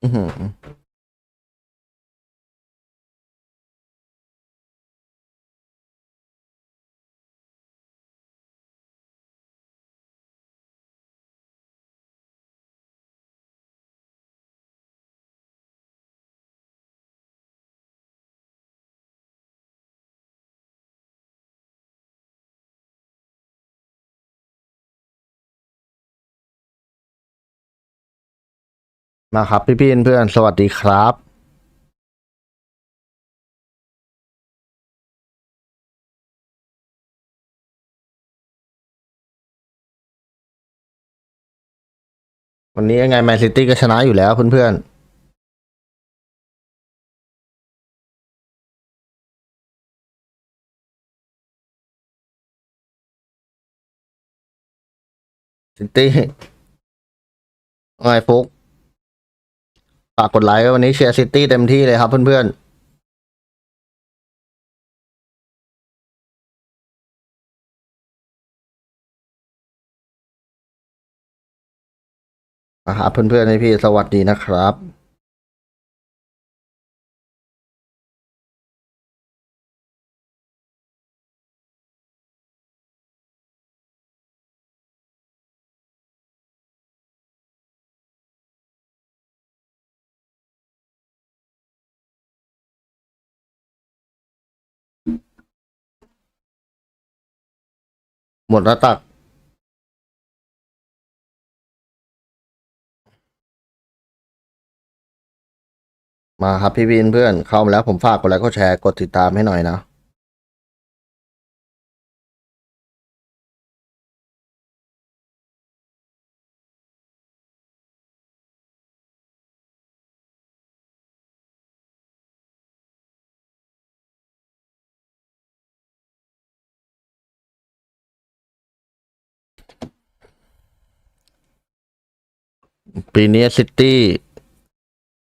อือหือมาครับพี่เพื่อนสวัสดีครับวันนี้ยังไงแมนซิตี้ก็ชนะอยู่แล้วเพื่อนๆซิตี้ไงฟุกฝากกดไลค์วันนี้เชียร์ซิตี้เต็มที่เลยครับเพื่อนๆนะครับเพื่อนๆให้พี่สวัสดีนะครับหมดแล้วตักมาครับพี่เพื่อนเข้ามาแล้วผมฝากกดไลค์กดแชร์กดติดตามให้หน่อยนะปีนี้ซิตี้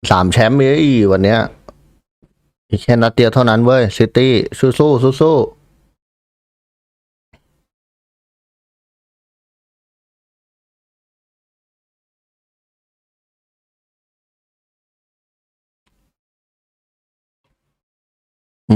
3 แชมป์เลยวันเนี้ยอีกแค่นัดเดียวเท่านั้นเว้ยซิตี้สู้ๆสู้ๆอ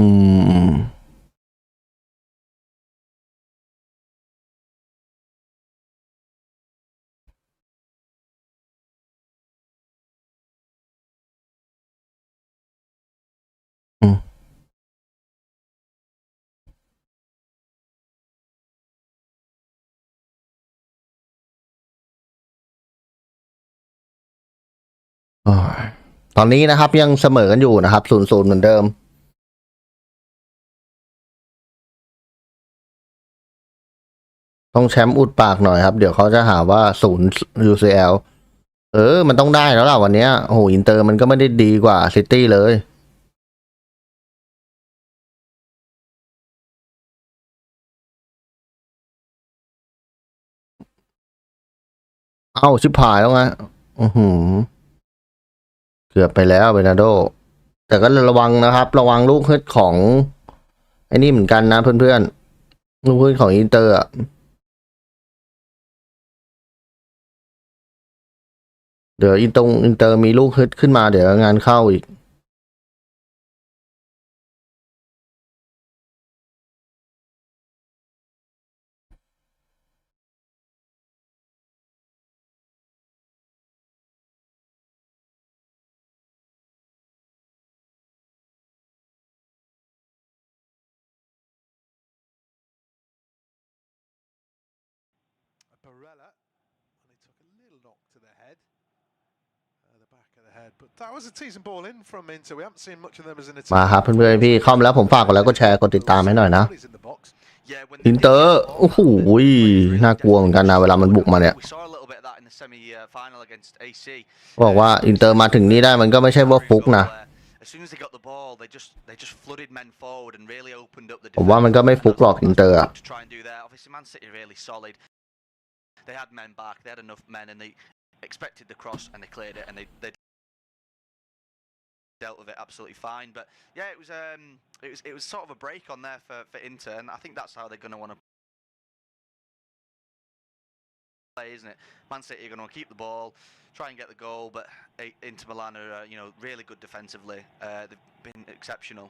ืมโอ้ยตอนนี้นะครับยังเสมอกันอยู่นะครับ0-0เหมือนเดิม ต้องแชมป์อุดปากหน่อยครับเดี๋ยวเขาจะหาว่า0 UCL มันต้องได้แล้วล่ะวันเนี้ยโอ้โหอินเตอร์มันก็ไม่ได้ดีกว่าซิตี้เลยเอ้าชิบหายแล้วไงอือหือเกือบไปแล้วเบนาโดแต่ก็ระวังนะครับระวังลูกฮึดของไอ้นี่เหมือนกันนะเพื่อนๆลูกฮึดของอินเตอร์อะเดี๋ยวอินเตอร์มีลูกฮึดขึ้นมาเดี๋ยวงานเข้าอีกมาครับเพื่อนๆพี่เข้ามาแล้วผมฝากกดไลค์กดแชร์กดติดตามให้หน่อยนะอินเตอร์โอ้โหน่ากลัวเหมือนกันนะเวลามันบุกมาเนี่ยบอกว่าอินเตอร์มาถึงนี่ได้มันก็ไม่ใช่ว่าฟุกนะผมว่ามันก็ไม่ฟุกหรอกอินเตอร์อะ they had men back, they had enough men, and they expected the cross and they cleared it, and they dealt with it absolutely fine. But yeah, it was sort of a break on there for Inter, and I think that's how they're going to want to play, isn't it? Man City are going to keep the ball, try and get the goal, but Inter Milan are really good defensively. They've been exceptional.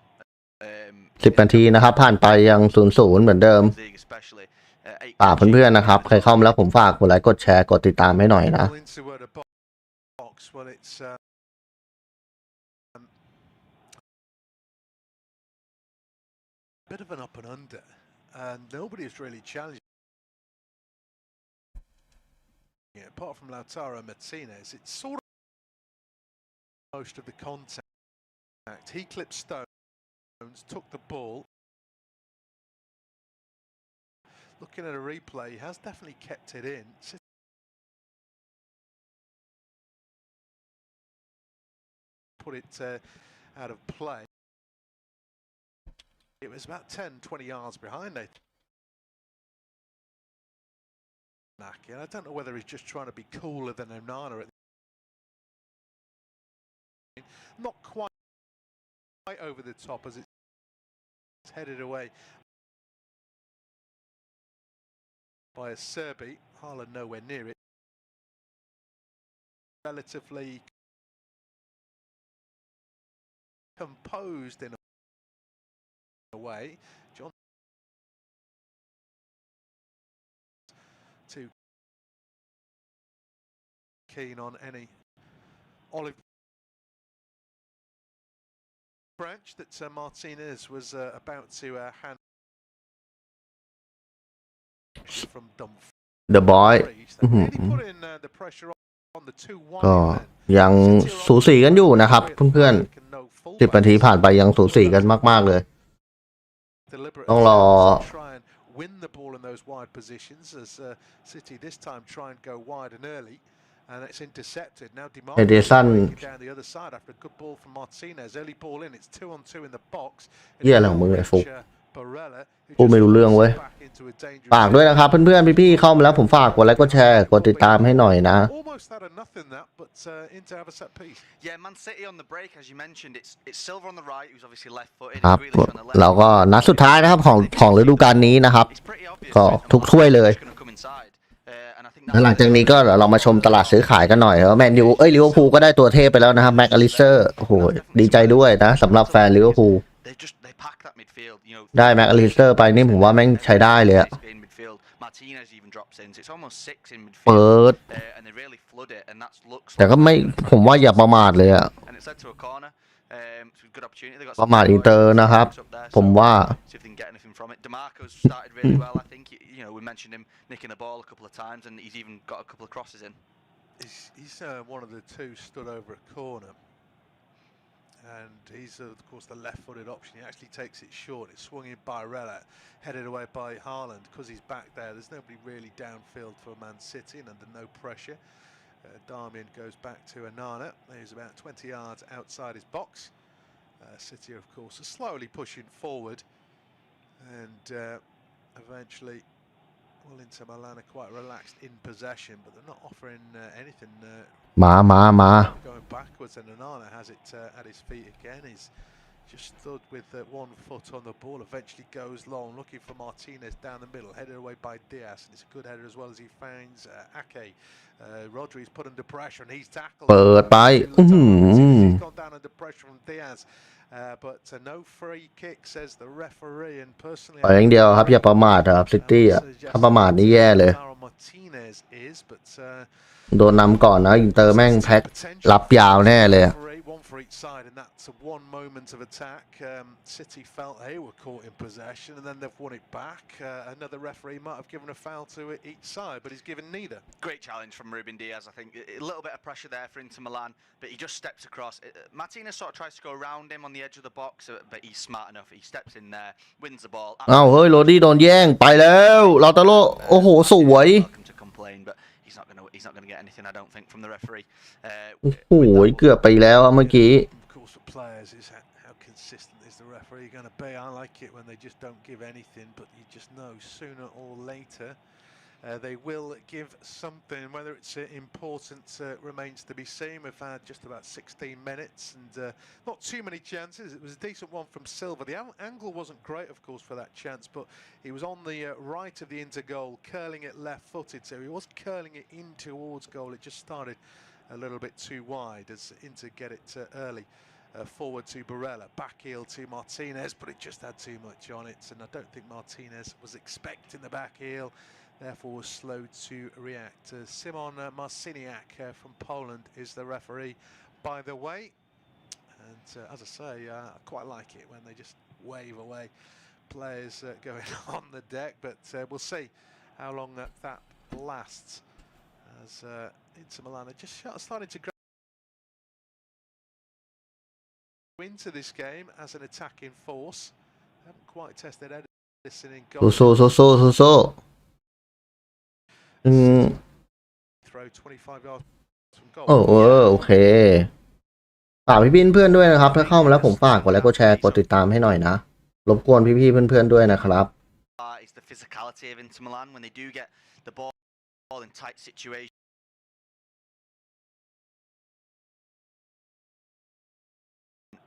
10 นาทีนะครับผ่านไปยัง 0-0 เหมือนเดิมฝากเพื่อนๆนะครับใครเข้ามาแล้วผมฝากกดไลค์กดแชร์กดติดตามให้หน่อยนะ Bit of an up and under, and nobody is really challenging it, apart from Lautaro Martinez. It's sort of most of the contact. He clipped Stones, took the ball. Looking at a replay, he has definitely kept it in. Put it out of play. It was about 10-20 yards behind, I think. And I don't know whether he's just trying to be cooler than Onana. Not quite over the top as it's headed away by a Serbi. Haaland nowhere near it. Relatively composed in a way. John too keen on any olive branch that Martinez was about to hand from The boy really put in the pressure on the 2-1 ก็ยังสูสีกันอยู่นะครับเพื่อนๆ10 นาทีผ่านไปยังสูสีกันมากๆเลยต้องรอwin the ball in those wide positions as City this time try and go wide and early, and it's intercepted. Now Edison down the other side after a good ball from Martinez. Early ball in. It's 2-on-2 in the box. เหี้ยอะไรของมึงไอ้ฟุกกูไม่รู้เรื่องเว้ยฝากด้วยนะครับเพื่อนๆพี่ๆเข้ามาแล้วผมฝากกดไลค์กดแชร์กดติดตามให้หน่อยนะ Yeah, Man City on the break, as you mentioned, it's Silva on the right, who's obviously left-footed. ครับเราก็นัดสุดท้ายนะครับของฤดูกาลนี้นะครับก็ทุกถ้วยเลยแล้วหลังจากนี้ก็เรามาชมตลาดซื้อขายกันหน่อยแล้วแมนยูลิเวอร์พูลก็ได้ตัวเทพไปแล้วนะครับแม็กอลิสเตอร์โอ้โหดีใจด้วยนะสำหรับแฟนลิเวอร์พูลได้แม็กอลิสเตอร์ไปนี่ผมว่าแม่งใช้ได้เลยอะเปิดแต่ก็ไม่ผมว่าอย่าประมาทเลยอะประมาทอินเตอร์นะครับผมว่าwe mentioned him nicking the ball a couple of times, and he's even got a couple of crosses in. He's one of the two stood over a corner, and he's of course the left-footed option. He actually takes it short. It's swung in by Rella, headed away by Haaland because he's back there. There's nobody really downfield for Man City, and under no pressure. Darmian goes back to Onana. He's about 20 yards outside his box. City, of course, are slowly pushing forward, and eventually. Well, Inter Milan are quite relaxed in possession, but they're not offering anything. Going backwards, and Onana has it at his feet again. He's just stood with 1 foot on the ball. Eventually goes long, looking for Martinez down the middle, headed away by Diaz, and it's a good header as well as he finds Ake. Rodri's put under pressure, and he's tackled. เปิดไป He's gone down under pressure from Diaz. But no free kick says the referee, and personally ไปอย่างเดียวครับอย่าประมาทครับซิตี้อ่ะถ้าประมาทนี่แย่เลยโดนนำก่อนนะอินเตอร์แม่งแพ็ครับยาวแน่เลย for each side, and that's one moment of attack. City felt they were caught in possession, and then they've won it back. Another referee might have given a foul to each side, but he's given neither. Great challenge from Ruben Diaz. I think a little bit of pressure there for Inter Milan, but he just steps across. Martinez sort of tries to go around him on the edge of the box, but he's smart enough. He steps in there, wins the ball. อ้าวเฮ้ยโรดี้โดนแย่งไปแล้วลาตาโลโอ้โหสวย He's not going to get anything, I don't think, from the referee. โอ้โหเกือบไปแล้วเมื่อกี้ Players is how consistent is the referee going to be? I like it when they just don't give anything, but you just know sooner or later they will give something. Whether it's important remains to be seen. We've had just about 16 minutes and not too many chances. It was a decent one from Silva. The angle wasn't great, of course, for that chance, but he was on the right of the Inter goal, curling it left-footed, so he was curling it in towards goal. It just started a little bit too wide as Inter get it early. Forward to Barella, back heel to Martinez, but it just had too much on it, and I don't think Martinez was expecting the back heel, therefore was slow to react. Simon Marciniak from Poland is the referee, by the way, and as I say, I quite like it when they just wave away players going on the deck, but we'll see how long that lasts as Inter Milan are just starting to into this game as an attacking force. Haven't quite tested Edison in goal. โซThrow 25 yards from goal. โอเคฝากพี่เพื่อนด้วยนะครับถ้าเข้ามาแล้วผมฝากกดไลค์กดแชร์กดติดตามให้หน่อยนะรบกวนพี่เพื่อนด้วยนะครับ It's the physicality of Inter Milan when they do get the ball in tight situations.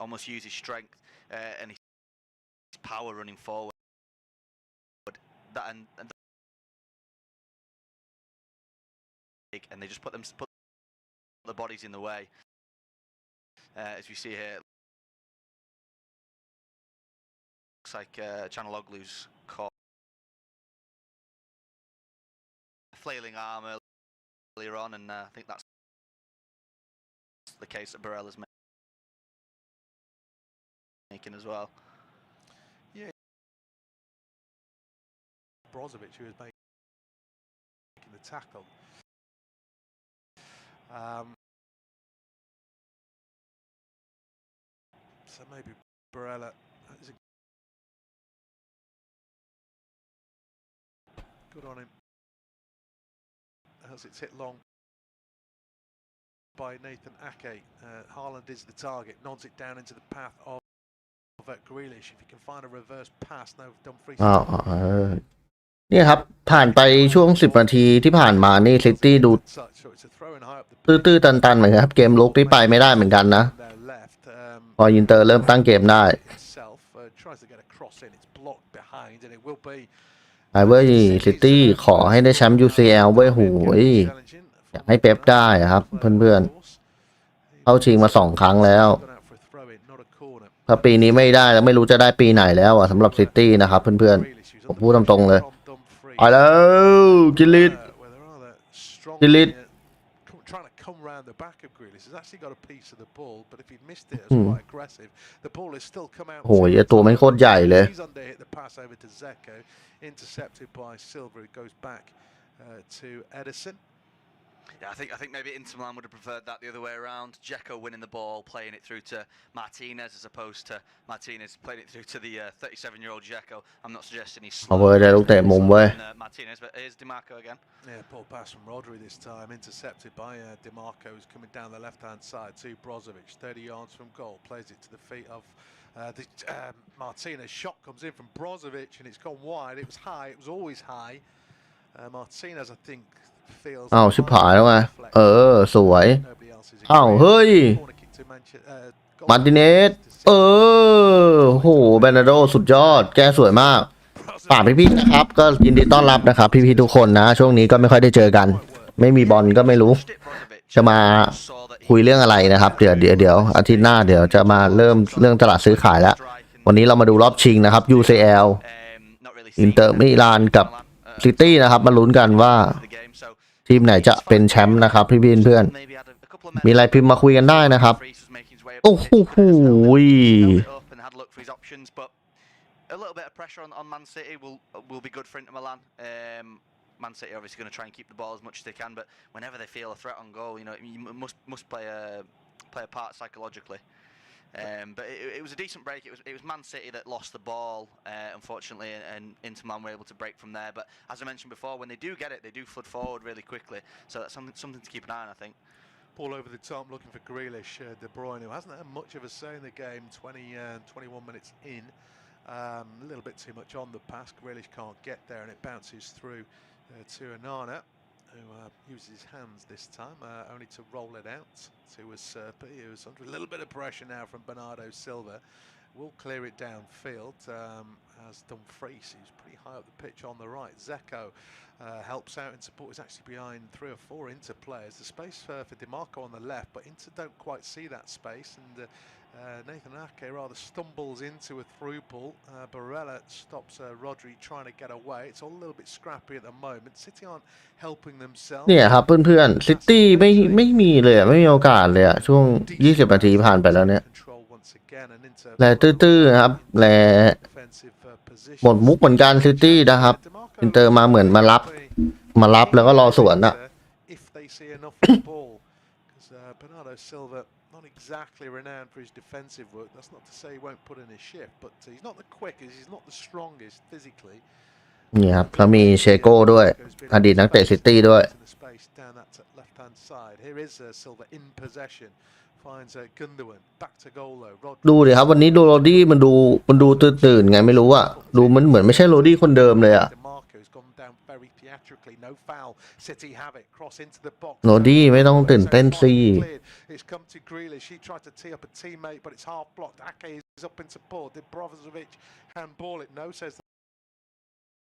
Almost use his strength and his power running forward. And they just put the bodies in the way. As we see here, looks like Chanaloglu's caught a flailing arm earlier on, and I think that's the case that Barella's making as well. Yeah, Brozovic, who was making the tackle. So maybe Barella is good on him as it's hit long by Nathan Ake. Haaland is the target, nods it down into the path of Grealish. If you can find a reverse pass, no Dumfries. เนี่ยครับผ่านไปช่วง10 นาทีที่ผ่านมานี่ซิตี้ดูตื้อตันเหมือนกันครับเกมลุกที่ไปไม่ได้เหมือนกันนะพออินเตอร์เริ่มตั้งเกมได้ไอ้เว้ยซิตี้ขอให้ได้แชมป์ UCL เว้ยโหยอยากให้เป๊ปได้ครับเพื่อนๆเข้าชิงมา2 ครั้งแล้วถ้าปีนี้ไม่ได้แล้วไม่รู้จะได้ปีไหนแล้วสำหรับซิตี้นะครับเพื่อนๆผมพูดตรงๆเลยไปแล้วกิลิต trying to come round the back of Grealish. He's actually got a piece of the ball, but if he'd missed it, it's quite aggressive. The ball has still come out. โอ้ยตัวมันโคตรใหญ่เลย He's under hit the pass over to Zeko, intercepted by Silva. It goes back to Edison. Yeah, I think maybe Inter Milan would have preferred that the other way around. Dzeko winning the ball, playing it through to Martinez as opposed to Martinez playing it through to the 37-year-old Dzeko. I'm not suggesting he's slow. Martinez, but here's DiMarco again. Yeah, poor pass from Rodri this time, intercepted by DiMarco, who's coming down the left-hand side to Brozovic, 30 yards from goal, plays it to the feet of Martinez. Shot comes in from Brozovic, and it's gone wide. It was high. It was always high. Martinez, I think. อ้าวชิบหายแล้วไงสวยอ้าวเฮ้ยมาร์ติเนสโหเบรนาโดสุดยอดแก้สวยมากฝากพี่ๆนะครับก็ยินดีต้อนรับนะครับพี่ๆทุกคนนะช่วงนี้ก็ไม่ค่อยได้เจอกันไม่มีบอลก็ไม่รู้จะมาคุยเรื่องอะไรนะครับเดี๋ยวอาทิตย์หน้าเดี๋ยวจะมาเริ่มเรื่องตลาดซื้อขายแล้ววันนี้เรามาดูรอบชิงนะครับ UCL อินเตอร์มิลานกับซิตี้นะครับมาลุ้นกันว่าทีมไหนจะเป็นแชมป์นะครับพี่เพื่อนมีอะไรพิมพ์มาคุยกันได้นะครับโอ้โห A little bit of pressure on Man City will be good for Inter Milan. Man City are obviously going to try and keep the ball as much as they can, but whenever they feel a threat on goal, you know, you must play a part psychologically. But it was a decent break. It was Man City that lost the ball, unfortunately, and Inter Milan were able to break from there. But as I mentioned before, when they do get it, they do flood forward really quickly. So that's something to keep an eye on, I think. Ball over the top, looking for Grealish, De Bruyne, who hasn't had much of a say in the game. 21 minutes in, a little bit too much on the pass. Grealish can't get there, and it bounces through to Anana, who uses his hands this time, only to roll it out to Serpi, who's under a little bit of pressure now from Bernardo Silva. Will clear it downfield as Dumfries, who's pretty high up the pitch on the right. Zeko helps out in support. He's actually behind 3 or 4 Inter players. The space for DiMarco on the left, but Inter don't quite see that space. And Nathan Ake rather stumbles into a through ball. Barella stops Rodri trying to get away. It's all a little bit scrappy at the moment. City aren't helping themselves. เนี่ยครับเพื่อนๆซิตี้ไม่มีเลยไม่มีโอกาสเลยช่วง20นาทีผ่านไปแล้วเนี่ยแลตื้อๆครับแลหมดมุกเหมือนกันซิตี้นะครับอินเตอร์มาเหมือนมารับแล้วก็รอสวนอ่ะ Bernardo Silva not exactly renowned for his defensive work. That's not to say he won't put in his shift, but he's not the quickest, he's not the strongest physically. นี่ครับแล้วมีเชโก้ด้วยอดีตนักเตะซิตี้ด้วยดูดิครับวันนี้ดูโรดี้มันดูตื่นไงไม่รู้อะดูมันเหมือนไม่ใช่โรดี้คนเดิมเลยอะโรดี้ไม่ต้องตื่นเต้นสิ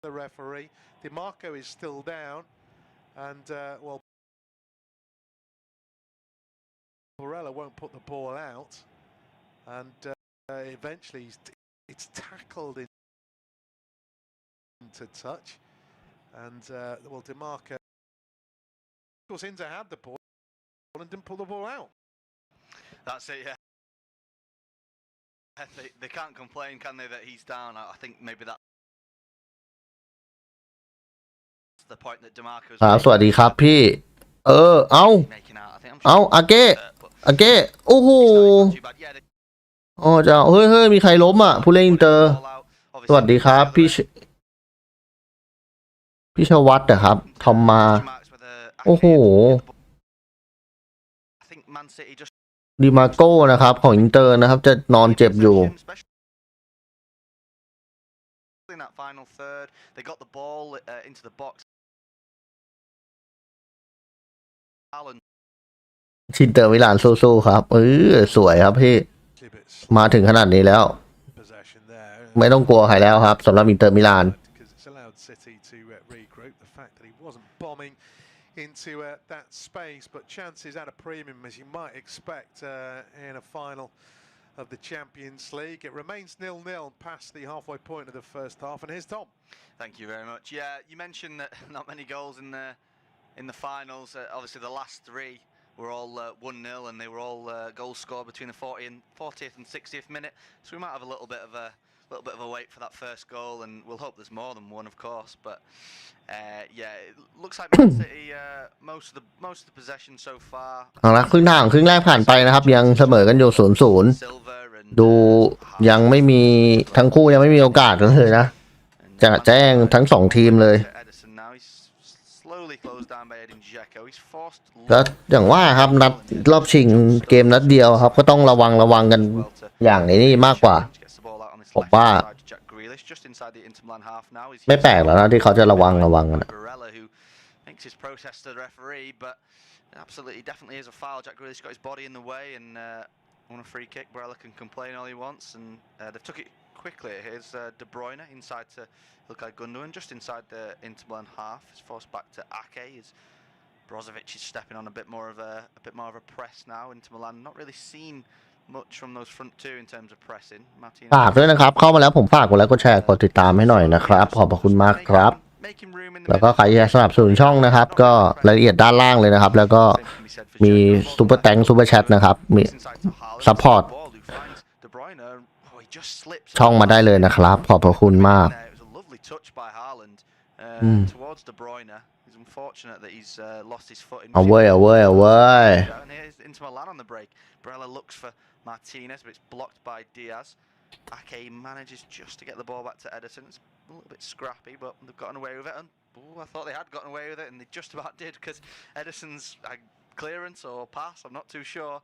the referee. DiMarco is still down, and well, Barella won't put the ball out, and eventually it's tackled into touch, and well, DiMarco, of course, Inter had the ball and didn't pull the ball out. That's it, yeah. They can't complain, can they, that he's down? I think maybe that. สวัสดีครับพี่เอาอาเก้โอ้โหจะเฮ้ยมีใครล้มอ่ะผู้เล่นอินเตอร์สวัสดีครับพี่ชวัตเหรอครับทอมมาโอ้โหดิมาโก้นะครับของอินเตอร์นะครับจะนอนเจ็บอยู่ชินเตอร์มิลานสู้ๆครับสวยครับพี่มาถึงขนาดนี้แล้วไม่ต้องกลัวใครแล้วครับสำหรับอินเตอร์มิลานinto that space, but chances at a premium as you might expect in a final of the Champions League. It remains 0-0 past the halfway point of the first half, and here's Tom. Thank you very much. Yeah, you mentioned that not many goals in the finals. Obviously, the last 3 were all 1-0, and they were all goals scored between the 40th and 60th minute. So we might have a little bit of a wait for that first goal, and we'll hope there's more than one, of course. But yeah, it looks like Man City most of the possession so far. เอาละครึ่งแรกผ่านไปนะครับยังเสมอกันอยู่0-0ดูยังไม่มีทั้งคู่ยังไม่มีโอกาสเลยนะจะแจ้งทั้ง2ทีมเลยแล้วอย่างว่าครับนัดรอบชิงเกมนัดเดียวครับก็ต้องระวังกันอย่างนี้มากกว่าผมว่าไม่แปลกแล้วนะที่เขาจะระวังกันAbsolutely, definitely is a foul. Jack Grealish got his body in the way, and on a free kick, Barella can complain all he wants, and they've took it quickly. Here's De Bruyne inside to Ilkay Gundogan, just inside the Inter Milan half. It's forced back to Ake. As Brozovic is stepping on a bit more of a press now. Inter Milan not really seen much from those front 2 in terms of pressing. ฝากด้วยนะครับเข้ามาแล้วผมฝากกดไลค์กดแชร์กดติดตามให้หน่อยนะครับขอบพระคุณมากครับแล้วก็ใครอยากสนับสนุนช่องนะครับก็รายละเอียดด้านล่างเลยนะครับแล้วก็มีซุปเปอร์แตงซุปเปอร์แชทนะครับมีซัพพอร์ตช่องมาได้เลยนะครับขอบพระคุณมากเอาเว้ยMartinez, but it's blocked by Diaz. Ake manages just to get the ball back to Ederson. It's a little bit scrappy, but they've gotten away with it. And I thought they had gotten away with it, and they just about did because Ederson's clearance or pass, I'm not too sure,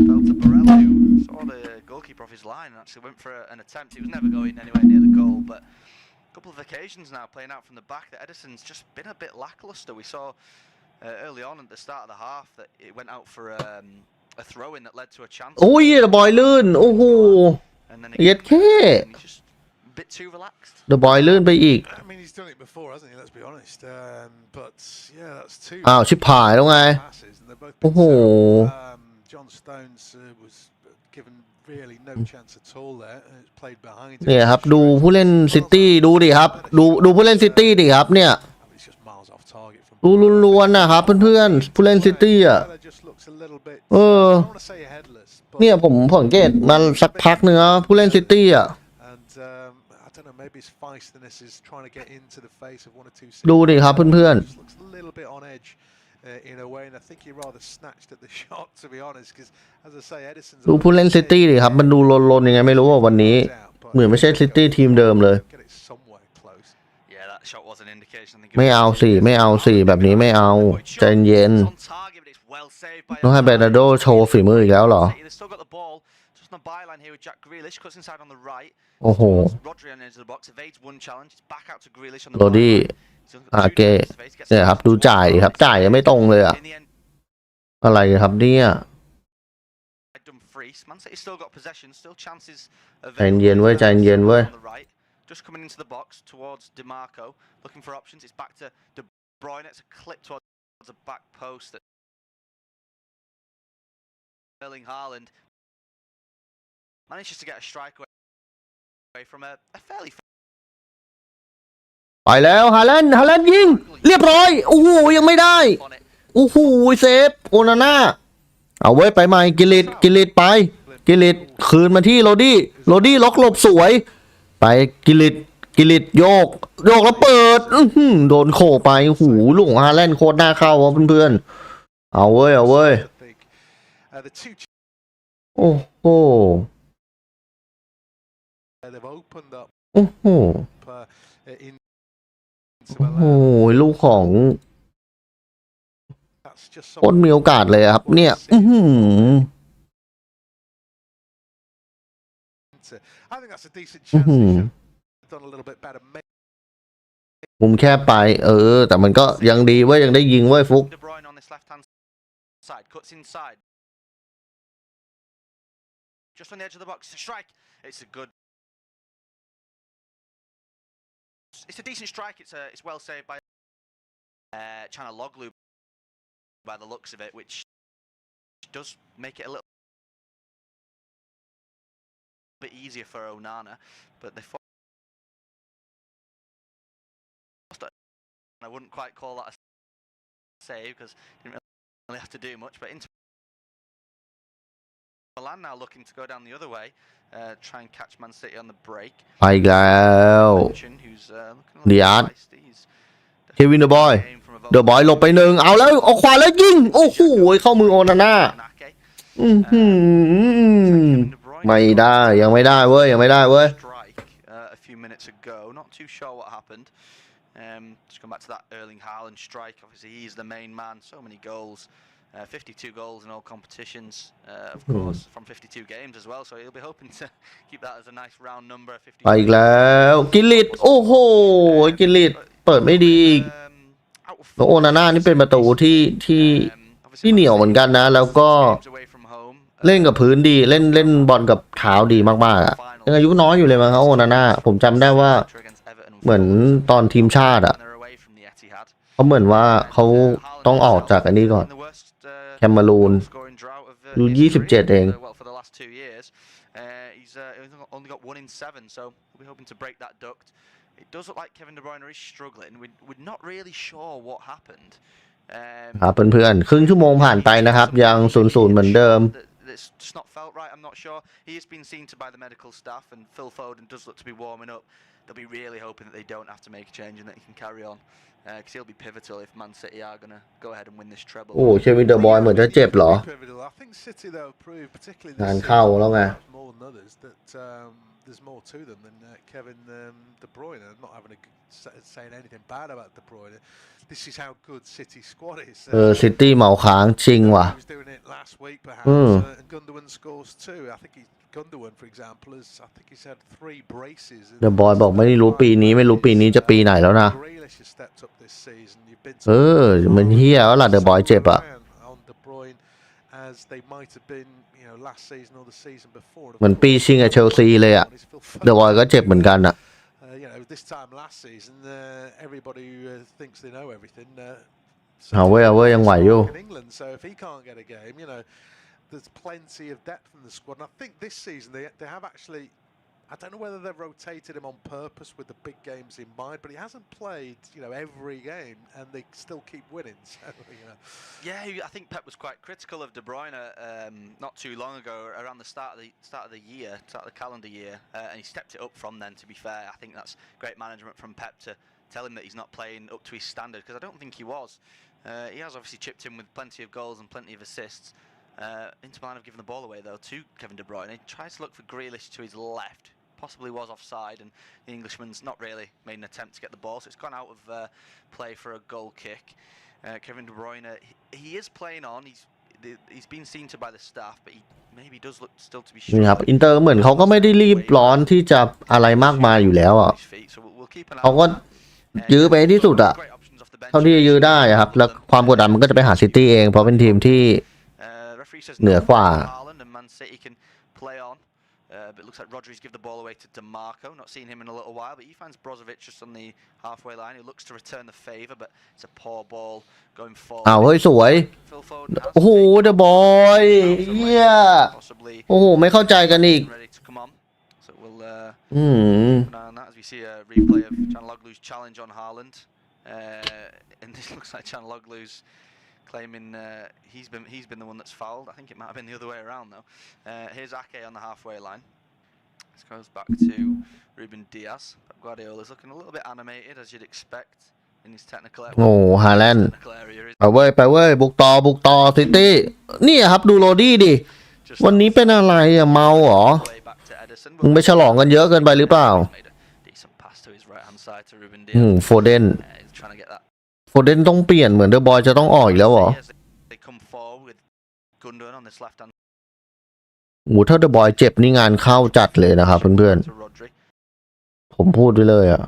fell to Barella, who saw the goalkeeper off his line and actually went for an attempt. He was never going anywhere near the goal, but couple of occasions now playing out from the back that Edison's just been a bit lackluster. We saw early on at the start of the half that it went out for a throw-in that led to a chance. โอ้ยเดอะบอยลื่นโอ้โห And then เย็ดแค่ he's just a bit too relaxed. เดอะบอยลื่นไปอีก I mean, he's done it before, hasn't he? Let's be honest. But yeah, that's two อ้าวชิบหายแล้วไง passes, and they've both โอ้ been โห John Stones was given really no chance at all there. It's played behind. เนี่ยครับดูผู้เล่นซิตี้ดูดิครับดูผู้เล่นซิตี้ดิครับเนี่ย It's just miles off target from. ดูล้วนๆนะครับเพื่อนๆผู้เล่นซิตี้อ่ะ Just looks a little bit. เออ I don't want to say headless, but เนี่ยผมสังเกตมาสักพักเนื้อผู้เล่นซิตี้อ่ะ and I don't know, maybe his feistiness is trying to get into the face of one or two. ดูดิครับเพื่อน Just looks a little bit on edge in a way, and I think he rather snatched at the shot, to be honest, because as I say, Edison's. ๆดูผู้เล่นซิตี้ดิครับมันดูลนๆยังไงไม่รู้ว่าวันนี้เหมือนไม่ใช่ซิตี้ทีมเดิมเลย Get it somewhere close. Yeah, that shot was an indication. I think ไม่เอาสิไม่เอาสิแบบนี้ไม่เอาใจเย็น It's on target, but it's well saved by ต้องให้เบรนาโดโชว์ฝีมืออีกแล้วเหรอ They've still got the ball. Just on the byline here with Jack Grealish. Cuts inside on the right. โอ้โห Rodri on the edge of the box. Evades one challenge. It's back out to Grealish on the โรดี้ byline. He's only got อา two เก้ defenders to face. Gets เนี่ยครับดูจ่ายดิครับจ่ายยังไม่ตรงเลยอ่ะ in the end, อะไรครับเนี่ย Dumfries. Man City still got possession. Still chances ใจเย็นเว้ยใจเย็นเว้ย on the right. Just coming into the box towards DeMarco. Looking for options. It's back to De Bruyne. It's a clip towards the back post. Erling Haaland manages to get a strike away from a fairly ไปแล้วฮาแลนด์ยิงเรียบร้อยโอ้โหยังไม่ได้ on it. โอ้โหเซฟโอนาน่าเอาไว้ไปใหม่กิลิตไปกิลิตคืนมาที่โรดี้ล็อกหลบสวย ไปกิลิตโยกแล้วเปิดโดนโขไปโอ้โหลูกของฮาแลนด์โคตรน่าเข้าวะเพื่อนๆเอาเว้ย I think the two โอ้โห they've opened up โอ้โห in. โอ้โหลูกของ That's just โคตรมีโอกาสเลยครับเนี่ยI think that's a decent chance. They should have done a little bit better. มุมแคบไปแต่มันก็ยังดีเว้ยยังได้ยิงเว้ยฟุก De Bruyne on this left hand side cuts inside. Just on the edge of the box, strike. It's a good. It's a decent strike. It's well saved by China Loglu by the looks of it, which does make it a little bit easier for Onana, but they forced it. I wouldn't quite call that a save because didn't really have to do much. But Inter Milan now looking to go down the other way, try and catch Man City on the break. ไปอีกแล้ว Who's looking a Diaz. little feisty. He's เควินเดอะบอยเดอะบอยหลบไปหนึ่งเอาแล้วเอาขวาแล้วยิงโอ้โหเข้ามือโอนาน่าไม่ได้ยังไม่ได้เว้ยยังไม่ได้เว้ย strike a few minutes ago. Not too sure what happened. Just come back to that Erling Haaland strike. Obviously, he's the main man. So many goals. 52 goals in all competitions, of course, from 52 games as well. So he'll be hoping to keep that as a nice round number. ไปอีกแล้วกิลิตโอ้โหกิลิตเปิดไม่ดีแล้วโอนาน่านี่เป็นประตูที่เหนียวเหมือนกันนะแล้วก็เล่นกับพื้นดีเล่นบอลกับเท้าดีมากๆอ่ะยังอายุน้อยอยู่เลยมั้งครับโอนาน่าผมจำได้ว่าเหมือนตอนทีมชาติอ่ะเขาเหมือนว่าเขาต้องออกจากอันนี้ก่อนแคมเมรูนดู27เอง He's only got 1 in 7, so we'll be hoping to break that duct. It does look like Kevin De Bruyne is struggling. We're not really sure what happened. ครับเพื่อนๆครึ่งชั่วโมงผ่านไปนะครับยัง0-0เหมือนเดิม It's just not felt right. I'm not sure. He has been seen to by the medical staff, and Phil Foden does look to be warming up. They'll be really hoping that they don't have to make a change and that he can carry on. Because he'll be pivotal if Man City are going to go ahead and win this treble. โอ้เควินเดอะบอยเหมือนจะเจ็บเหรอ I think City they'll prove, particularly งานเข้าแล้วไง more than others, that there's more to them than Kevin De Bruyne. I'm not having saying anything bad about De Bruyne. This is how good City squad is. ซิตี้เหมาค้างจริงว่ะ He was doing it last week perhaps, and Gundogan scores too. I think he Gundogan, for example, has I think he's had 3 braces. เดอะบอยบอกไม่รู้ปีนี้ไม่รู้ปีนี้จะปีไหนแล้วนะมันเฮี้ยแล้วล่ะเดอะบอยเจ็บอะเหมือนปีชิงกับเชลซีเลยอะเดอะบอยก็เจ็บเหมือนกันอะเอาเว้ยยังไหวอยู่there's plenty of depth in the squad, and I think this season they have actually. I don't know whether they've rotated him on purpose with the big games in mind, but he hasn't played, every game, and they still keep winning. So, Yeah, I think Pep was quite critical of De Bruyne not too long ago, around the start of the year, start of the calendar year, and he stepped it up from then. To be fair, I think that's great management from Pep to tell him that he's not playing up to his standard, because I don't think he was. He has obviously chipped in with plenty of goals and plenty of assists. Inter Milan have given the ball away though to Kevin De Bruyne. He tries to look for Grealish to his left. Possibly was offside, and the Englishman's not really made an attempt to get the ball, so it's gone out of play for a goal kick. Kevin De Bruyne, he is playing on. He's been seen to by the staff, but he maybe does look still to be sure. นี่ครับอินเตอร์เหมือนเขาก็ไม่ได้รีบร้อนที่จะอะไรมากมายอยู่แล้วอ่ะเขาก็ยื้อไปที่สุดอ่ะเท่าที่ยื้อได้ครับแล้วความกดดันมันก็จะไปหาซิตี้เองเพราะเป็นทีมที่เหนือกว่า But it looks like Rodri's give the ball away to DeMarco. Not seen him in a little while, but he finds Brozovic just on the halfway line. He looks to return the favour, but it's a poor ball going forward. อ้าวเฮ้ยสวยโอ้โหเดอะบอยเฮียโอ้โหไม่เข้าใจกันอีกas we see a replay of Canloglu's challenge on Haaland, and this looks like Canloglu's claiming he's been the one that's fouled. I think it might have been the other way around though. Here's Ake on the halfway line. This goes back to Ruben Diaz. Guardiola's looking a little bit animated as you'd expect in his technical area. โอ้ฮาแลนด์ไปเว้ยบุกต่อซิตี้นี่ครับดูโรดี้ดิวันนี้เป็นอะไรอะเมาเหรอมึงไปฉลองกันเยอะเกินไปหรือเปล่าโฟเดนต้องเปลี่ยนเหมือนเดอะบอยจะต้องออกอีกแล้วเหรอโอ้ถ้าเดอะบอยเจ็บนี่งานเข้าจัดเลยนะครับเพื่อนๆผมพูดไปเลยอ่ะ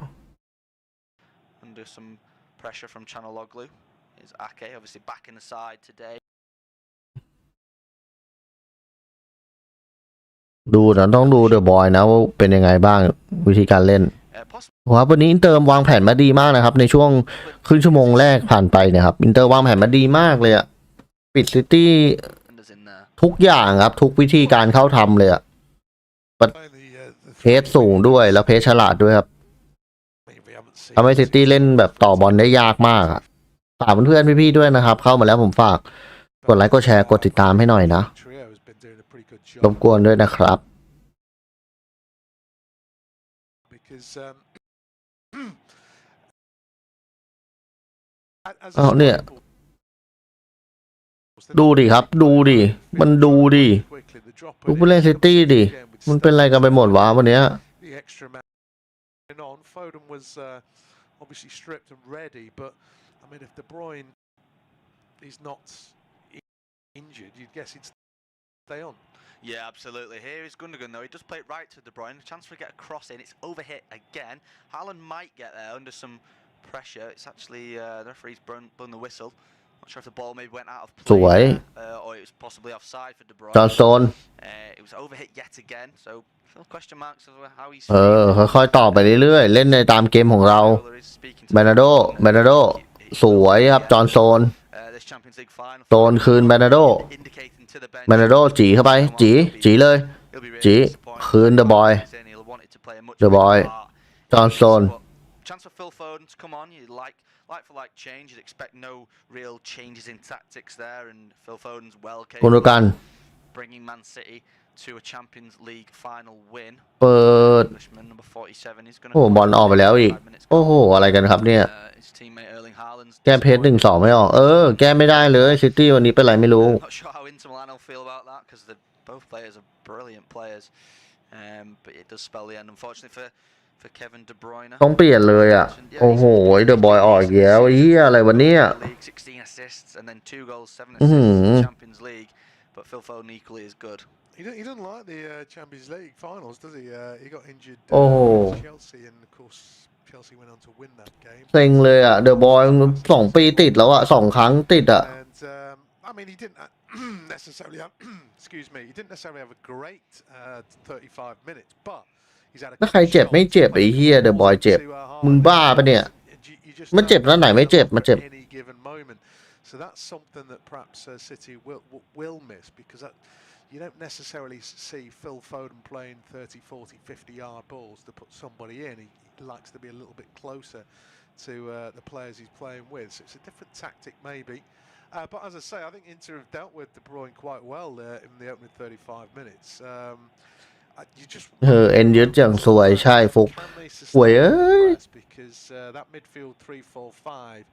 ดูนะต้องดูเดอะบอยนะว่าเป็นยังไงบ้างวิธีการเล่นว่าวันนี้อินเตอร์วางแผนมาดีมากนะครับในช่วงครึ่งชั่วโมงแรกผ่านไปนะครับอินเตอร์วางแผนมาดีมากเลยอะปิดซิตี้ทุกอย่างครับทุกวิธีการเข้าทำเลยอะเพสสูงด้วยแล้วเพสฉลาดด้วยครับทำให้ซิตี้เล่นแบบต่อบอลได้ยากมากอะฝากเพื่อนๆพี่ๆด้วยนะครับเข้ามาแล้วผมฝากกดไลค์กดแชร์กดติดตามให้หน่อยนะรบกวนด้วยนะครับอ้าวเนี่ยดูดิครับดูดิมันดูดิลูกผู้เล่นซิตี้ดิมันเป็นอะไรกันไปหมดวะวันเนี้ยYeah, absolutely. Here is Gundogan though. He does play it right to De Bruyne. Chance for get a cross in. It's overhit again. Haaland might get there under some pressure. It's actually the referee's blown the whistle. Not sure if the ball maybe went out of play or it was possibly offside for De Bruyne. จอห์นโซน It was overhit yet again. So still question marks of how he's. ค่อยๆต่อไปเรื่อยๆเล่นในตามเกมของเราเบนาโดสวยครับจอห์นโซนโซนคืนเบนาโดจีเข้าไปจีเลยจีคืนเดอะบอยจอห์นโซน Chance for Phil Foden to come on. You like for like change. You'd expect no real changes in tactics there, and Phil Foden's well capable bringing Man City to a Champions League final win. เปิดโอ้บอลออกไปแล้วอีกโอ้โหอะไรกันครับเนี่ยแก้เพจ1-2ไม่ออกแก้ไม่ได้เลยซิตี้วันนี้เป็นไรไม่รู้ Not sure how Inter Milan will feel about that because both players are brilliant players, but it does spell the end unfortunately for Kevin De Bruyne. ต้องเปลี่ยนเลยอ่ะโอ้โหเดอะบอยออกอีกแล้วเฮียอะไรวันนี้16 assists and then 2 goals 7 assists in the Champions League, but Phil Foden equally is good. He doesn't like the Champions League finals, does he? He got injured Oh. Chelsea, and of course Chelsea went on to win that game. เซ็งเลยอ่ะเดอะบอย2 ปีติดแล้วอ่ะ2 ครั้งติดอ่ะ And I mean, he didn't necessarily have, excuse me, he didn't necessarily have a great 35 minutes, but he's had a ถ้าใครเจ็บไม่เจ็บไอ้เฮียเดอะบอยเจ็บมึงบ้าปะเนี่ย มันเจ็บแล้วไหนไม่เจ็บมาเจ็บ any given moment. So that's something that perhaps City will miss, because you don't necessarily see Phil Foden playing 30, 40, 50-yard balls to put somebody in. He likes to be a little bit closer to the players he's playing with. So it's a different tactic maybe. But as I say, I think Inter have dealt with De Bruyne quite well in the opening 35 minutes. You just เอ็นยึดอย่างสวยใช่ฟุก หวยเอ้ย because that midfield 3-4-5,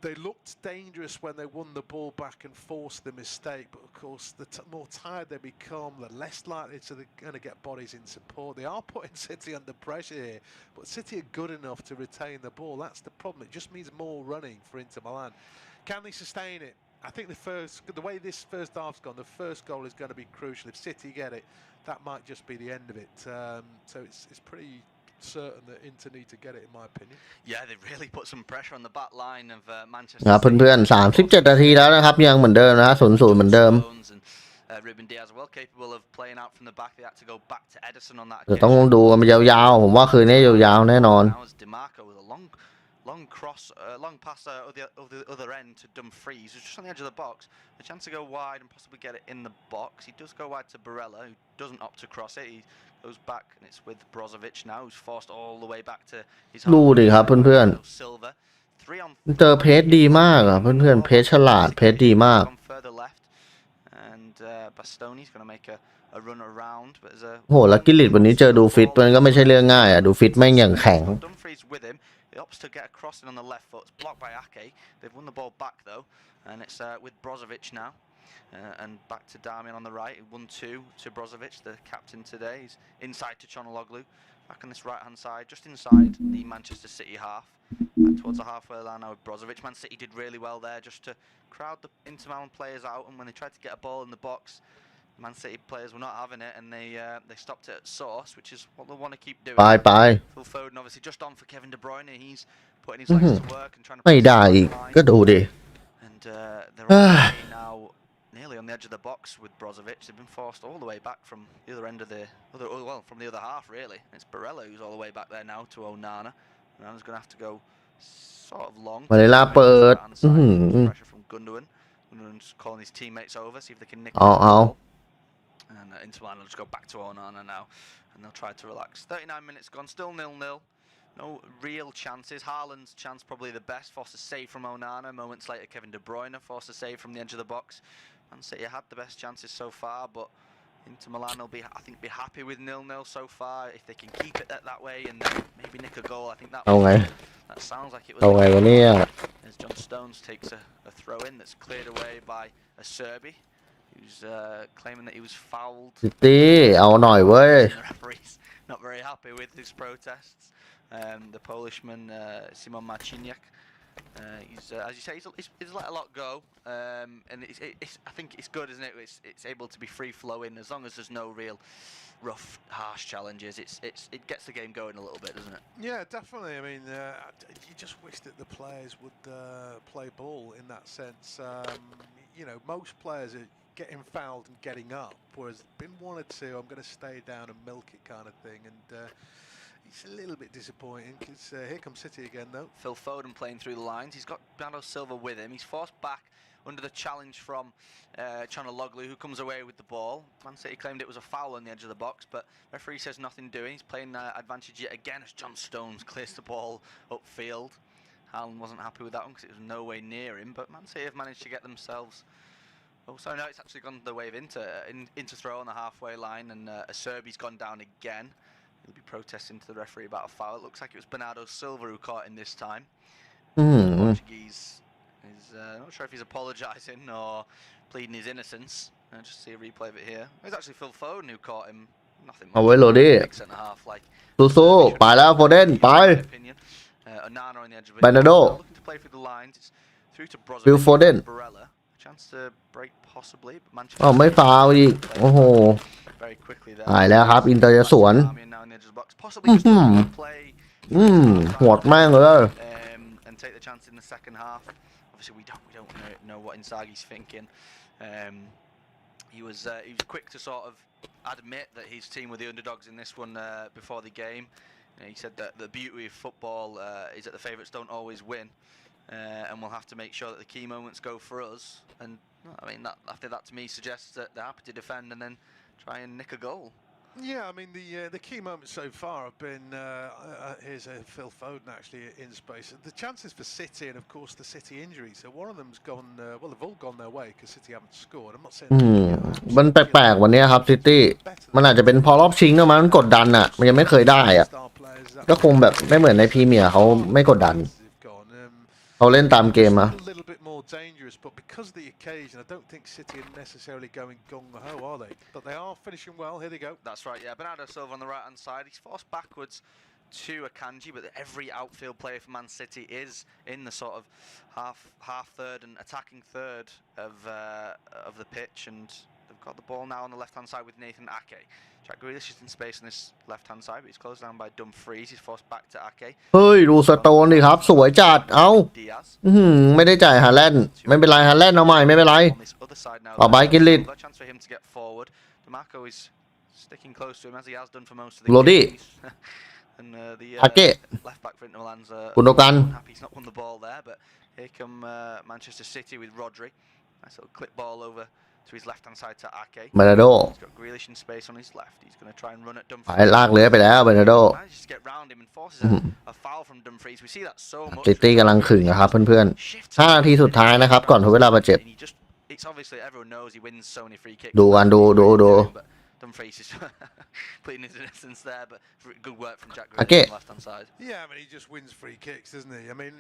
they looked dangerous when they won the ball back and forced the mistake, but of course the more tired they become, the less likely they're going to get bodies in support. They are putting City under pressure here, but City are good enough to retain the ball. That's the problem. It just means more running for Inter Milan. Can they sustain it? I think the way this first half's gone, the first goal is going to be crucial. If City get it, that might just be the end of it. So it's pretty certain that Inter need to get it, in my opinion. Yeah, they really put some pressure on the back line of Manchester ครับ City. เพื่อนๆ37 นาทีแล้วนะครับยังเหมือนเดิมนะ0-0 เหมือนเดิม Ruben Diaz well capable of playing out from the back. They had to go back to Edison on that เดี๋ยวต้องดูมันยาวๆผมว่าคืนนี้ยาวๆแน่นอน Now is DeMarco with a long cross, long pass of the other end to Dumfries, who's just on the edge of the box. A chance to go wide and possibly get it in the box. He does go wide to Barella, who doesn't opt to cross it. He goes back, and it's with Brozovic now, who's forced all the way back to his ดูดิครับเพื่อน Silva. 3 on ๆเจอเพจดีมากอ่ะเพื่อนๆเพจฉลาดเพจดีมาก further left, and Bastoni's going to make a run around, but there's a โหแล้วกิลิตวันนี้เจอดูฟิตมันก็ไม่ใช่เรื่องง่ายอ่ะดูฟิตแม่งอย่างแข็ง Dumfries with him. He opts to get a crossing on the left foot. It's blocked by Ake. They've won the ball back though, and it's with Brozovic now, and back to Darmian on the right. 1-2 to Brozovic, the captain today. He's inside to Çalhanoğlu, back on this right-hand side, just inside the Manchester City half, back towards the halfway line now with Brozovic. Man City did really well there, just to crowd the Inter Milan players out, and when they tried to get a ball in the box, Man City players were not having it, and they stopped it at source, which is what they want to keep doing. ไป Phil Foden obviously just on for Kevin De Bruyne. He's putting his legs to work and trying to ไม่ได้อีกก็ดูดิ and they're already now nearly on the edge of the box with Brozovic. They've been forced all the way back from the other end of from the other half really. It's Barella who's all the way back there now to Onana. Onana's going to have to go sort of long. มาเลล่าเปิด Pressure from Gundogan. Gundogan's calling his teammates over, see if they can nick เอา and Inter Milan will just go back to Onana now, and they'll try to relax. 39 minutes gone, still 0-0. No real chances. Haaland's chance probably the best. Forced a save from Onana. Moments later, Kevin De Bruyne forced a save from the edge of the box. Man City had the best chances so far, but Inter Milan will be, I think, be happy with 0-0 so far. If they can keep it that way and then maybe nick a goal, I think that. เอาไง That sounds like it was. เอาไงวะเนี่ย As John Stones takes a throw in that's cleared away by a Serbi, who's claiming that he was fouled. ซิตี้เอาหน่อยเว้ย The referee's not very happy with his protests. The Polishman, Simon Marciniak, he's, as you say, he's let a lot go, and I think it's good, isn't it? It's able to be free flowing as long as there's no real rough, harsh challenges. It gets the game going a little bit, doesn't it? Yeah, definitely. I mean, you just wish that the players would play ball in that sense. You know, most players are getting fouled and getting up, whereas been one or two, I'm going to stay down and milk it kind of thing, and it's a little bit disappointing because here comes City again though. Phil Foden playing through the lines. He's got Bernardo Silva with him. He's forced back under the challenge from Çalhanoğlu, who comes away with the ball. Man City claimed it was a foul on the edge of the box, but referee says nothing doing. He's playing advantage yet again as John Stones clears the ball upfield. Haaland wasn't happy with that one because it was no way near him, but Man City have managed to get themselves. Oh, so now it's actually gone the way of Inter throw on the halfway line, and a Serbi's gone down again. He'll be protesting to the referee about a foul. It looks like it was Bernardo Silva who caught him this time. Portuguese is not sure if he's apologising or pleading his innocence. Just see a replay of it here. It was actually Phil Foden who caught him. Nothing much. เอาไว้โรดี้ Big centre half like สู้ๆไปแล้วโฟเดนไป opinion. Onana on the edge of it. Bernardo. Looking to play through the lines. It's through to Phil Foden. Barella. Chance to break possibly. But อ๋อ Manchester ไม่ฟาวล์อีก โอ้โห very quickly there. ตายแล้วครับ อินเตอร์จะสวน Now in the edge of the box. Possibly just a little play หวดแม่งเลย and take the chance in the second half. Obviously, we don't know what Inzaghi's thinking. He was quick to sort of admit that his team were the underdogs in this one before the game. He said that the beauty of football is that the favourites don't always win, and we'll have to make sure that the key moments go for us. And I mean, after that to me suggests that they're happy to defend and then try and nick a goal. Yeah, I mean the key moments so far have been here's Phil Foden actually in space. The chances for City and of course the City injuries. So one of them's gone. Well, they've all gone their way because City haven't scored. I'm not saying. มันแปลกๆวันนี้ครับซิตี้มันอาจจะเป็นพอรอบชิงแล้วมั้งมันกดดันอ่ะมันยังไม่เคยได้อ่ะก็คงแบบไม่เหมือนในพรีเมียร์เขาไม่กดดันเขาเล่นตามเกมอะ dangerous, but because of the occasion, I don't think City are necessarily going gung-ho, are they? But they are finishing well. Here they go. That's right, yeah. Bernardo Silva on the right-hand side. He's forced backwards to Akanji, but every outfield player for Man City is in the sort of half third and attacking third of the pitch, and they've got the ball now on the left-hand side with Nathan Ake. Jack Grealish is in space on this left-hand side, but he's closed down by Dumfries. He's forced back to Ake. เฮ้ยดูสโตนดิครับสวยจัดเอ้าไม่ได้จ่ายฮาแลนด์ไม่เป็นไรฮาแลนด์เอาใหม่ไม่เป็นไรต่อไปกินลิด chance for him to get forward. DeMarco is sticking close to him as he has done for most of the โรดี้ and the อาเกะ left back for Inter Milan's กุนโดกัน happy he's not won the ball there, but here come Manchester City with Rodri. Nice little clip ball over to his left hand side to Ake. เบนาโด He's got Grealish in space on his left. He's going to try and run at ไป Dumfries. ลากเลื้อยไปแล้วเบนาโด Manages to get round him and forces a foul from Dumfries. We see that so much. ซิตี้กำลังขึงนะครับเพื่อนๆ5 นาทีสุดท้ายนะครับก่อนทดเวลาบาดเจ็บ It's obviously everyone knows he wins so many free kicks. ดูกันดู But Dumfries is putting his innocence there, but good work from Jack Okay. Grealish on the left hand side. Yeah, I mean he just wins free kicks, doesn't he? I mean,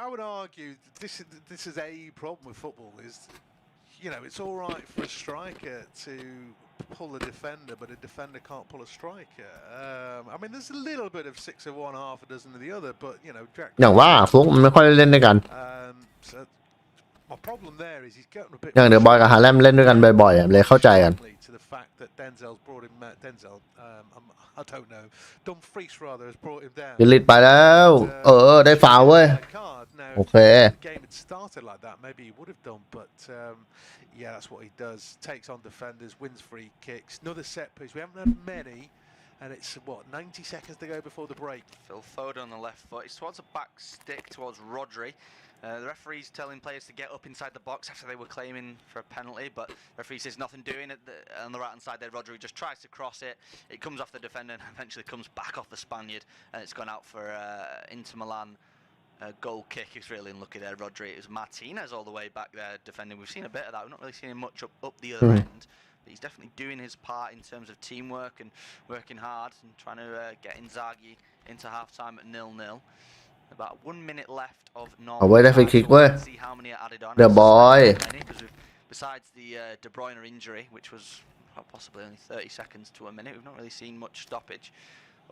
I would argue this is a problem with football is, you know, it's all right for a striker to pull a defender, but a defender can't pull a striker. I mean, there's a little bit of 6 of one, half a dozen of the other, but you know, Jack. อย่างว่าฟลุกมันไม่ค่อยได้เล่นด้วยกัน So my problem there is he's getting a bit. อย่างเดอะบอยกับฮาแลมเล่นด้วยกันบ่อยๆเลยเข้าใจกัน To the fact that Denzel's brought him Denzel. I don't know. Dumfries rather has brought him down. กินลิดไปแล้วได้ฟาวล์เว้ย โอเค The game had started like that, maybe he would have done, but yeah, that's what he does. Takes on defenders, wins free kicks. Another set piece. We haven't had many, and it's what 90 seconds to go before the break. Phil Foden on the left foot. He's towards the back stick towards Rodri. The referee's telling players to get up inside the box after they were claiming for a penalty, but the referee says nothing doing it. On the right-hand side there, Rodri just tries to cross it. It comes off the defender and eventually comes back off the Spaniard, and it's gone out for Inter Milan. Goal kick. He was really unlucky there, Rodri. It was Martinez all the way back there defending. We've seen a bit of that. We've not really seen him much up the other end, but he's definitely doing his part in terms of teamwork and working hard and trying to get Inzaghi into half-time at 0-0. About 1 minute left of normal. เอาไว้ได้ฟรีคิกเว้ย See how many are added on. The boy. Besides the De Bruyne injury, which was possibly only 30 seconds to a minute, we've not really seen much stoppage.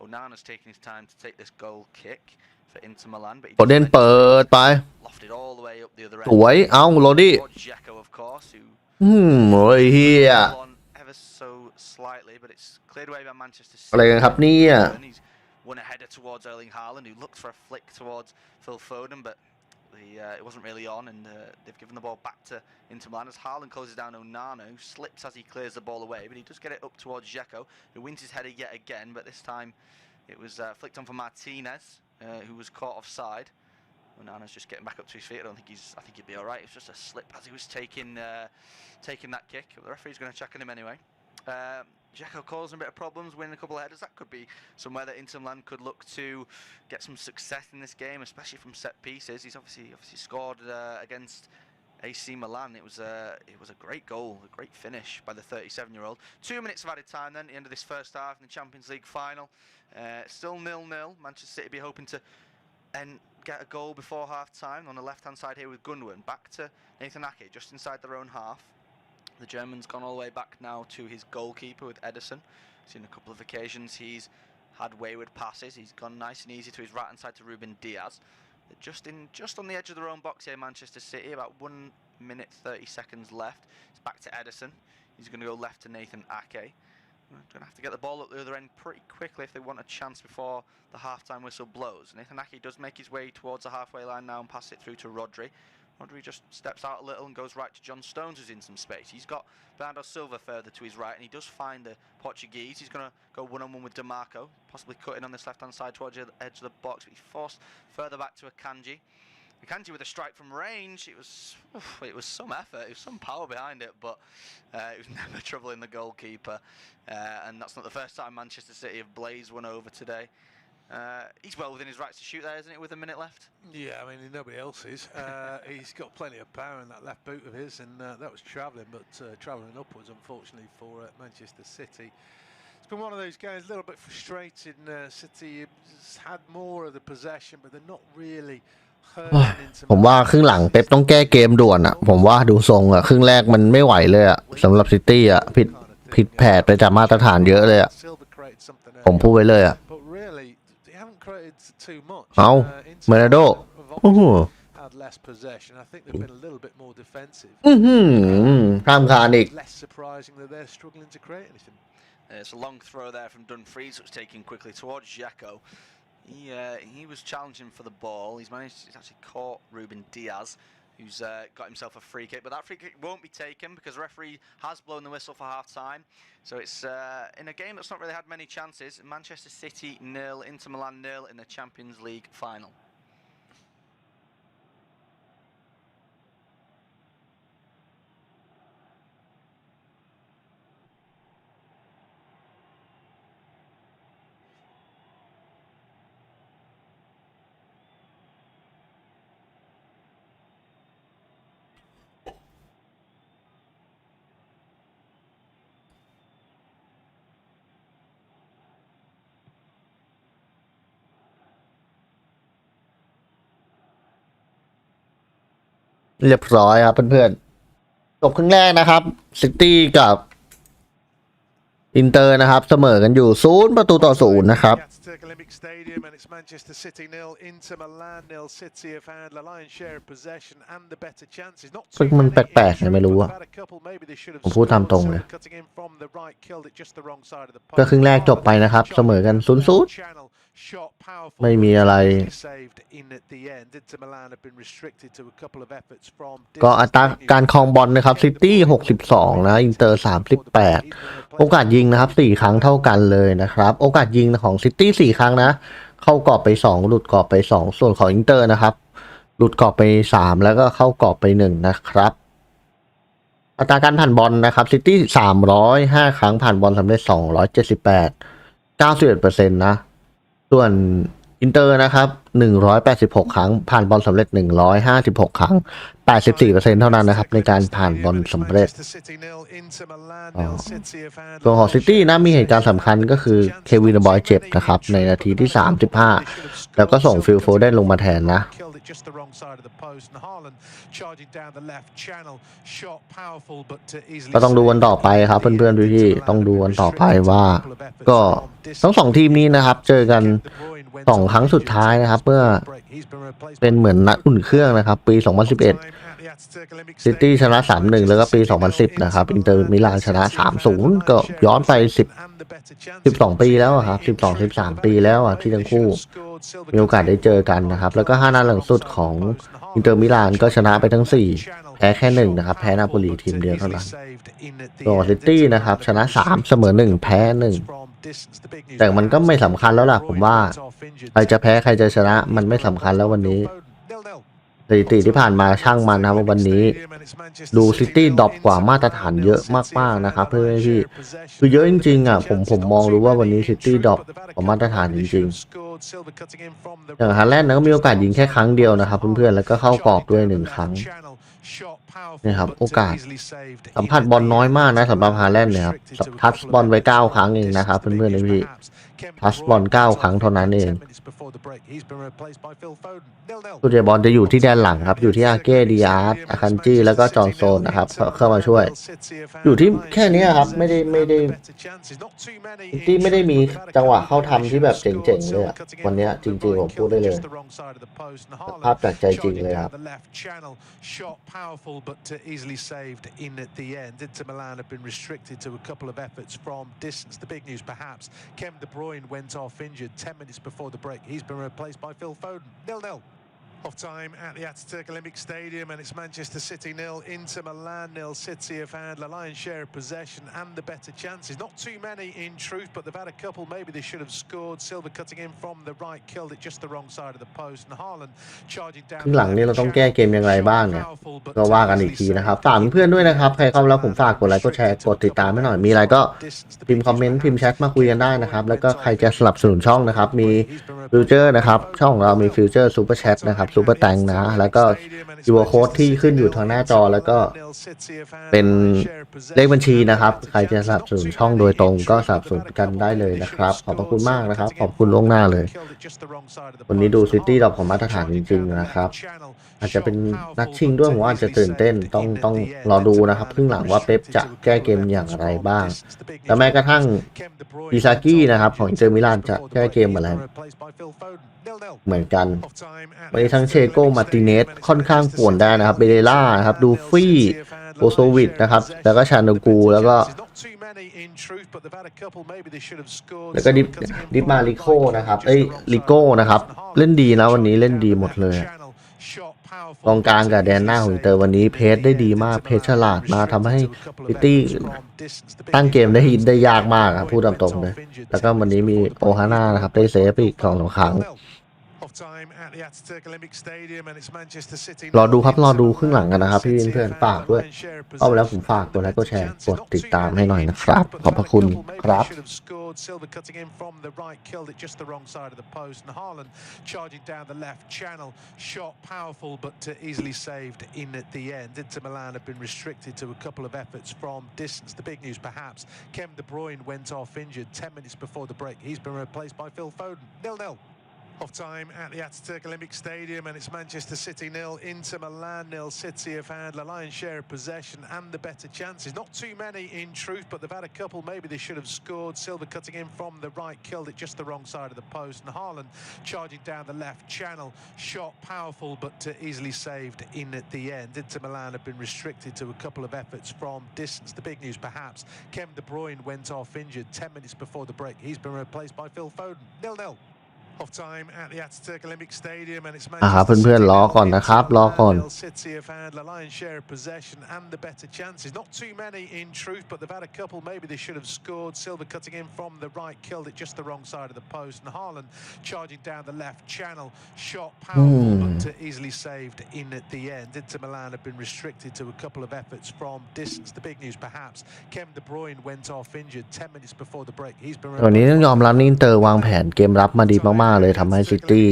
Onana's taking his time to take this goal kick for Inter Milan, but he โอเดนเปิดไป lofted all the way up the other สวย end. เอาโรดี้ Dzeko, of course, who โอ้ยเฮีย on ever so slightly, but it's cleared away by Manchester City. อะไรกันครับเนี่ย He's won a header towards Erling Haaland, who looked for a flick towards Phil Foden, but it wasn't really on, and they've given the ball back to Inter Milan as Haaland closes down Onana, who slips as he clears the ball away, but he does get it up towards Dzeko, who wins his header yet again, but this time it was flicked on for Martinez, who was caught offside. Onana's just getting back up to his feet. I think he'd be all right. It's just a slip as he was taking that kick. The referee's going to check on him anyway. Dzeko causing a bit of problems, winning a couple of headers. That could be somewhere that Inter Milan could look to get some success in this game, especially from set pieces. He's obviously scored against AC Milan. It was a great goal, a great finish by the 37-year-old. 2 minutes of added time then at the end of this first half in the Champions League final. Still 0-0. Manchester City be hoping to get a goal before half-time on the left-hand side here with Gundogan. Back to Nathan Ake, just inside their own half. The German's gone all the way back now to his goalkeeper with Ederson. Seen a couple of occasions he's had wayward passes. He's gone nice and easy to his right-hand side to Ruben Diaz. They're just on the edge of their own box here, Manchester City. About minute 30 seconds left. It's back to Edison. He's going to go left to Nathan Ake. Going to have to get the ball at the other end pretty quickly if they want a chance before the half-time whistle blows. Nathan Ake does make his way towards the halfway line now and pass it through to Rodri. Rodri just steps out a little and goes right to John Stones, who's in some space. He's got Bernardo Silva further to his right, and he does find the Portuguese. He's going to go one-on-one with DeMarco, possibly cutting on this left-hand side towards the edge of the box, but he's forced further back to Akanji. Akanji with a strike from range. It was some effort, it was some power behind it, but it was never troubling the goalkeeper. And that's not the first time Manchester City have blazed one over today. He's well within his rights to shoot there, isn't it, with a minute left? Yeah, I mean, nobody else is. He's got plenty of power in that left boot of his, and that was travelling, but travelling upwards, unfortunately, for Manchester City. It's been one of those games, a little bit frustrating. City has had more of the possession, but they're not really ผมว่าครึ่งหลังเป๊ปต้องแก้เกมด่วนอ่ะผมว่าดูทรงอ่ะครึ่งแรกมันไม่ไหวเลยอ่ะสำหรับซิตี้อ่ะผิดแผนไปจากมาตรฐานเยอะเลยอ่ะผมพูดไว้เลยอ่ะเอาเมนาโดข้ามคานอีก It's a long throw there from Dumfries, which taken quickly towards Xhaka. He was challenging for the ball. He's actually caught Ruben Diaz, who's got himself a free kick, but that free kick won't be taken because the referee has blown the whistle for half time. So it's in a game that's not really had many chances. Manchester City 0, Inter Milan 0 in the Champions League final.เรียบร้อยครับเพื่อนๆจบครึ่งแรกนะครับซิตี้กับอินเตอร์นะครับเสมอกันอยู่0-0นะครับซึ่งมันแปลกๆไงไม่รู้อะผมพูดตามตรงเลยก็ครึ่งแรกจบไปนะครับเสมอกัน0-0ไม่มีอะไรก็อัตราการครองบอลนะครับซิตี้62นะอินเตอร์38โอกาสยิงนะครับ4ครั้งเท่ากันเลยนะครับโอกาสยิงของซิตี้4ครั้งนะเข้ากรอบไป2หลุดกรอบไป2ส่วนของอินเตอร์นะครับหลุดกรอบไป3แล้วก็เข้ากรอบไป1นะครับอัตราการผ่านบอลนะครับซิตี้305ครั้งผ่านบอลสำเร็จ278 91% นะส่วนอินเตอร์นะครับ186ครั้งผ่านบอลสำเร็จ156ครั้ง 84% เท่านั้นนะครับในการผ่านบอลสำเร็จส่วนของซิตี้นะมีเหตุการณ์สำคัญก็คือเควิน บอยเจ็บนะครับในนาทีที่35แล้วก็ส่งฟิลโฟเดนลงมาแทนนะก็ต้องดูวันต่อไปครับเพื่อนๆพี่ๆต้องดูวันต่อไปว่าก็ทั้ง2ทีมนี้นะครับเจอกัน2ครั้งสุดท้ายนะครับเมื่อเป็นเหมือนนัดอุ่นเครื่องนะครับปี2011ซิตี้ชนะ 3-1 แล้วก็ปี2010นะครับอินเตอร์มิลานชนะ 3-0 ก็ย้อนไป12ปีแล้วครับ12-13 ปีแล้วที่ทั้งคู่มีโอกาสได้เจอกันนะครับแล้วก็5นัดหลังสุดของอินเตอร์มิลานก็ชนะไปทั้ง4แพ้แค่1นะครับแพ้นาโปลีทีมเดียวเท่านั้นส่วนซิตี้นะครับชนะ3เสมอ1แพ้1แต่มันก็ไม่สำคัญแล้วล่ะผมว่าใครจะแพ้ใครจะชนะมันไม่สำคัญแล้ววันนี้สถิติที่ผ่านมาช่างมันนะครับวันนี้ดูซิตี้ดรอปกว่ามาตรฐานเยอะมากๆนะครับเพื่อนพี่คือเยอะจริงๆผมมองรู้ว่าวันนี้ซิตี้ดรอปกว่ามาตรฐานจริงๆอย่างฮาแลนด์ก็มีโอกาสยิงแค่ครั้งเดียวนะครับเพื่อนๆแล้วก็เข้ากรอบด้วย1ครั้งนี่ครับโอกาสสัมผัสบอลน้อยมากนะสำหรับฮาแลนด์เนี่ยครับทัชบอลไว้9ครั้งเองนะครับเพื่อนๆพี่ ทัชบอล9 ครั้งเท่านั้นเองส่วนใหญ่บอลจะอยู่ที่แดนหลังครับอยู่ที่อาเก้ดิอาร์อาคันจี้แล้วก็จอห์นโซนนะครับเข้ามาช่วยอยู่ที่แค่นี้ครับไม่ได้ที่ไม่ได้มีจังหวะเข้าทำที่แบบเจ๋งๆเลยวันนี้จริงๆผมพูดได้เลยภาพจากใจจริงเลยครับOff time at the Ataturk Olympic Stadium, and it's Manchester City 0, Inter Milan 0. City have had the lion's share of possession and the better chances. Not too many in truth, but they've had a couple. Maybe they should have scored. Silva cutting in from the right, killed it just the wrong side of the post. And Haaland charging down. ครึ่งหลังนี้เราต้องแก้เกมอย่างไรบ้างเนี่ยก็ว่ากันอีกทีนะครับฝากเพื่อนด้วยนะครับใครเข้าแล้วผมฝากกดไลค์กดแชร์กดติดตามให้หน่อยมีอะไรก็พิมพ์คอมเมนต์พิมพ์แชทมาคุยกันได้นะครับแล้วก็ใครจะสนับสนุนช่องนะครับมีฟิวเจอร์นะครับช่องของเรามีฟิวเจอร์ซูเปอร์แชทนะครับซูเปอร์แตงนะแล้วก็ยูโค้ดที่ขึ้นอยู่ทางหน้าจอแล้วก็เป็นเลขบัญชีนะครับใครจะสนับสนุนช่องโดยตรงก็สนับสนุนกันได้เลยนะครับขอบพระคุณมากนะครับขอบคุณล่วงหน้าเลยวันนี้ดูซิตี้เราของมาตรฐานจริงๆนะครับอาจจะเป็นนัดชิงด้วยผมว่าอาจจะตื่นเต้นต้องรอดูนะครับครึ่งหลังว่าเป๊ปจะแก้เกมอย่างไรบ้างและแม้กระทั่งอิซากินะครับของอินเตอร์มิลานจะแก้เกมอะไรเหมือนกันวันนี้ทั้งเชโกมาร์ติเนสค่อนข้างป่วนได้นะครับเบเรล่านะครับดูฟี่โอโซวิดนะครับแล้วก็ชาโนกูแล้วก็ดิปมาริโคนะครับลิโก้นะครับเล่นดีนะวันนี้เล่นดีหมดเลยกองกลางกับแดนหน้าของอินเตอร์วันนี้เพจได้ดีมากเพจฉลาดมาทำให้ซิตี้ตั้งเกมได้ยากมากครับพูดตามตรงเลยแล้วก็วันนี้มีโอฮาน่านะครับได้เซฟอีก2 ครั้งรอดูครับรอดูครึ่งหลังกันนะครับพี่เพื่อนฝากด้วยเอาแล้วผมฝากตัวไลค์กดแชร์กดติดตามให้หน่อยนะครับขอบพระคุณครับ Silva cutting in from the right, killed it just the wrong side of the post. And Haaland charging down the left channel, shot powerful but easily saved in at the end. Inter Milan have been restricted to a couple of efforts from distance. The big news perhaps, Kevin De Bruyne went off injured 10 minutes before the break. He's been replaced by Phil Foden. 0-0. Off time at the Ataturk Olympic Stadium, and it's Manchester City 0, Inter Milan 0. City have had the lion's share of possession and the better chances. Not too many in truth, but they've had a couple. Maybe they should have scored. Silva cutting in from the right, killed it just the wrong side of the post. And Haaland charging down the left channel, shot powerful but easily saved in at the end. Inter Milan have been restricted to a couple of efforts from distance. The big news perhaps, Kevin De Bruyne went off injured 10 minutes before the break. He's been replaced by Phil Foden. 0-0. Off time at the Ataturk Olympic Stadium, and it's Manchester เพื่อนๆรอก่อนนะครับรอก่อน City have had the lion's share of possession and the better chances. Not too many in truth, but they've had a couple. Maybe they should have scored. Silva cutting in from the right, killed it just the wrong side of the post. And Haaland charging down the left channel, shot powerful but easily saved in at the end. Inter Milan have been restricted to a couple of efforts from distance. The big news perhaps, Kevin De Bruyne went off injured 10 minutes before the break. He's been วันนี้ต้องยอมรับนี่อินเตอร์วางแผนเกมรับมาดีมากๆเลยทำให้ซิตี้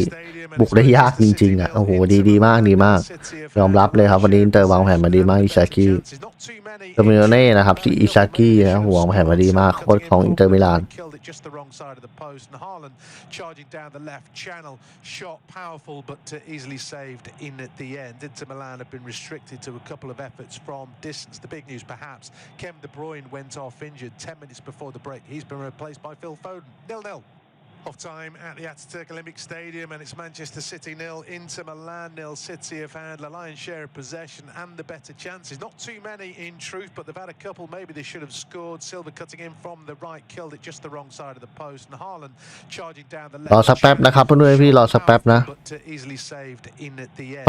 บุกได้ยากจริงๆโอ้โหดีมากยอมรับเลยครับวันนี้อินเตอร์วางแผนมาดีมากอิซากิโดมิโนเน่นะครับอิซากินะวางแผนมาดีมากโค้ชของอินเตอร์มิลานjust the wrong side of the post. And Haaland charging down the left channel, shot powerful but easily saved in at the end. Inter Milan have been restricted to a couple of efforts from distance. The big news perhaps, Kevin De Bruyne went off injured 10 minutes before the break. He's been replaced by Phil Foden. 0-0. Off time at the Ataturk Olympic Stadium, and it's Manchester City 0, Inter Milan 0. City have had the lion's share of possession and the better chances. Not too many in truth, but they've had a couple. Maybe they should have scored. Silva cutting in from the right, killed it just the wrong side of the post. And Haaland charging down the left. รอสักแป๊บนะครับเพื่อนๆพี่รอสักแป๊บนะ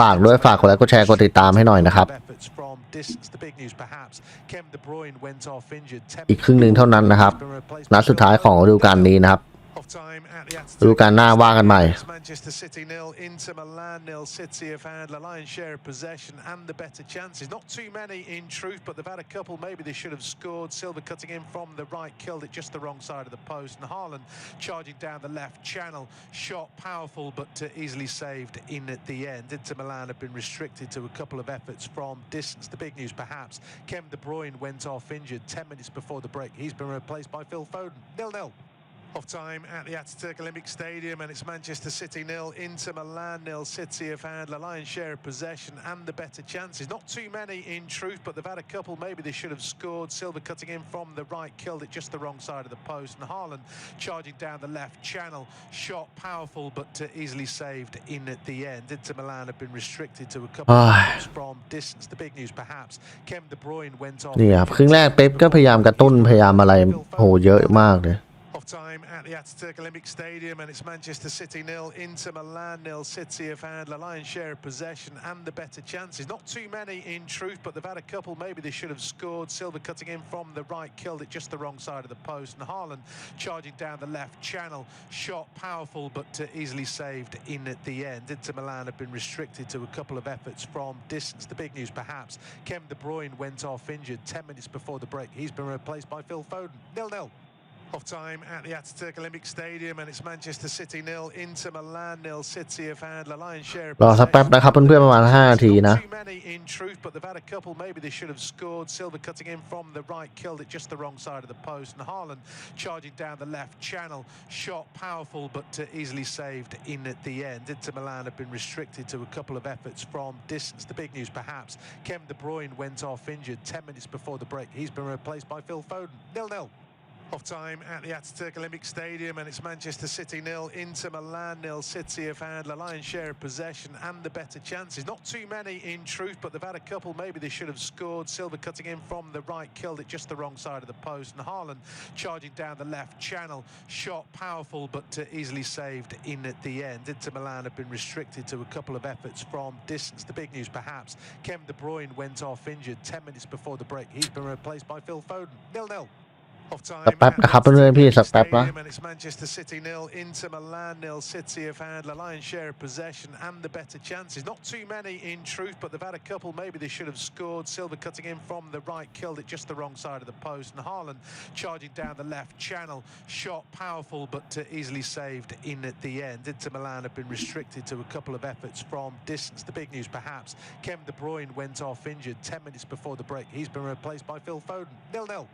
ฝากด้วยฝากกดไลค์กดแชร์กดติดตามให้หน่อยนะครับอีกครึ่งหนึ่งเท่านั้นนะครับนัดสุดท้ายของฤดูกาลนี้นะครับฤดูกาลหน้าว่ากันใหม่ Manchester City 0, Inter Milan 0. City have had the lion's share of possession and the better chances. Not too many in truth, but they've had a couple. Maybe they should have scored. Silva cutting in from the right, killed it just the wrong side of the post. And Haaland charging down the left channel, shot powerful but easily saved in at the end. Inter Milan have been restricted to a couple of efforts from distance. The big news perhaps, Kevin De Bruyne went off injured 10 minutes before the break. He's been replaced by Phil Foden. 0-0. Half time at the Ataturk Olympic Stadium, and it's Manchester City 0, Inter Milan 0. City have had the lion's share of possession and the better chances. Not too many in truth, but they've had a couple. Maybe they should have scored. Silva cutting in from the right, killed it just the wrong side of the post. And Haaland charging down the left channel. Shot powerful, but easily saved in at the end. Inter Milan have been restricted to a couple of shots from distance. The big news, perhaps, Kevin De Bruyne went off. นี่ครับครึ่งแรกเป๊ปก็พยายามกระตุ้นพยายามอะไรโหเยอะมากเลย Half time at the Ataturk Olympic Stadium, and it's Manchester City 0, Inter Milan 0. City have had the lion's share of possession and the better chances. Not too many in truth, but they've had a couple. Maybe they should have scored. Silva cutting in from the right, killed it just the wrong side of the post. And Haaland charging down the left channel. Shot powerful, but easily saved in at the end. Inter Milan have been restricted to a couple of efforts from distance. The big news, perhaps, Kevin De Bruyne went off injured 10 minutes before the break. He's been replaced by Phil Foden. 0-0. Half time at the Ataturk Olympic Stadium, and it's Manchester City 0, Inter Milan 0. City have had the lion's share of รอสักแป๊บนะครับเพื่อนๆประมาณ5 นาทีนะ too many in truth, but they've had a couple. Maybe they should have scored. Silva cutting in from the right, killed it just the wrong side of the post. And Haaland charging down the left channel. Shot powerful, but easily saved in at the end. Inter Milan have been restricted to a couple of efforts from distance. The big news, perhaps, Kevin De Bruyne went off injured 10 minutes before the break. He's been replaced by Phil Foden. 0-0. Half time at the Ataturk Olympic Stadium, and it's Manchester City 0, Inter Milan 0. City have had the lion's share of possession and the better chances. Not too many in truth, but they've had a couple. Maybe they should have scored. Silva cutting in from the right, killed it just the wrong side of the post. And Haaland charging down the left channel. Shot powerful, but easily saved in at the end. Inter Milan have been restricted to a couple of efforts from distance. The big news, perhaps, Kevin De Bruyne went off injured 10 minutes before the break. He's been replaced by Phil Foden. 0-0. สักแป๊บนะครับเพื่อนๆพี่สักแป๊บนะ And it's Manchester City 0, Inter Milan 0. City have had the lion's share of possession and the better chances. Not too many in truth, but they've had a couple. Maybe they should have scored. Silva cutting in from the right, killed it just the wrong side of the post. And Haaland charging down the left channel. Shot powerful, but easily saved in at the end. Inter Milan have been restricted to a couple of efforts from distance. The big news, perhaps, Kevin De Bruyne went off injured 10 minutes before the break. He's been replaced by Phil Foden. 0-0.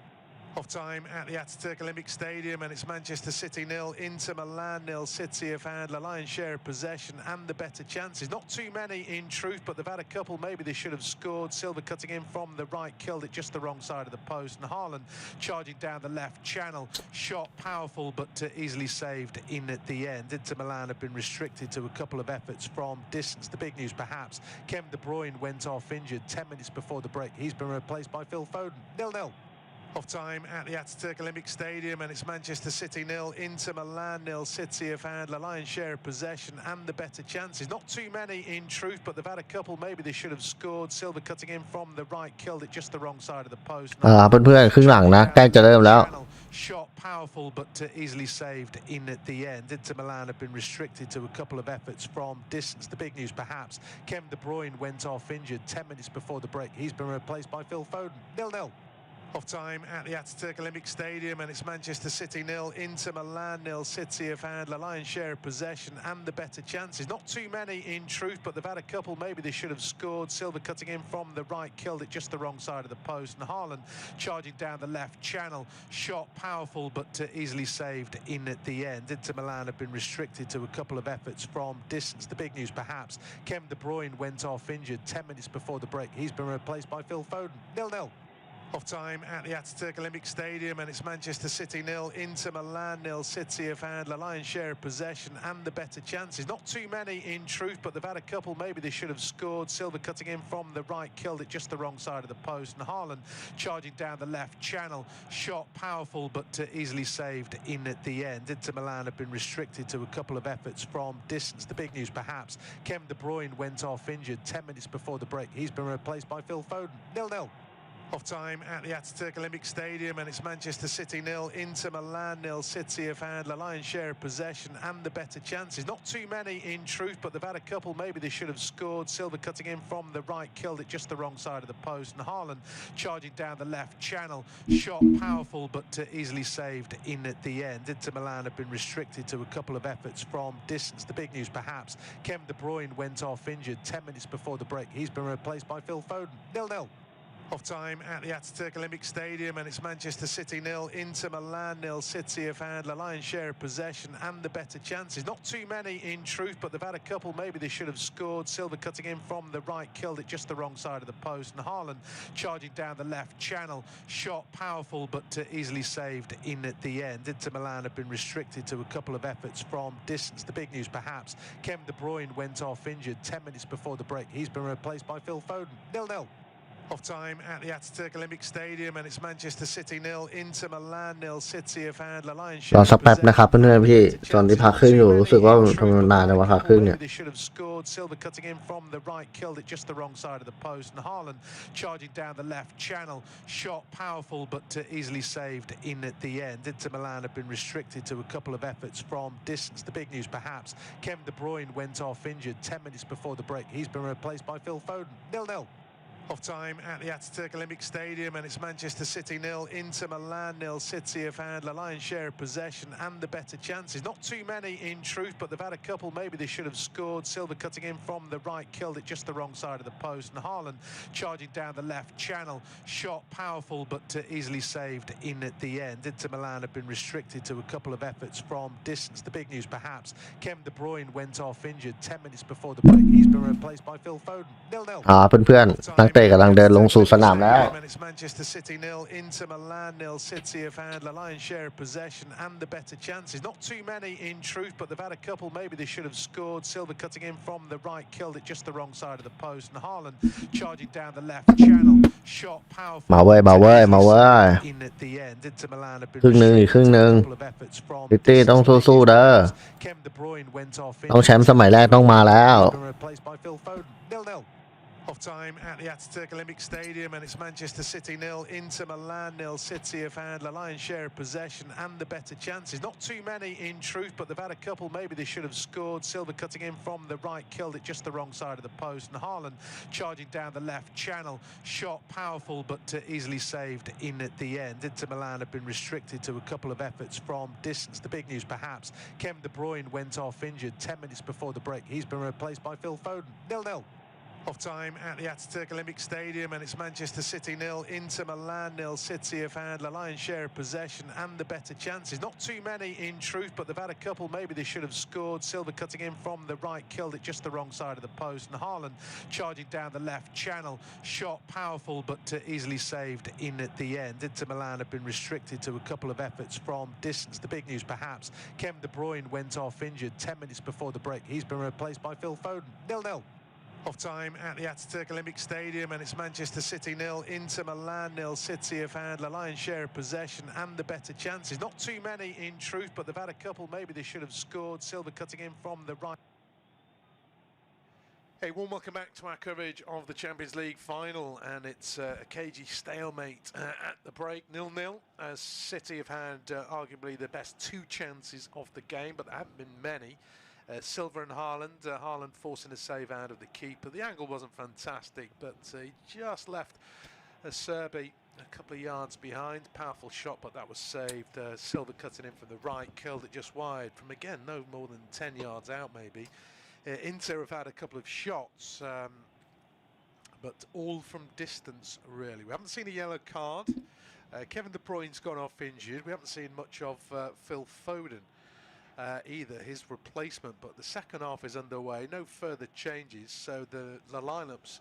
Half time at the Ataturk Olympic Stadium, and it's Manchester City 0, Inter Milan 0. City have had the lion's share of possession and the better chances. Not too many in truth, but they've had a couple. Maybe they should have scored. Silva cutting in from the right, killed it just the wrong side of the post. And Haaland charging down the left channel. Shot powerful, but easily saved in at the end. Inter Milan have been restricted to a couple of efforts from distance. The big news, perhaps, Kevin De Bruyne went off injured 10 minutes before the break. He's been replaced by Phil Foden. 0-0. Half time at the Ataturk Olympic Stadium, and it's Manchester City 0, Inter Milan 0. City have had the lion's share of possession and the better chances. Not too many in truth, but they've had a couple. Maybe they should have scored. Silva cutting in from the right, killed it just the wrong side of the post. เพื่อนๆครึ่งหลังนะใกล้จะเริ่มแล้ว Shot powerful, but easily saved in at the end. Inter Milan have been restricted to a couple of efforts from distance. The big news, perhaps, Kevin De Bruyne went off injured 10 minutes before the break. He's been replaced by Phil Foden. 0-0. Half time at the Ataturk Olympic Stadium, and it's Manchester City 0, Inter Milan 0. City have had the lion's share of possession and the better chances. Not too many in truth, but they've had a couple. Maybe they should have scored. Silva cutting in from the right, killed it just the wrong side of the post. And Haaland charging down the left channel. Shot powerful, but easily saved in at the end. Inter Milan have been restricted to a couple of efforts from distance. The big news, perhaps, Kevin De Bruyne went off injured 10 minutes before the break. He's been replaced by Phil Foden. 0-0. Half time at the Ataturk Olympic Stadium, and it's Manchester City 0, Inter Milan 0. City have had the lion's share of possession and the better chances. Not too many in truth, but they've had a couple. Maybe they should have scored. Silva cutting in from the right, killed it just the wrong side of the post. And Haaland charging down the left channel. Shot powerful, but easily saved in at the end. Inter Milan have been restricted to a couple of efforts from distance. The big news, perhaps, Kevin De Bruyne went off injured 10 minutes before the break. He's been replaced by Phil Foden. 0-0. Half time at the Ataturk Olympic Stadium, and it's Manchester City 0, Inter Milan 0. City have had the lion's share of possession and the better chances. Not too many in truth, but they've had a couple. Maybe they should have scored. Silva cutting in from the right, killed it just the wrong side of the post. And Haaland charging down the left channel. Shot powerful, but easily saved in at the end. Inter Milan have been restricted to a couple of efforts from distance. The big news, perhaps, Kevin De Bruyne went off injured 10 minutes before the break. He's been replaced by Phil Foden. 0-0. Off time at the Ataturk Olympic Stadium, and it's Manchester City 0, Inter Milan 0. City have had the lion's share of possession and the better chances. Not too many in truth, but they've had a couple. Maybe they should have scored. Silva cutting in from the right, killed it just the wrong side of the post. And Haaland charging down the left channel. Shot powerful, but easily saved in at the end. Inter Milan have been restricted to a couple of efforts from distance. The big news, perhaps, Kevin De Bruyne went off injured 10 minutes before the break. He's been replaced by Phil Foden. 0-0. Off time at the Ataturk Olympic Stadium, and it's Manchester City 0, Inter Milan 0. City have had the lion's ร share อ of สักแป๊บนะ possession ครับเพื่อน and ๆพี่ the better ตอนที่ chances. พักครึ่ง Not อยู่ too รู้สึก many ว่า in ทำไม truth, มัน but นาน they've จัง had วะ a พักครึ่ couple. งเนี่ย Maybe they should have scored. Silva cutting in from the right, killed it just the wrong side of the post. And Haaland charging down the left channel. Shot powerful, but easily saved in at the end. Inter Milan have been restricted to a couple of efforts from distance. The big news, perhaps, Kevin De Bruyne went off injured 10 minutes before the break. He's been replaced by Phil Foden. 0-0. Off time at the Ataturk Olympic Stadium, and it's Manchester City 0, Inter Milan 0. City have had the lion's share of possession and the better chances. Not too many in truth, but they've had a couple. Maybe they should have scored. Silva cutting in from the right, killed it just the wrong side of the post. And Haaland charging down the left channel. Shot powerful, but easily saved in at the end. Inter Milan have been restricted to a couple of efforts from distance. The big news, perhaps, Kevin De Bruyne went off injured 10 minutes before the break. He's been replaced by Phil Foden. 0-0. เพื่อนๆนักเตะกำลังเดินลงสู่สนามแล้ว And it's Manchester City 0, Inter Milan 0. City have had the lion's share of possession and the better chances. Not too many in truth, but they've had a couple. Maybe they should have scored. Silva cutting in from the right, killed it just the wrong side of the post. And Haaland charging down the left channel. Shot powerful. มาเว้ย In at the end, Inter Milan have been ครึ่งหนึ่งอีกครึ่งหนึ่ง restricted to a couple of efforts from ซิตี้ต้องสู้ๆเด้อ Kevin De Bruyne went off ต้องแชมป์สมัยแรกต้องมาแล้ว been replaced by Phil Foden. 0-0. Off time at the Ataturk Olympic Stadium, and it's Manchester City 0, Inter Milan 0. City have had the lion's share of possession and the better chances. Not too many in truth, but they've had a couple. Maybe they should have scored. Silva cutting in from the right, killed it just the wrong side of the post. And Haaland charging down the left channel. Shot powerful, but easily saved in at the end. Inter Milan have been restricted to a couple of efforts from distance. The big news, perhaps, Kevin De Bruyne went off injured 10 minutes before the break. He's been replaced by Phil Foden. 0-0. Off time at the Ataturk Olympic Stadium, and it's Manchester City 0, Inter Milan 0. City have had the lion's share of possession and the better chances. Not too many in truth, but they've had a couple. Maybe they should have scored. Silva cutting in from the right, killed it just the wrong side of the post. And Haaland charging down the left channel. Shot powerful, but easily saved in at the end. Inter Milan have been restricted to a couple of efforts from distance. The big news, perhaps, Kevin De Bruyne went off injured 10 minutes before the break. He's been replaced by Phil Foden. 0-0. Off time at the Ataturk Olympic Stadium, and it's Manchester City 0, Inter Milan 0. City have had the lion's share of possession and the better chances. Not too many in truth, but they've had a couple. Maybe they should have scored. Silva cutting in from the right. Hey, warm welcome back to our coverage of the Champions League final, and it's a cagey stalemate at the break, 0-0, as City have had arguably the best two chances of the game, but there haven't been many. Silva and Haaland forcing a save out of the keeper. The angle wasn't fantastic, but he just left Serbi a couple of yards behind. Powerful shot, but that was saved. Silva cutting in from the right, killed it just wide from, again, no more than 10 yards out maybe. Inter have had a couple of shots, but all from distance, really. We haven't seen a yellow card. Kevin De Bruyne's gone off injured. We haven't seen much of Phil Foden either, his replacement, but the second half is underway. No further changes, so the lineups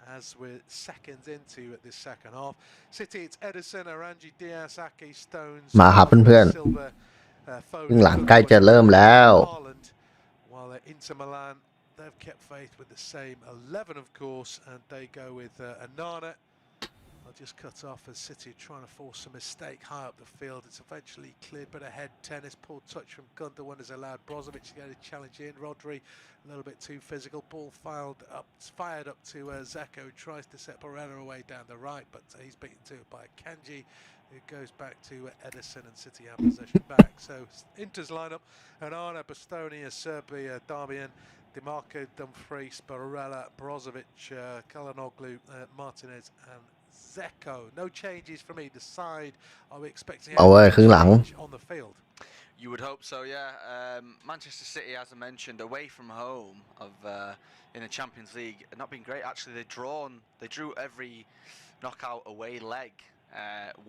as we're seconds into at this second half. City, it's Ederson, Aranji, Diaz, Ake, Stones, มาครับเพื่อน Silva, ๆครึ่งหลังใกล้จะเริ่มแล้ว While Inter Milan, they've kept faith with the same 11, of course, and they go with Anana. I'll just cut off as City trying to force a mistake high up the field. It's eventually cleared, but ahead tennis, poor touch from Gundogan is allowed. Brozovic to get a challenge in. Rodri, a little bit too physical. Ball fired up to Zeko, tries to set Barella away down the right, but he's beaten to it by Kanji. It goes back to Ederson, and City have possession back. So Inter's lineup: Anana, Bastoni, Serbia, Darmian, DiMarco, Dumfries, Barella, Brozovic, Kalanoglu, Martinez, and Zeko. No changes from either side. Are we expecting any change on the field? You would hope so, yeah. Manchester City, as I mentioned, away from home, have in the Champions League not been great. Actually, they drew every knockout away leg,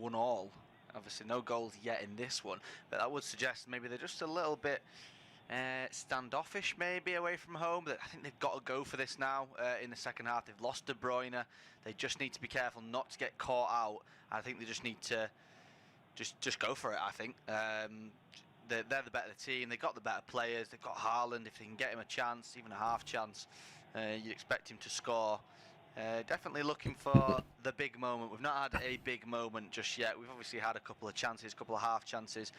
1-1. Obviously, no goals yet in this one, but that would suggest maybe they're just a little bit standoffish, maybe away from home. I think they've got to go for this now in the second half. They've lost De Bruyne. They just need to be careful not to get caught out. I think they just need to just go for it. I think they're the better team. They've got the better players. They've got Haaland. If they can get him a chance, even a half chance, you'd expect him to score. Definitely looking for the big moment. We've not had a big moment just yet. We've obviously had a couple of chances, a couple of half chances,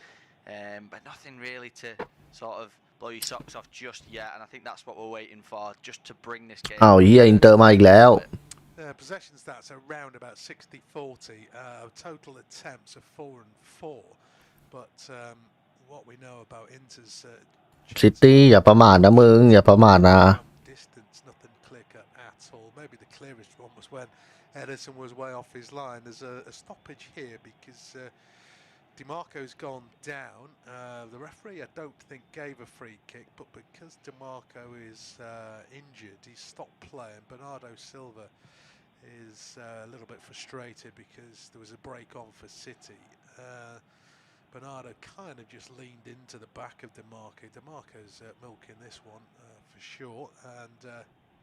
but nothing really to sort of blow your socks off just yet. And I think that's what we're waiting for, just to bring this game. อ้าวเฮียอินเตอร์มาอีกแล้ว Possession stats are around about 60-40. Total attempts are 4 and 4. But what we know about Inter's ซิตี้อย่าประมาทนะมึงอย่าประมาทนะ distance, nothing clear cut at all. Maybe the clearest one was when Ederson was way off his line. There's a stoppage here because DiMarco's gone down. The referee, I don't think, gave a free kick, but because DiMarco is injured, he's stopped playing. Bernardo Silva is a little bit frustrated because there was a break on for City. Bernardo kind of just leaned into the back of DiMarco. DiMarco's milking this one for sure. And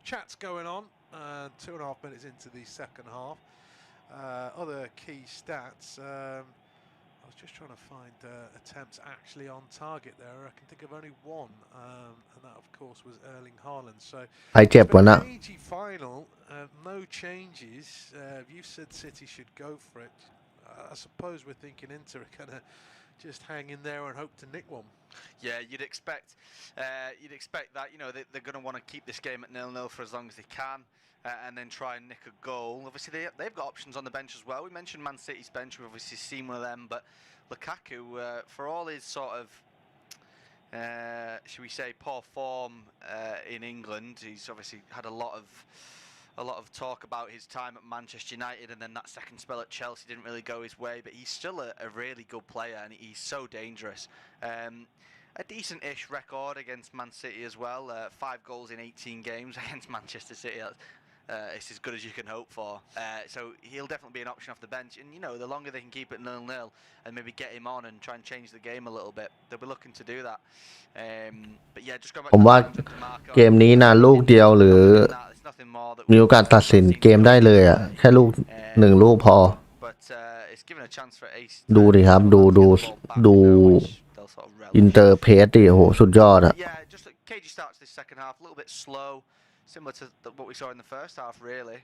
chat's going on 2.5 minutes into the second half. Other key stats. I was just trying to find attempts actually on target there. I can think of only one, and that of course was Erling Haaland. So ใครเจ็บวะนะ cagey final, no changes. You said City should go for it. I suppose we're thinking Inter are gonna just hang in there and hope to nick one. Yeah, you'd expect that. You know, they're going to want to keep this game at 0-0 for as long as they can, and then try and nick a goal. Obviously, they've got options on the bench as well. We mentioned Man City's bench. We've obviously seen one of them, but Lukaku, for all his sort of should we say poor form in England, he's obviously had a lot of talk about his time at Manchester United, and then that second spell at Chelsea didn't really go his way, but he's still a really good player, and he's so dangerous. A decent-ish record against Man City as well, 5 goals in 18 games against Manchester City. It's as good as you can hope for. So he'll definitely be an option off the bench, and you know, the longer they can keep it 0-0 and maybe get him on and try and change the game a little bit, they'll be looking to do that. But yeah, just going back ผมว่า to DiMarco, เกมนี้นะลูกเดียวหรือ there's nothing more that มีโอกาสตัดสินเกมได้เลยอ่ะแค่ลูกหนึ่งลูกพอ but it's given a chance for Ace ดูดิครับดูอินเตอร์เพสดิโอ้โหสุดยอดอะ yeah, just cagey starts this second half, a little bit slow, similar to what we saw in the first half, really.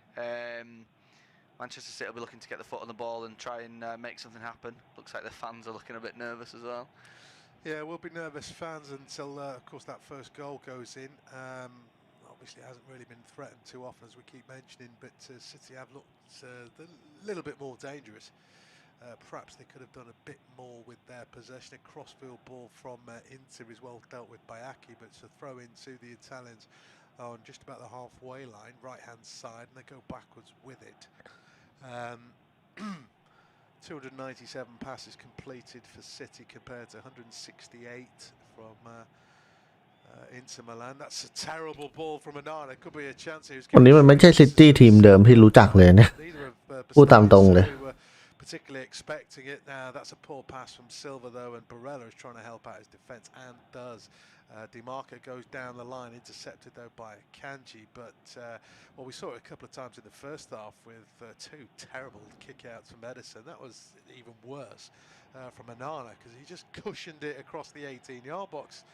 Manchester City will be looking to get the foot on the ball and try and make something happen. Looks like the fans are looking a bit nervous as well. Yeah, we'll be nervous fans until, of course, that first goal goes in. Obviously, it hasn't really been threatened too often, as we keep mentioning, but City have looked a little bit more dangerous. Perhaps they could have done a bit more with their possession. A crossfield ball from Inter is well dealt with by Aki, but it's a throw into the Italians on just about the halfway line, right-hand side, and they go backwards with it. 297 passes completed for City compared to 168 from Inter Milan. That's a terrible ball from Onana. Could be a chance. วันนี้มันไม่ใช่ซิตี้ทีมเดิมที่รู้จักเลยเนี่ย พูดตามตรงเลย particularly expecting it. Now that's a poor pass from Silva though, and Barella is trying to help out his defence and does. DiMarco goes down the line, intercepted though by Kanji, but well, we saw it a couple of times in the first half with 2 terrible kick-outs from Ederson. That was even worse from Onana because he just cushioned it across the 18-yard box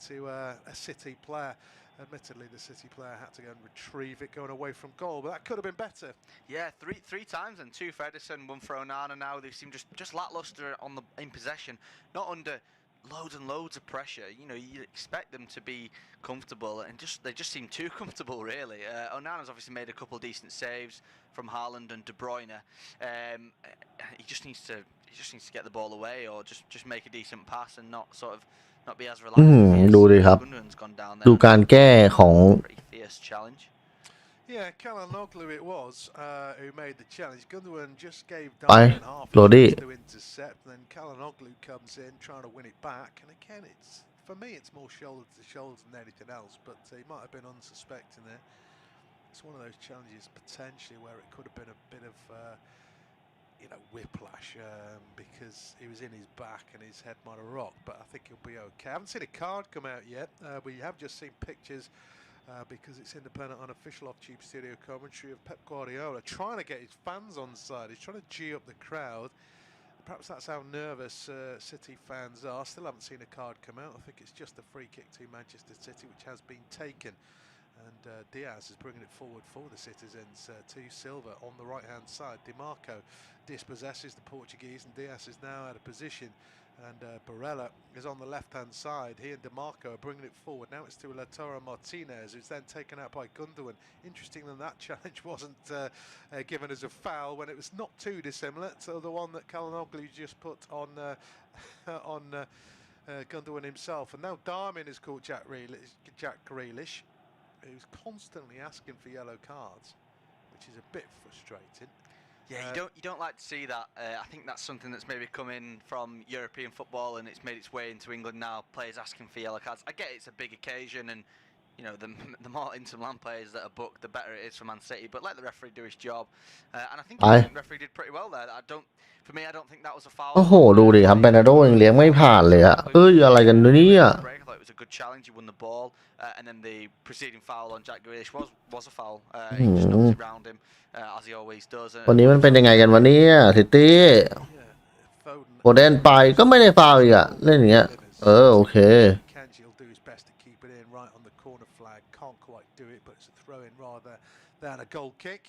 to a City player. Admittedly, the City player had to go and retrieve it going away from goal, but that could have been better. Yeah, three times, and 2 for Ederson, 1 for Onana. Now they seem just lackluster in possession, not under loads and loads of pressure. You know, you expect them to be comfortable, and they just seem too comfortable, really. Onana's obviously made a couple of decent saves from Haaland and De Bruyne. He just needs to get the ball away, or just make a decent pass and not sort of not be as relaxed. ดูดิครับดูการแก้ของ Pretty fierce challenge. Yeah, Calhanoglu it was who made the challenge. Gundogan just gave ไป Darwin half โรดี้ to intercept, and then Calhanoglu comes in trying to win it back, and again it's For me, it's more shoulder to shoulder than anything else, but he might have been unsuspecting there. It's one of those challenges potentially where it could have been a bit of whiplash because he was in his back and his head might have rocked, but I think he'll be okay. I haven't seen a card come out yet. We have just seen pictures because it's independent unofficial off-tube studio commentary of Pep Guardiola trying to get his fans on side. He's trying to gee up the crowd. Perhaps that's how nervous City fans are. Still haven't seen a card come out. I think it's just a free kick to Manchester City, which has been taken. And Diaz is bringing it forward for the citizens to Silva on the right-hand side. Dimarco dispossesses the Portuguese, and Diaz is now out of position. And Barella is on the left-hand side. He and Dimarco are bringing it forward. Now it's to Lautaro Martinez, who's then taken out by Gundogan. Interesting that challenge wasn't given as a foul when it was not too dissimilar to the one that Calhanoglu just put on Gundogan himself. And now Darmian has caught Jack Grealish, who's constantly asking for yellow cards, which is a bit frustrating. Yeah, you don't like to see that. I think that's something that's maybe coming from European football and it's made its way into England now. Players asking for yellow cards. I get it's a big occasion, and the more Inter Milan players that are booked, the better it is for Man City. But let the referee do his job, and I think the referee did pretty well there. For me, I don't think that was a foul. โอ้โหดูดิครับเบรนาโดยังเลี้ยงไม่ผ่านเลยอะอะไรกันเนี่ย I thought it was a good challenge. He won the ball, and then the preceding foul on Jack Grealish was a foul. He just knocked it round him, as he always does. วันนี้มันเป็นยังไงกันวะเนี่ยซิตี้โอเดนไปก็ไม่ได้ฟาวอีกอะเล่นอย่างเงี้ยโอเค Kanji will do his best to keep it in right on the corner flag. Can't quite do it, but it's a throw in rather than a goal kick.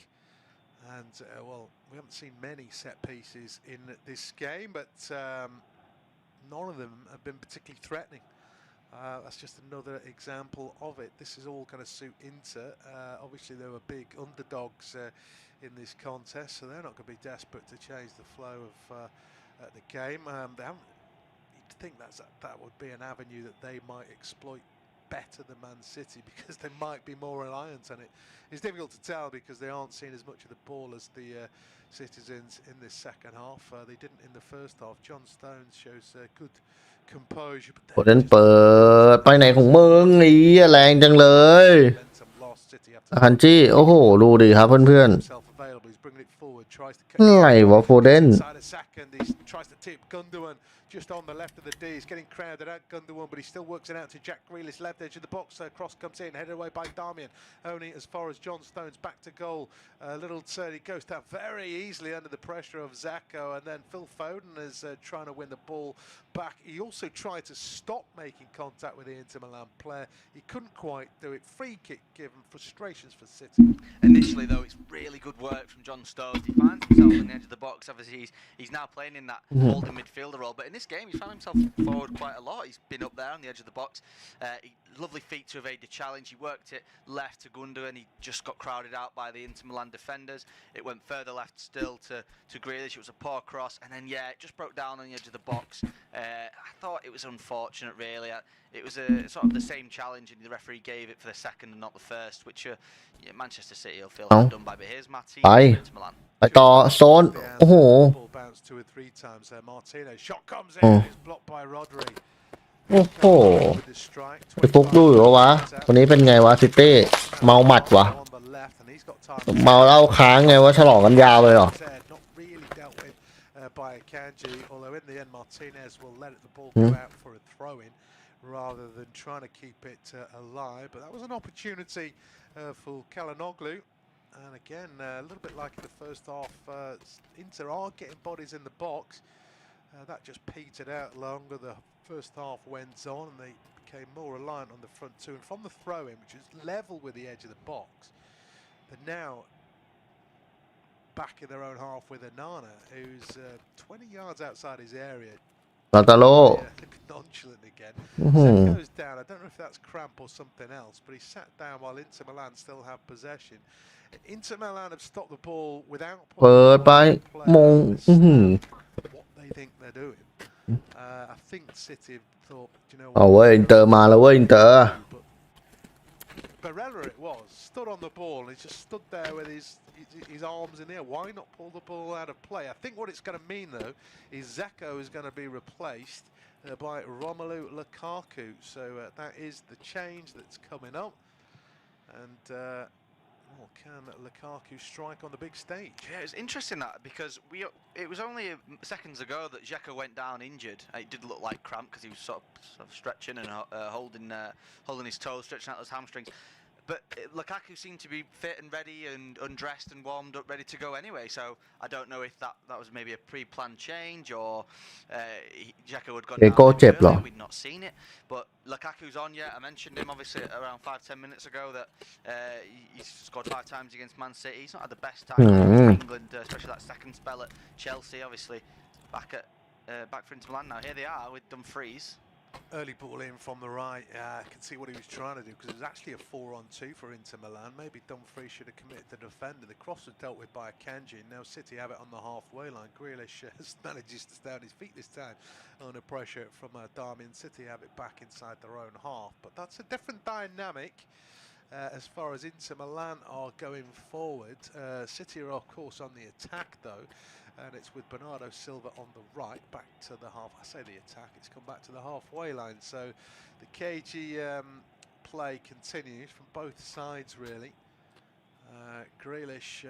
And well, we haven't seen many set pieces in this game, but none of them have been particularly threatening. That's just another example of it. This is all going to suit Inter. Obviously, they were big underdogs in this contest, so they're not going to be desperate to change the flow of the game. You'd think that would be an avenue that they might exploit better than Man City, because they might be more reliant on it. It's difficult to tell because they aren't seeing as much of the ball as the citizens in this second half. They didn't in the first half. John Stones shows good composure. โอเดนเปิดไปไหนของมึงนี่แรงจังเลยฮันจี้โอ้โหดูดิครับเพื่อนๆอะไรวะโฟเดน Just on the left of the D, he's getting crowded out, Gundogan, but he still works it out to Jack Grealish, left edge of the box, cross comes in, headed away by Darmian, only as far as John Stones, back to goal, little turn, he goes down very easily under the pressure of Zacko, and then Phil Foden is trying to win the ball back. He also tried to stop making contact with the Inter Milan player, he couldn't quite do it. Free kick given, frustrations for City. Initially though, it's really good work from John Stones. He finds himself on the edge of the box. Obviously he's now playing in that holding midfielder role, but in this game he's found himself forward quite a lot. He's been up there on the edge of the box. Lovely feat to evade the challenge. He worked it left to Gundogan, he just got crowded out by the Inter Milan defenders. It went further left still to Grealish. It was a poor cross, and then it just broke down on the edge of the box. I thought it was unfortunate really. It was a sort of the same challenge, and the referee gave it for the second and not the first, which Manchester City will feel done by. But here's Martinez for Inter Milan. ไปต่อโซนโอ้โห Martinez shot comes in, it's blocked by Rodri. โอ้โหไปฟุกดูอยู่วะวันนี้เป็นไงวะซิตี้เมาหมัดวะเมาเหล้าค้างไงวะฉลองกันยาวเลยเหรอ By Kanji, although in the end Martinez will let the ball go out for a throw-in rather than trying to keep it alive. But that was an opportunity for Calhanoglu. And again, a little bit like in the first half, Inter are getting bodies in the box. That just petered out longer the first half went on, and they became more reliant on the front two. And from the throw-in, which is level with the edge of the box, they're now back in their own half with Anana, who's 20 yards outside his area. ลาตาโล Nonchalant again. So goes down. I don't know if that's cramp or something else, but he sat down while Inter Milan still have possession. Inter Milan have stopped the ball without เปิดไปมง what they think they're doing. I think City thought, you know เอาเว้ยอินเตอร์มาแล้วเว้ยอินเตอร์ Barella it was, stood on the ball and he just stood there with his arms in the air. Why not pull the ball out of play? I think what it's going to mean though is Zeko is going to be replaced by Romelu Lukaku. So that is the change that's coming up. And can Lukaku strike on the big stage? Yeah, it's interesting that because it was only seconds ago that Zeko went down injured. It did look like cramp because he was sort of stretching and holding his toes, stretching out his hamstrings. But Lukaku seemed to be fit and ready and undressed and warmed up, ready to go anyway. So I don't know if that was maybe a pre-planned change or Zeko had gone down earlier. We'd not seen it. But Lukaku's on yet. I mentioned him obviously around 5-10 minutes ago that he's scored 5 times against Man City. He's not had the best time in England, especially that second spell at Chelsea. Obviously back for Inter Milan now. Here they are with Dumfries. Early ball in from the right. I can see what he was trying to do because it was actually a 4-on-2 for Inter Milan. Maybe Dumfries should have committed the defender. The cross was dealt with by Akanji. Now City have it on the halfway line. Grealish manages to stay on his feet this time under pressure from Darmian. City have it back inside their own half. But that's a different dynamic as far as Inter Milan are going forward. City are of course on the attack though. And it's with Bernardo Silva on the right, back to the half. I say the attack, it's come back to the halfway line. So the KG play continues from both sides, really. Grealish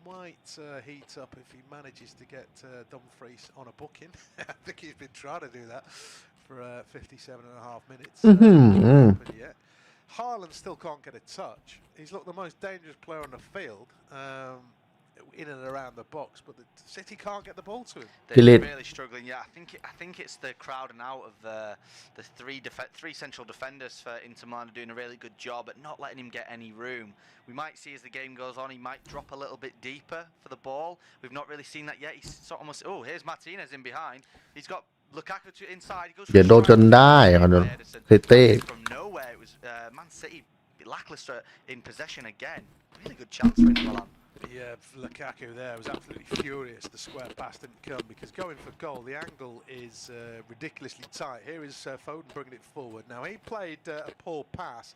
might heat up if he manages to get Dumfries on a booking. I think he's been trying to do that for 57.5 minutes. Yet. Haaland still can't get a touch. He's looked the most dangerous player on the field. In and around the box, but the City can't get the ball to him. They're really struggling. Yeah, I think it's the crowding out of the three central defenders for Inter Milan are doing a really good job at not letting him get any room. We might see as the game goes on, he might drop a little bit deeper for the ball. We've not really seen that yet. He's sort of almost. Oh, here's Martinez in behind. He's got Lukaku to inside. He goes. เดี๋ยวโดนจนได้ซิตี้ From nowhere, it was Man City lackluster in possession again. Really good chance for Inter Milan. Yeah, Lukaku there was absolutely furious. The square pass didn't come because going for goal, the angle is ridiculously tight. Here is Foden bringing it forward. Now he played a poor pass,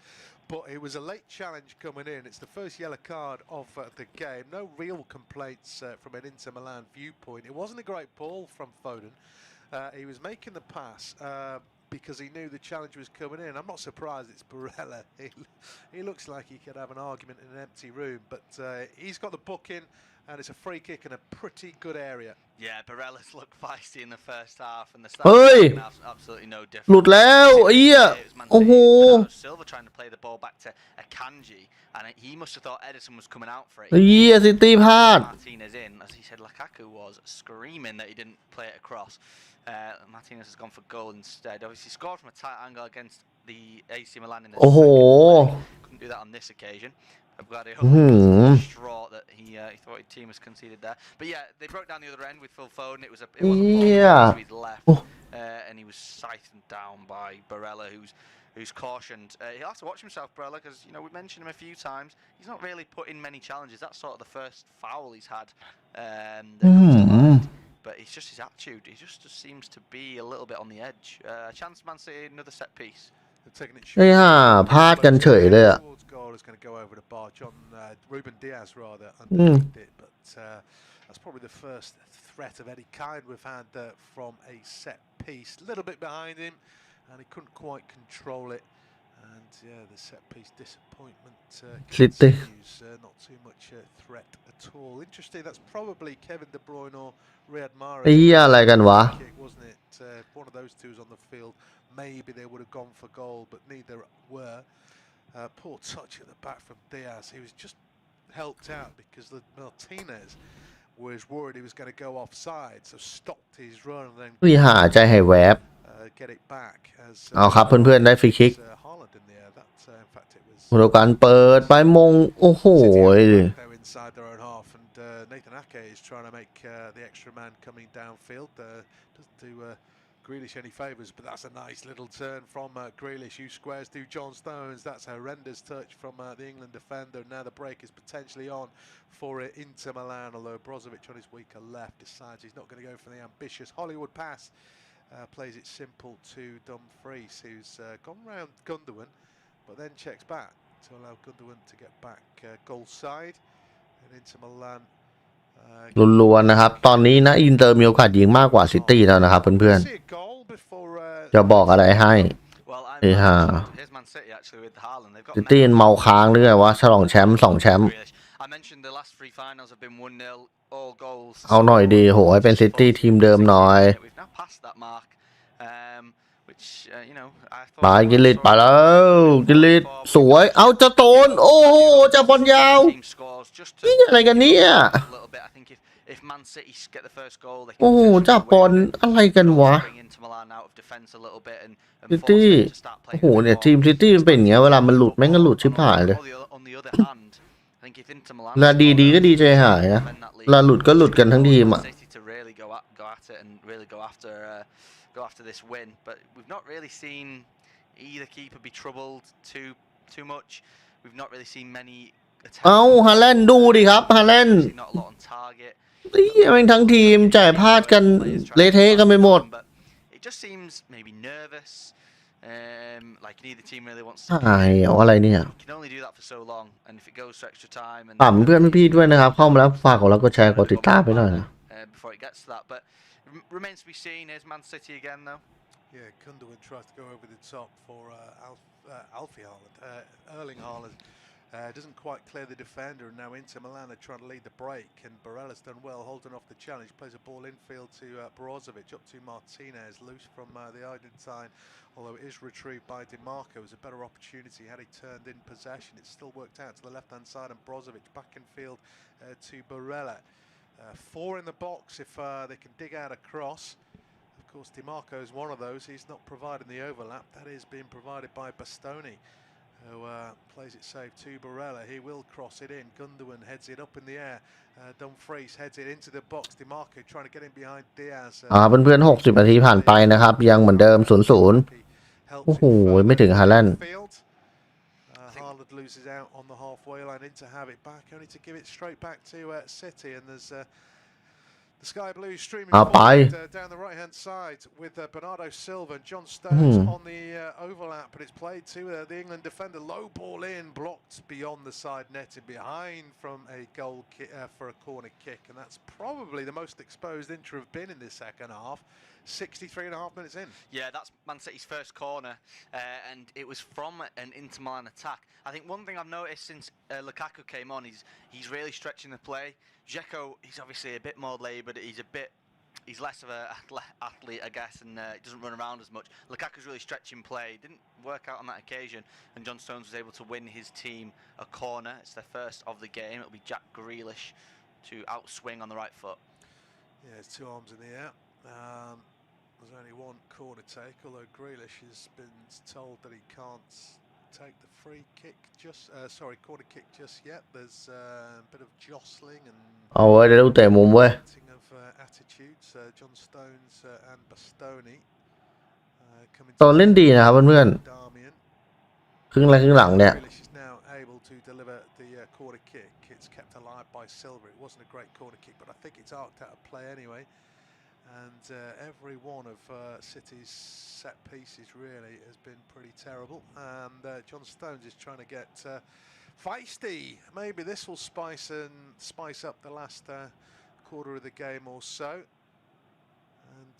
but it was a late challenge coming in. It's the first yellow card of the game. No real complaints from an Inter Milan viewpoint. It wasn't a great ball from Foden. He was making the pass because he knew the challenge was coming in. I'm not surprised it's Barella. He looks like he could have an argument in an empty room, but he's got the booking and it's a free kick in a pretty good area. Yeah, Barella's looked feisty in the first half and the absolutely no difference. หลุดแล้วไอ้เหี้ยโอ้โห Silva trying to play the ball back to Akanji and he must have thought Edison was coming out for it. ไอ้เหี้ยซิตี้พลาด Martinez in, as he said, Lukaku was screaming that he didn't play it across. Martinez has gone for goal instead. Obviously scored from a tight angle against the AC Milan in the second leg. Couldn't do that on this occasion. I'm glad he distraught that he thought his team was conceded there. But yeah, they broke down the other end with Phil Foden. It was a ball to his left, and he was sighted down by Barella, who's cautioned. He'll have to watch himself, Barella, because we mentioned him a few times. He's not really put in many challenges. That's sort of the first foul he's had. But it's just his attitude. He just seems to be a little bit on the edge. Chance Man City, another set piece. ไอ้ห่าพลาดกันเฉยเลยอะ Goal is going to go over the bar. Ruben Diaz rather underneath it, but that's probably the first threat of any kind we've had from a set piece. A little bit behind him, and he couldn't quite control it. And yeah, the set piece disappointment continues. Not too much threat at all. Interesting. That's probably Kevin De Bruyne or Riyad Mahrez. ไอ้เหี้ยอะไรกันวะ Wasn't it? One of those two is on the field. Maybe they would have gone for goal, but neither were. Poor touch at the back from Diaz. He was just helped out because Martinez was worried he was going to go offside, so stopped his run and then วิหาใจให้แวบ get it back. As เอาครับเพื่อนๆได้ฟรีคิก Haaland in the air. That in fact it was. โดกันเปิดไปมงโอ้โห They're inside their own half, and Nathan Ake is trying to make the extra man coming downfield. Doesn't do Grealish any favours, but that's a nice little turn from Grealish, who squares to John Stones. That's a horrendous touch from the England defender. Now the break is potentially on for Inter Milan, although Brozovic on his weaker left decides he's not going to go for the ambitious Hollywood pass. Plays it simple to Dumfries, who's gone round Gundogan but then checks back to allow Gundogan to get back goal side and into Milan. ล้วนๆนะครับตอนนี้นะอินเตอร์มีโอกาสยิงมากกว่าซิตี้แล้วนะครับเพื่อนๆจะบอกอะไรให้เอ้ฮ่าซิตี้เมาค้างหรือไงวะฉลองแชมป์2 แชมป์เอาหน่อยดีโหให้เป็นซิตี้ทีมเดิมหน่อยไปกิลิตไปแล้วกิลิตสวยเอาจะโตนโอ้โหจะบอลยาวนี่อะไรกันเนี่ยโอ้โหจับบอลอะไรกันวะซิตี้โอ้โหเนี่ยทีมซิตี้มันเป็นอย่างเงี้ยเวลามันหลุดแม่งก็หลุดชิบหายเลยเวลาดีๆก็ดีใจหายนะเวลาหลุดก็หลุดกันทั้งทีมอ่ะgo after this win, but we've not really seen either keeper be troubled too much. We've not really seen many attacks. เอาฮาแลนด์ดูดิครับฮาแลนด์ Not a lot on target. นี่แม่งทั้งทีมจ่ายพลาดกันเละเทะกันไปหมด It just seems maybe nervous. Like neither team really wants to. เอาอะไรเนี่ย You can only do that for so long, and if it goes to extra time. ถามเพื่อนพี่ด้วยนะครับเข้ามาแล้วฝากกดไลค์กดแชร์กดติดตามไปหน่อยนะ Before it gets to that, but remains to be seen. Here's Man City again, though. Yeah, Gundogan tries to go over the top for Alfie Haaland. Erling Haaland doesn't quite clear the defender, and now Inter Milan are trying to lead the break, and Barella's done well holding off the challenge. Plays a ball infield to Brozovic, up to Martinez, loose from the Argentine, although it is retrieved by DiMarco. It was a better opportunity had he turned in possession. It still worked out to the left-hand side, and Brozovic back in field to Barella. 4 in the box if they can dig out a cross. Of course, DiMarco is one of those. He's not providing the overlap. That is being provided by Bastoni, who plays it safe to Barella. He will cross it in. Gundogan heads it up in the air. Dumfries heads it into the box. DiMarco trying to get in behind Diaz. เพื่อนๆ60 นาทีผ่านไปนะครับยังเหมือนเดิม 0-0 โอ้โหไม่ถึงฮาแลนด์loses out on the halfway line in to have it back, only to give it straight back to City, and there's the Sky Blues streaming forward down the right-hand side with Bernardo Silva and John Stones on the overlap, but it's played to the England defender, low ball in, blocked beyond the side net and behind from a goal kick for a corner kick, and that's probably the most exposed Inter have been in this second half. 63.5 minutes in. Yeah, that's Man City's first corner, and it was from an Inter Milan attack. I think one thing I've noticed since Lukaku came on, he's really stretching the play. Dzeko, he's obviously a bit more laboured. He's less of a athlete, I guess, and he doesn't run around as much. Lukaku's really stretching play. Didn't work out on that occasion, and John Stones was able to win his team a corner. It's their first of the game. It'll be Jack Grealish to outswing on the right foot. Yeah, it's 2 arms in the air. There's only one corner take, although Grealish has been told that he can't take the free kick corner kick just yet. There's a bit of jostling and เอาไว้เดี๋ยวเตะมุมเว้ย of attitudes. John Stones and Bastoni ตอนเล่นดีนะครับเพื่อนๆครึ่งแรกครึ่งหลังเนี่ย Grealish is now able to deliver the corner kick. It's kept alive by Silva. It wasn't a great corner kick, but I think it's arced out of play anyway. And every one of City's set pieces really has been pretty terrible, and John Stones is trying to get feisty. Maybe this will spice up the last quarter of the game or so. And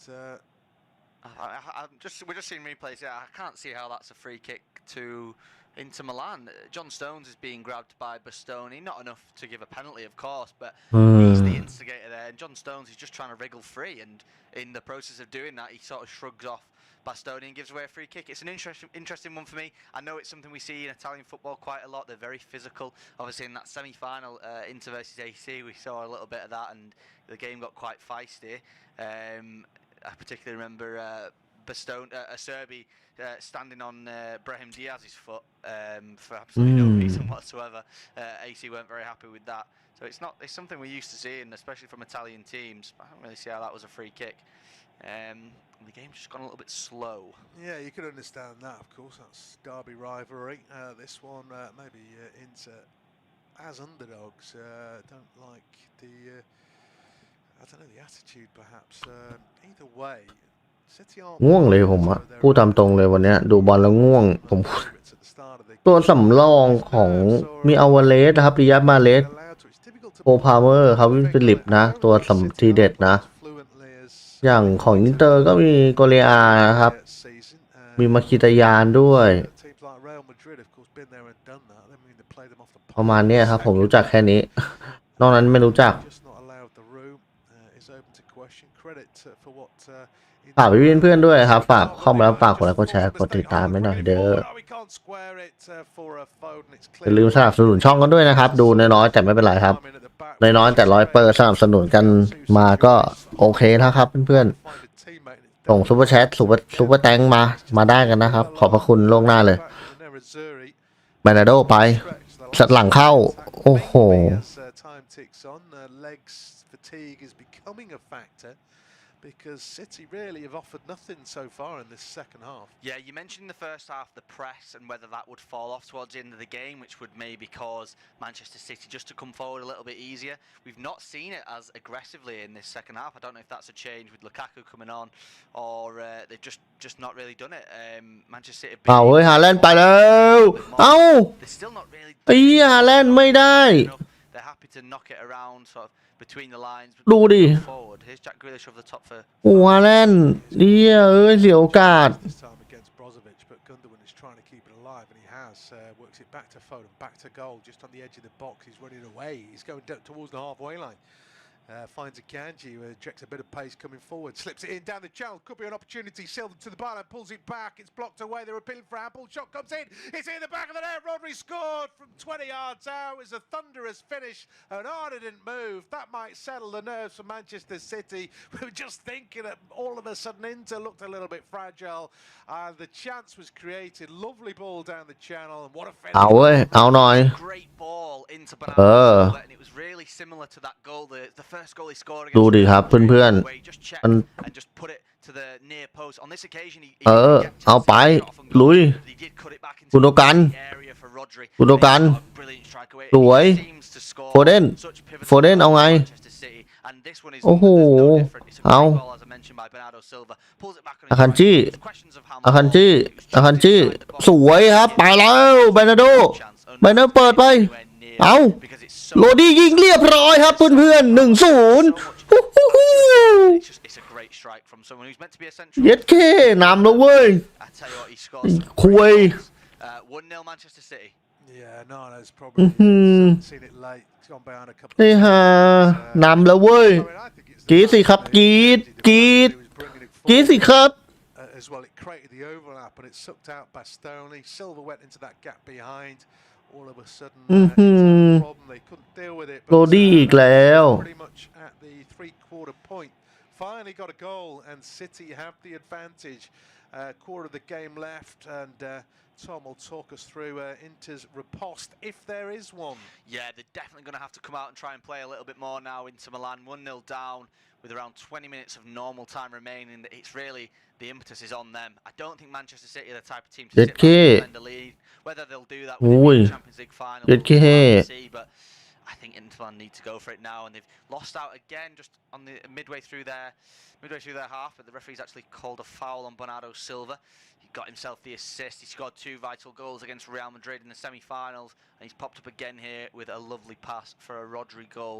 we're just seeing replays. Yeah, I can't see how that's a free kick to Inter Milan. John Stones is being grabbed by Bastoni, not enough to give a penalty, of course, but he's the instigator there. And John Stones is just trying to wriggle free, and in the process of doing that, he sort of shrugs off Bastoni and gives away a free kick. It's an interesting one for me. I know it's something we see in Italian football quite a lot. They're very physical. Obviously, in that semi-final, Inter versus AC, we saw a little bit of that, and the game got quite feisty. I particularly remember Acerbi standing on Brahim Diaz's foot for absolutely no reason whatsoever. AC weren't very happy with that. So it's something we're used to seeing, especially from Italian teams. I don't really see how that was a free kick. The game's just gone a little bit slow. Yeah, you could understand that, of course. That's derby rivalry. This one, maybe Inter as underdogs don't like the I don't know, the attitude perhaps. Either way, City aren't ง่วงเลยผมอะ so พูดตามตรงเลยวันเนี้ย ดูบอลแล้วง่วง ผม favourites at the start of the ตัวสำรองของมีอาวาเลสนะครับริยัตมาเลส allowed to. It's difficult to โอพาเมอร์ครับวินฟิลิปนะ ตัวสำทีเด็ดนะ fluently as อย่างของอินเตอร์ก็มีโกเลอานะครับ season. มีมาคิตายานด้วย Teams like Real Madrid, of course, been there and done that. I mean, they play them off the ประมาณเนี้ยครับ ผมรู้จักแค่นี้ นอกนั้นไม่รู้จัก just not allowed the room. Is open to question. Credit for what. ฝากพี่เพื่อนๆด้วยครับ ฝากเข้ามาแล้วฝากกดไลค์กดแชร์กดติดตามไว้หน่อยเด้อ อย่าลืมสนับสนุนช่องกันด้วยนะครับ ดูน้อยๆแต่ไม่เป็นไรครับ น้อยๆแต่100%สนับสนุนกันมาก็โอเคนะครับเพื่อนๆส่งซุปเปอร์แชทซุปเปอร์แตงมาได้กันนะครับ ขอบพระคุณล่วงหน้าเลยแมนโดไปสัดหลังเข้า โอ้โห Because City really have offered nothing so far in this second half. Yeah, you mentioned in the first half the press and whether that would fall off towards the end of the game, which would maybe cause Manchester City just to come forward a little bit easier. We've not seen it as aggressively in this second half. I don't know if that's a change with Lukaku coming on, or they've just not really done it. Manchester City. เอาเฮ้ยฮาแลนด์ไปแล้ว เอ้า They're still not really. ไอ้ฮาแลนด์ไม่ได้ They're happy to knock it around sort of between the lines. ดูดิ Forward. Here's Jack Grealish over the top for. โอ้ฮาแลนด์เสียโอกาส This time against Brozovic, but Gundogan is trying to keep it alive, and he has. Works it back to Foden, back to goal, just on the edge of the box. He's running away. He's going towards the halfway line. Finds a Kanji, who ejects a bit of pace coming forward, slips it in down the channel. Could be an opportunity. Silva to the byline, pulls it back. It's blocked away. They're appealing for handball. Shot comes in. It's in the back of the net. Rodri scored from 20 yards out. It's a thunderous finish, and Arda didn't move. That might settle the nerves for Manchester City. We were just thinking that all of a sudden Inter looked a little bit fragile. The chance was created. Lovely ball down the channel, and what a finish! เอาเว้ย เอาหน่อย Great ball into Bernardo Silva, and it was really similar to that goal, the first goal he scored against. ดูดิครับเพื่อนๆ Just check มัน and just put it to the near post. On this occasion, he เอาไป ลุย he did cut it back into กุนโดกัน the area for Rodri. กุนโดกัน Brilliant strike away. สวย Seems to score โฟเดน such pivotal โฟเดนเอาไง Manchester City, and this one is โอ้โห no different. It's a เอา great goal, as I mentioned, by Bernardo Silva. Pulls it back on his อาคันจี้ right. There's questions of how อาคันจี้ อาคันจี้ สวยครับ ไปแล้วเบนาโดเบนาโดเปิดไป เอา because it's so โรดี้ยิงเรียบร้อยครับเพื่อนๆ 1-0 it's a great strike from someone who's meant to be a central. เย็ดเคนำแล้วเว้ย I tell you what, he scores. คุย 1-0 Manchester City. Yeah, no, it's probably seen it late. It's gone behind a couple. ไอ้ห่านำแล้วเว้ย กรีดสิครับกรีดสิครับ As well, it created the overlap, and it sucked out Bastoni. Silva went into that gap behind. All of a sudden, problem. They couldn't deal with it. โรดี้อีกแล้ว Pretty much at the three-quarter point. Finally got a goal, and City have the advantage. Quarter of the game left, and Tom will talk us through Inter's riposte, if there is one. Yeah, they're definitely going to have to come out and try and play a little bit more now. Inter Milan 1-0 down with around 20 minutes of normal time remaining. It's really, the impetus is on them. I don't think Manchester City are the type of team to sit back and defend the lead. Whether they'll do that with the Champions League final, we'll see, but I think Inter Milan need to go for it now, and they've lost out again just on the midway through their half, but the referee's actually called a foul on Bernardo Silva. He got himself the assist. He scored 2 vital goals against Real Madrid in the semi-finals, and he's popped up again here with a lovely pass for a Rodri goal.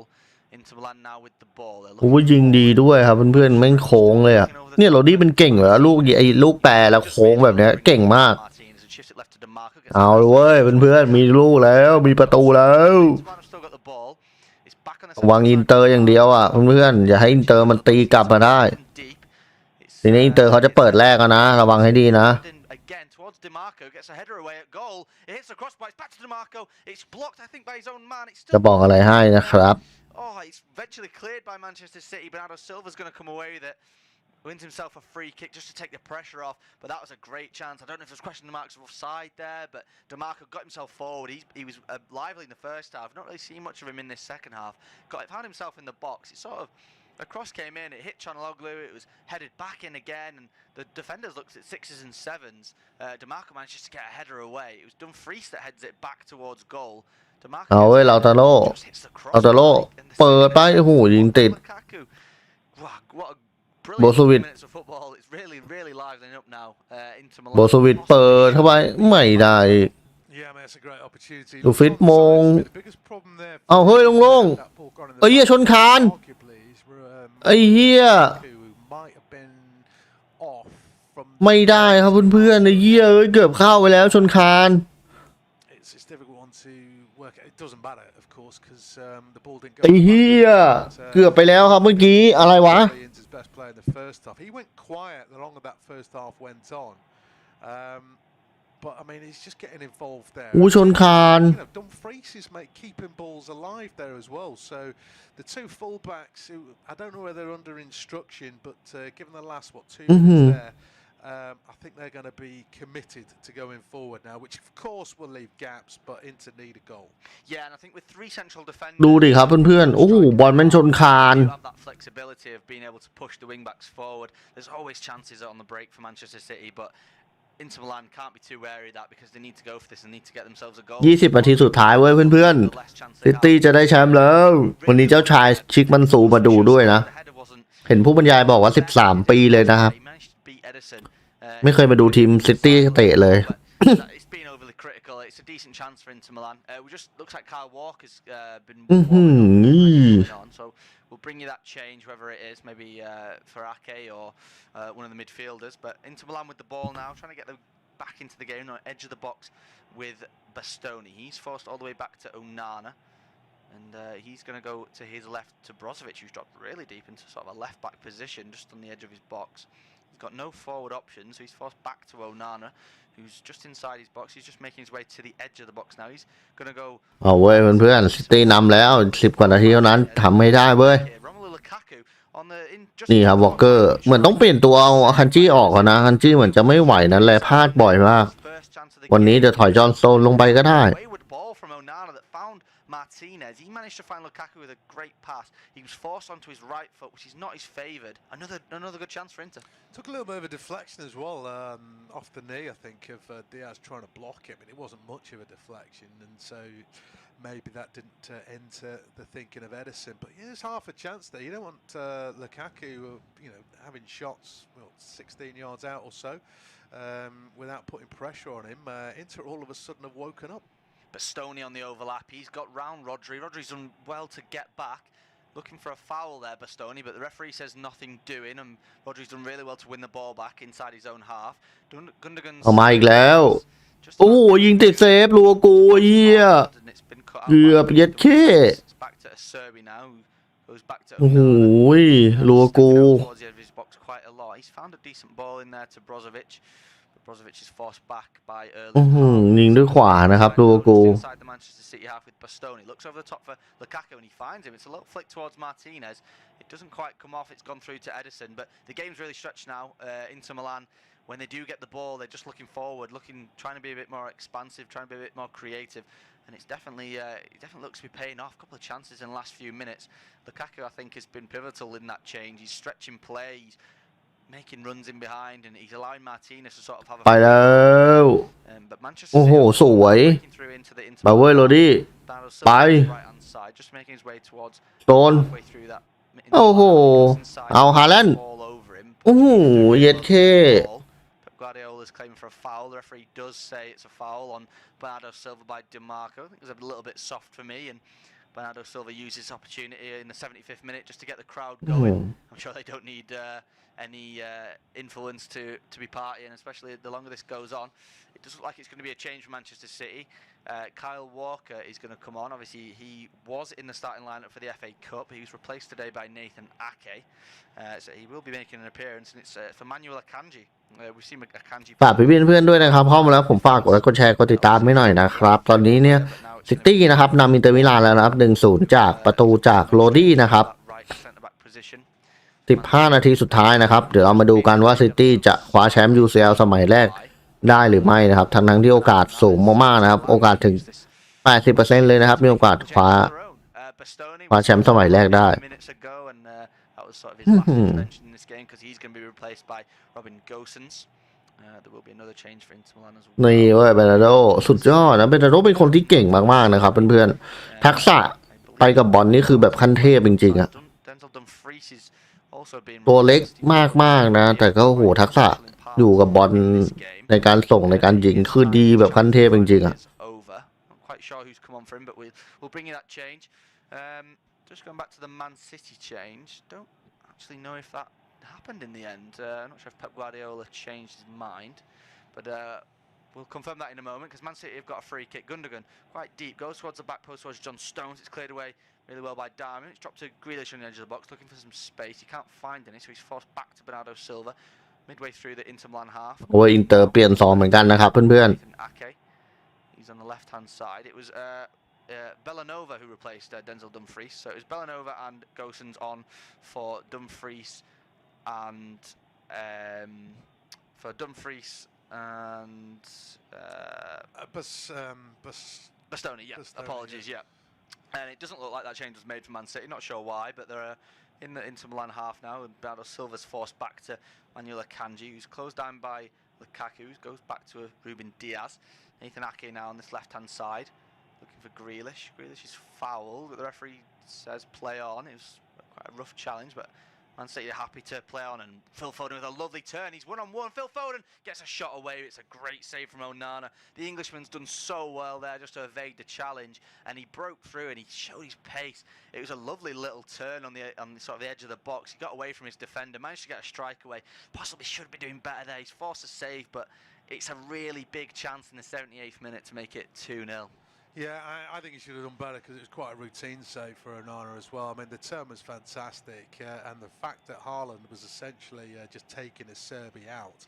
Inter Milan now with the ball. โอ้ยยิงดีด้วยครับเพื่อนๆแม่งโค้งเลยอ่ะเนี่ยโรดี้มันเก่งเหรอลูกแปรแล้วโค้งแบบเนี้ยเก่งมาก เอาเว้ยเพื่อนๆมีลูกแล้วมีประตูแล้ววางอินเตอร์อย่างเดียวอ่ะเพื่อนๆอย่าให้อินเตอร์มันตีกลับมาได้ทีนี้อินเตอร์เขาจะเปิดแรกนะระวังให้ดีนะ จะบอกอะไรให้นะครับ Oh, it's eventually cleared by Manchester City. Bernardo Silva's going to come away with it. Wins himself a free kick just to take the pressure off, but that was a great chance. I don't know if there's question marks of offside there, but DeMarco got himself forward. He was lively in the first half. Not really seen much of him in this second half. Found himself in the box. It sort of, a cross came in, it hit Chanaloglu, it was headed back in again, and the defenders looked at 6s and 7s. DeMarco managed just to get a header away. It was Dumfries that heads it back towards goal. เอาเว้ยเราตาโล่เปิดไปโอ้โหยิงติด What a Brilliant Brozovic minutes of football. It's really livening up now. Inter โบ Milan. สวิตเปิดเข้าไปไม่ได้ Yeah, I mean, it's a great opportunity. ดูฟิตมง The biggest problem there. เอาเฮ้ยลง that ball gone in the เอ้ยเหี้ย back, ชนคาน arguably, is, ไอ้เหี้ย who might have been off from ไม่ได้ครับเพื่อนๆไอ้เหี้ยเอ้ยเกือบเข้าไปแล้วชนคาน it's a difficult one to work out. It doesn't matter, of course, because the ball didn't go ไอ้เหี้ยเกือบไปแล้วครับเมื่อกี้อะไรวะ Inter's best player in the first half. He went quiet the longer that first half went on. But I mean, he's just getting involved there. อู้ชนคาน You know, Dumfries is keeping balls alive there as well. So the two fullbacks, who I don't know whether they're under instruction, but given the last 2 minutes there, I think they're going to be committed to going forward now, which of course will leave gaps, but Inter need a goal. Yeah, and I think with 3 central defenders. ดูดิครับเพื่อนๆโอ้โหบอลมันชนคาน You have that flexibility of being able to push the wing backs forward. There's always chances on the break for Manchester City, but Inter Milan can't be too wary of that because they need to go for this and need to get themselves a goal. 20 นาทีสุดท้ายเว้ยเพื่อนๆซิตี้จะได้แชมป์แล้ววันนี้เจ้าชายชิคมันซูมาดูด้วยนะเห็นผู้บรรยายบอกว่า13 ปีเลยนะครับไม่เคยมาดูทีมซิตี้เตะเลย It's been overly critical. It's a decent chance for Inter Milan. We just looks like Kyle Walker's been on, so we'll bring you that change, whether it is maybe for Ake or one of the midfielders. But Inter Milan with the ball now, trying to get them back into the game, on the edge of the box with Bastoni. He's forced all the way back to Onana, and he's going to go to his left to Brozovic, who's dropped really deep into sort of a left-back position, just on the edge of his box. He's got no forward option, so he's forced back to Onana, who's just inside his box. He's just making his way to the edge of the box now. He's going to go. เอาเว้ยเพื่อนๆซิตี้นำแล้ว10 กว่านาทีเท่านั้นทำไม่ได้เว้ยนี่ครับวอลเกอร์เหมือนต้องเปลี่ยนตัวเอาคันจี้ออกก่อนนะคันจี้เหมือนจะไม่ไหวนั่นแหละพลาดบ่อยมากวันนี้เดี๋ยวถอยจอห์นสโตนลงไปก็ได้ Martinez, he managed to find Lukaku with a great pass. He was forced onto his right foot, which is not his favoured. Another good chance for Inter. Took a little bit of a deflection as well off the knee, I think, of Diaz trying to block him, and it wasn't much of a deflection, and so maybe that didn't enter the thinking of Edison. But yeah, there's half a chance there. You don't want Lukaku, having shots 16 yards out or so without putting pressure on him. Inter all of a sudden have woken up. Bastoni on the overlap. He's got round Rodri. Rodri's done well to get back. Looking for a foul there, Bastoni, but the referee says nothing doing, and Rodri's done really well to win the ball back inside his own half. Gundogan's เอามาอีกแล้วโอ้ยิงติดเซฟลัวกูเหี้ยเกือบเย็ดเข้ Back to Serbi now. Goes back to โอ้โหลัวกู quite a lot. He's found a decent ball in there to Brozovic. Brozovic is forced back by early. ยิงด้วยขวานะครับลัวกู Inside the Manchester City half with Bastoni. Looks over the top for Lukaku and he finds him. It's a little flick towards Martinez. It doesn't quite come off. It's gone through to Edison. But the game's really stretched now. Inter Milan, when they do get the ball, they're just looking forward, trying to be a bit more expansive, trying to be a bit more creative. And it definitely looks to be paying off. A couple of chances in the last few minutes. Lukaku, I think, has been pivotal in that change. He's stretching play. He's making runs in behind, and he's allowing Martinez to sort of have a ไปแล้วโอ้โหสวยบาเวอร์โรดี้ไปโดนโอ้โหเอาฮาแลนด์โอ้โหเย็ดเข้ Guardiola's claiming for a foul. The referee does say it's a foul on Bernardo Silva by DeMarco. I think it was a little bit soft for me, and Bernardo Silva used this opportunity in the 75th minute just to get the crowd going. I'm sure they don't need any influence to be partying, especially the longer this goes on. It does look like it's going to be a change for Manchester City. Kyle Walker is going to come on. Obviously, he was in the starting lineup for the FA Cup. He was replaced today by Nathan Ake. So he will be making an appearance, and it's for Manuel Akanji. We've seen Akanji. ฝากพี่เพื่อนๆด้วยนะครับเข้ามาแล้วผมฝากกดไลค์กดแชร์กดติดตามไม่หน่อยนะครับตอนนี้เนี่ยซิตี้นะครับนำอินเตอร์มิลานแล้วนะครับ 1-0 จากประตูจากโรดี้นะครับ15 นาทีสุดท้ายนะครับเดี๋ยวเรามาดูกันว่าซิตี้จะคว้าแชมป์ UCL สมัยแรกได้หรือไม่นะครับทั้งที่โอกาสสูงมากๆนะครับโอกาสถึง 80% เลยนะครับมีโอกาสคว้าแชมป์สมัยแรกได้นี่เว้ยเบรนาโดสุดยอดนะเบรนาโดเป็นคนที่เก่งมากๆนะครับเพื่อนๆทักษะไปกับบอลนี่คือแบบขั้นเทพจริงๆอะ Dumfries is Also being ตัวเล็กมากๆนะแต่ก็โหทักษะอยู่กับบอลในการส่งในการยิงคือดีแบบขั้นเทพจริงๆอ่ะ Not quite sure who's come on for him, but we'll bring you that change. Just going back to the Man City change. Don't actually know if that happened in the end. I'm not sure if Pep Guardiola changed his mind, but we'll confirm that in a moment because Man City have got a free kick. Gundogan quite deep, goes towards the back post towards John Stones. It's cleared away really well by Diamond. It's dropped to Grealish on the edge of the box, looking for some space. He can't find any, so he's forced back to Bernardo Silva midway through the Inter Milan half. โอ้ยอินเตอร์เปลี่ยนซองเหมือนกันนะครับเพื่อน He's on the left-hand side. It was Bellanova who replaced Denzel Dumfries. So it was Bellanova and Gosens on for Dumfries and Bastoni. Yeah, Bastoni, apologies. Yeah. And it doesn't look like that change was made for Man City. Not sure why, but they're in the Inter Milan half now. And Bernardo Silva's forced back to Manuel Akanji, who's closed down by Lukaku, who goes back to Ruben Diaz. Nathan Ake now on this left-hand side, looking for Grealish. Grealish is fouled, but the referee says play on. It was quite a rough challenge, but Man City are happy to play on, and Phil Foden with a lovely turn. He's one-on-one. Phil Foden gets a shot away. It's a great save from Onana. The Englishman's done so well there just to evade the challenge, and he broke through and he showed his pace. It was a lovely little turn on the sort of the edge of the box. He got away from his defender, managed to get a strike away. Possibly should be doing better there. He's forced a save, but it's a really big chance in the 78th minute to make it 2-0. Yeah, I think he should have done better because it was quite a routine save for Onana as well. I mean, the turn was fantastic, and the fact that Haaland was essentially just taking a Serbi out.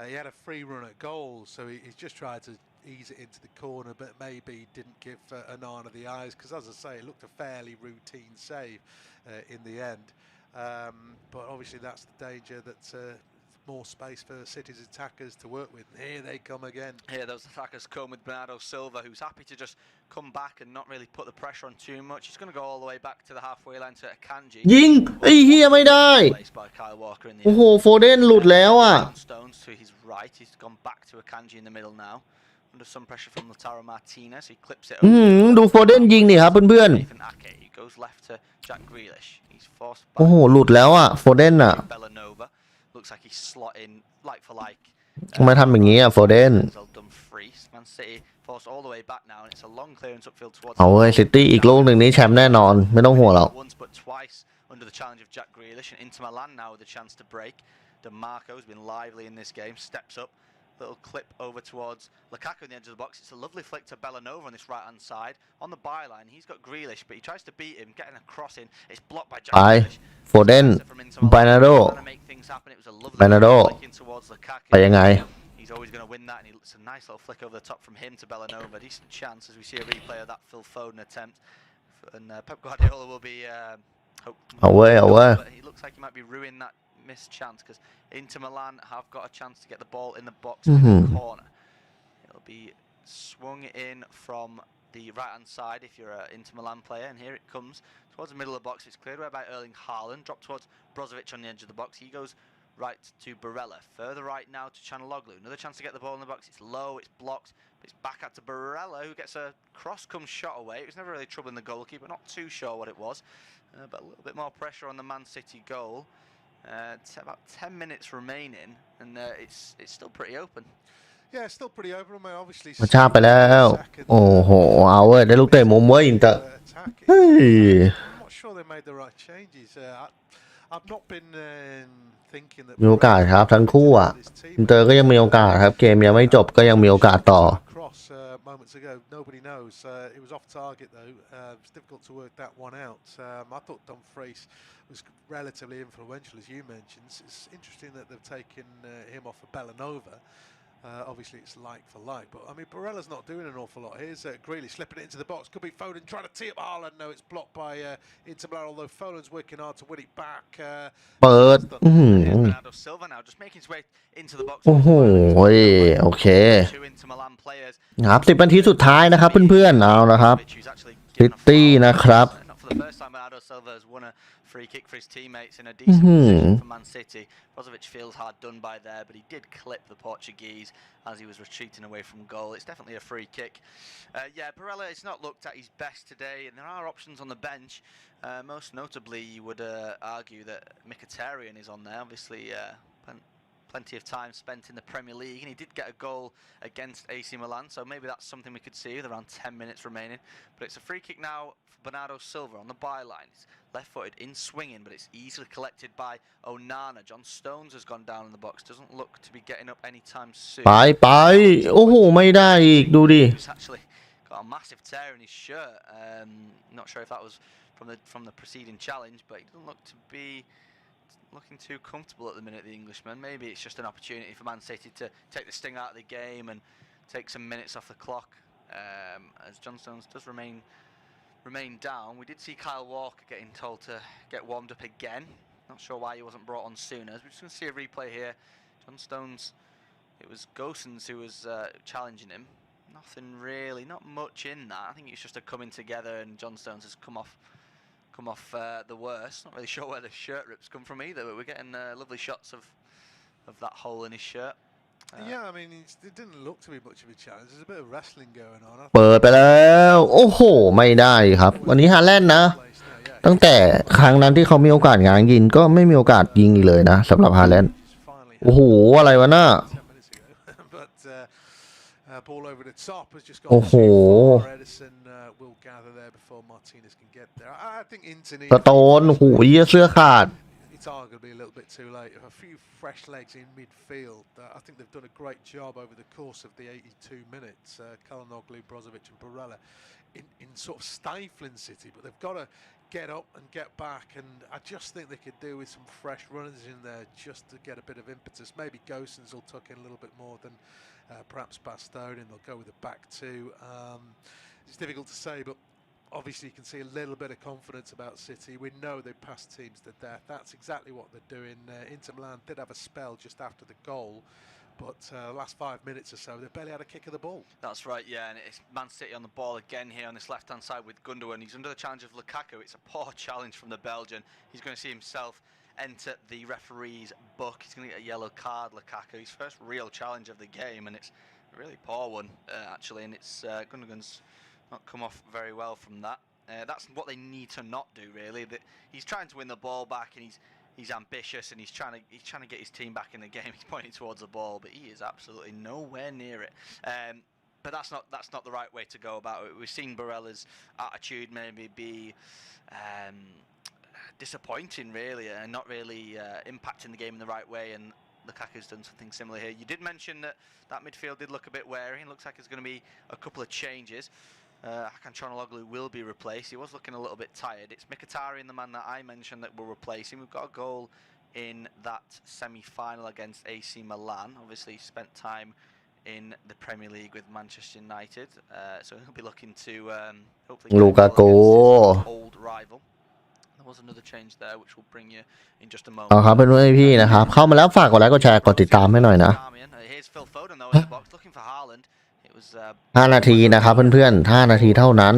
He had a free run at goal, so he's just tried to ease it into the corner, but maybe didn't give Onana the eyes because, as I say, it looked a fairly routine save in the end. But obviously, that's the danger that more space for City's attackers to work with. Here they come again. Here those attackers come with Bernardo Silva, who's happy to just come back and not really put the pressure on too much. He's going to go all the way back to the halfway line to Akanji. ยิงไอ้เหี้ยไม่ได้ By Kyle Walker in the โอ้โหโฟเดนหลุดแล้วอ่ะ Stones to his right. He's gone back to Akanji in the middle now. Under some pressure from Lautaro Martinez. He clips it ดูโฟเดนยิงนี่ครับเพื่อน Nathan Ake. He goes left to Jack Grealish. He's forced ๆโอ้โหหลุดแล้วอ่ะโฟเดนอ่ะ Bellanova. Looks like he's slotting like for like. ทำไมทำอย่างนี้อ่ะโฟเดน Dumfries. Man City forced all the way back now, and it's a long clearance upfield towards. เอาเว้ยซิตี้อีกลูกหนึ่งนี้แชมป์แน่นอนไม่ต้องห่วงหรอก Once but twice under the challenge of Jack Grealish, and Inter Milan now with a chance to break. DeMarco's been lively in this game. Steps up. Little clip over towards Lukaku in the edge of the box. It's a lovely flick to Bellanova on this right-hand side. On the byline, he's got Grealish, but he tries to beat him, getting a cross in. It's blocked by Jack ไป Grealish. โฟเดนบานาโด Bernardo ไปยังไง He's always going to win that, and it's a nice little flick over the top from him to Bellanova. Decent chance as we see a replay of that Phil Foden attempt. And Pep Guardiola will be... เอาเว้ยเอาเว้ย He looks like he might be ruining that missed chance because Inter Milan have got a chance to get the ball in the box in the corner. It'll be swung in from the right-hand side if you're an Inter Milan player, and here it comes towards the middle of the box. It's cleared away by Erling Haaland, dropped towards Brozovic on the edge of the box. He goes right to Barella, further right now to Chanaloglu. Another chance to get the ball in the box. It's low, it's blocked, but it's back out to Barella, who gets a cross-come shot away. It was never really troubling the goalkeeper, not too sure what it was, but a little bit more pressure on the Man City goal. About 10 minutes remaining, and it's still pretty open. Yeah, still pretty open. I mean, obviously. มาชาไปแล้วโอ้โหเอาเว้ยได้ลูกเตะมุมเว้ยอินเตอร์เฮ้ย I'm not sure they made the right changes. I've not been thinking that มีโอกาสครับทั้งคู่อ่ะอินเตอร์ก็ยังมีโอกาสครับเกมยังไม่จบก็ยังมีโอกาสต่อ cross moments ago. Nobody knows. It was off target though. It's difficult to work that one out. I thought Dumfries was relatively influential, as you mentioned. It's interesting that they've taken him off of Bellanova. Obviously, it's like for like, but I mean, Barella's not doing an awful lot. Here's Grealish slipping it into the box. Could be Foden trying to tee up Haaland. No, it's blocked by Inter Milan. Although Foden's working hard to win it back. เปิด Bernardo Silva now just making his way into the box. โอ้โหโอเค Two Inter Milan players. ครับ10 นาทีสุดท้ายนะครับเพื่อนๆเอาละครับซิตี้นะครับ Not for the first time Bernardo Silva has won a free kick for his teammates in a decent position for Man City. Brozovic feels hard done by there, but he did clip the Portuguese as he was retreating away from goal. It's definitely a free kick. Yeah, Barella is not looked at his best today, and there are options on the bench. Most notably, you would argue that Mkhitaryan is on there. Obviously, plenty of time spent in the Premier League, and he did get a goal against AC Milan, so maybe that's something we could see with around 10 minutes remaining. But it's a free kick now for Bernardo Silva on the byline. It's left-footed in swinging, but it's easily collected by Onana. John Stones has gone down in the box. Doesn't look to be getting up anytime soon. ไปโอ้โหไม่ได้อีกดูดิ He's actually got a massive tear in his shirt. Not sure if that was from the preceding challenge, but he doesn't look to be looking too comfortable at the minute, the Englishman. Maybe it's just an opportunity for Man City to take the sting out of the game and take some minutes off the clock, as John Stones does remain down. We did see Kyle Walker getting told to get warmed up again. Not sure why he wasn't brought on sooner. We're just going to see a replay here. John Stones, it was Gosens who was challenging him. Nothing really, not much in that. I think it's just a coming together, and John Stones has come off the worst. Not really sure where the shirt rips come from either, but we're getting lovely shots of that hole in his shirt. Yeah, I mean, it didn't look to be much of a challenge. There's a bit of wrestling going on. เปิดไปแล้วโอ้โหไม่ได้ครับวันนี้ฮาแลนด์นะตั้งแต่ครั้งนั้นที่เขามีโอกาสง้างยิงก็ไม่มีโอกาสยิงอีกเลยนะสำหรับฮาแลนด์โอ้โหอะไรวะน่ะโอ้โหสโตนโอ้โหเสื้อขาด It's arguably a little bit too late. A few fresh legs in midfield. I think they've done a great job over the course of the 82 minutes. Kalanoglu, Brozovic and Barella in sort of stifling City, but they've got to get up and get back, and I just think they could do with some fresh runners in there just to get a bit of impetus. Maybe Gosens will tuck in a little bit more than perhaps Bastoni, and they'll go with the back two. It's difficult to say, but obviously you can see a little bit of confidence about City. We know they've passed teams to death. That's exactly what they're doing. Inter Milan did have a spell just after the goal, but last 5 minutes or so, they barely had a kick of the ball. That's right, yeah, and it's Man City on the ball again here on this left-hand side with Gundogan. He's under the challenge of Lukaku. It's a poor challenge from the Belgian. He's going to see himself enter the referee's book. He's going to get a yellow card, Lukaku. His first real challenge of the game, and it's a really poor one, actually, and it's Gundogan's not come off very well from that. That's what they need to not do, really. He's trying to win the ball back, and he's ambitious, and he's trying to get his team back in the game. He's pointing towards the ball, but he is absolutely nowhere near it. But that's not the right way to go about it. We've seen Barella's attitude maybe be disappointing, really, and not really impacting the game in the right way. And Lukaku's done something similar here. You did mention that midfield did look a bit wary. It looks like there's going to be a couple of changes. Hakan Çalhanoğlu will be replaced. He was looking a little bit tired. It's Mkhitaryan, the man that I mentioned, that will replace him. We've got a goal in that semi-final against AC Milan. Obviously, he spent time in the Premier League with Manchester United, so he'll be looking to hopefully get a goal against his old rival. There was another change there, which will bring you in just a moment. เอาครับเป็นพี่นะครับเข้ามาแล้วฝากกดไลค์กดแชร์กดติดตามให้หน่อยนะ Here's Phil Foden though in the box, looking for Haaland. 5 นาทีนะครับเพื่อนๆ5 นาทีเท่านั้น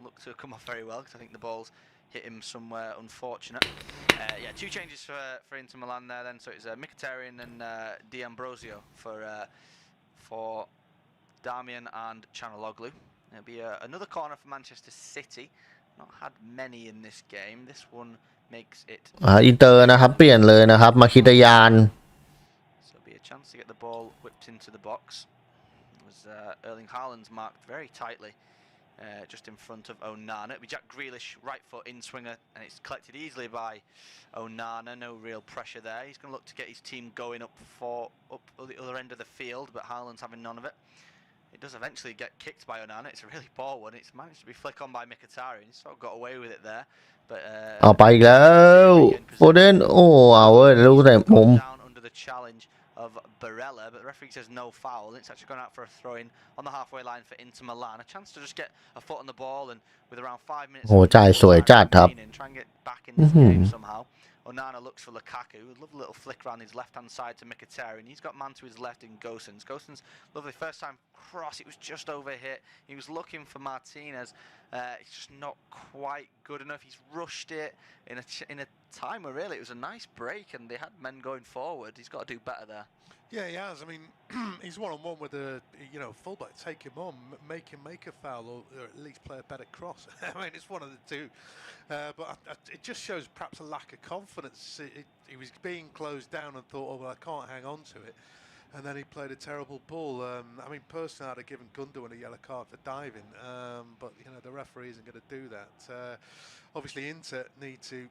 Looked to come off very well because I think the ball's hit him somewhere unfortunate. Yeah, two changes for Inter Milan there then. So it's Mkhitaryan and D'Ambrosio for Damian and Çalhanoğlu. There'll be another corner for Manchester City. Not had many in this game. This one makes it. อินเตอร์นะครับเปลี่ยนเลยนะครับมาคิตยาน So it'll be a chance to get the ball whipped into the box. Erling Haaland's marked very tightly just in front of Onana. It'll be Jack Grealish, right foot in swinger, and it's collected easily by Onana. No real pressure there. He's going to look to get his team going up the other end of the field, but Haaland's having none of it. It does eventually get kicked by Onana. It's a really poor one. It's managed to be flick on by Mkhitaryan. He's sort of got away with it there. But เอาไปอีกแล้วโฟเดนโอ้เอาเว้ยลูกแต่มุม down under the challenge of Barella, but the referee says no foul. It's actually gone out for a throw-in on the halfway line for Inter Milan. A chance to just get a foot on the ball, and with around 5 minutes โหจ่ายสวยจัดครับ try and get back in this game somehow. Onana looks for Lukaku. Lovely little flick around his left-hand side to Mkhitaryan. He's got man to his left in Gosens. Gosens, lovely first time cross. It was just over hit. He was looking for Martinez. It's just not quite good enough. He's rushed it in a time where really it was a nice break and they had men going forward. He's got to do better there. Yeah, he has. I mean, he's one-on-one with a fullback. Take him on, make him make a foul, or at least play a better cross. I mean, it's one of the two. But it just shows perhaps a lack of confidence. He was being closed down and thought, oh well, I can't hang on to it, and then he played a terrible ball. I mean, personally, I'd have given Gundogan a yellow card for diving, but the referee isn't going to do that. Obviously, Inter need to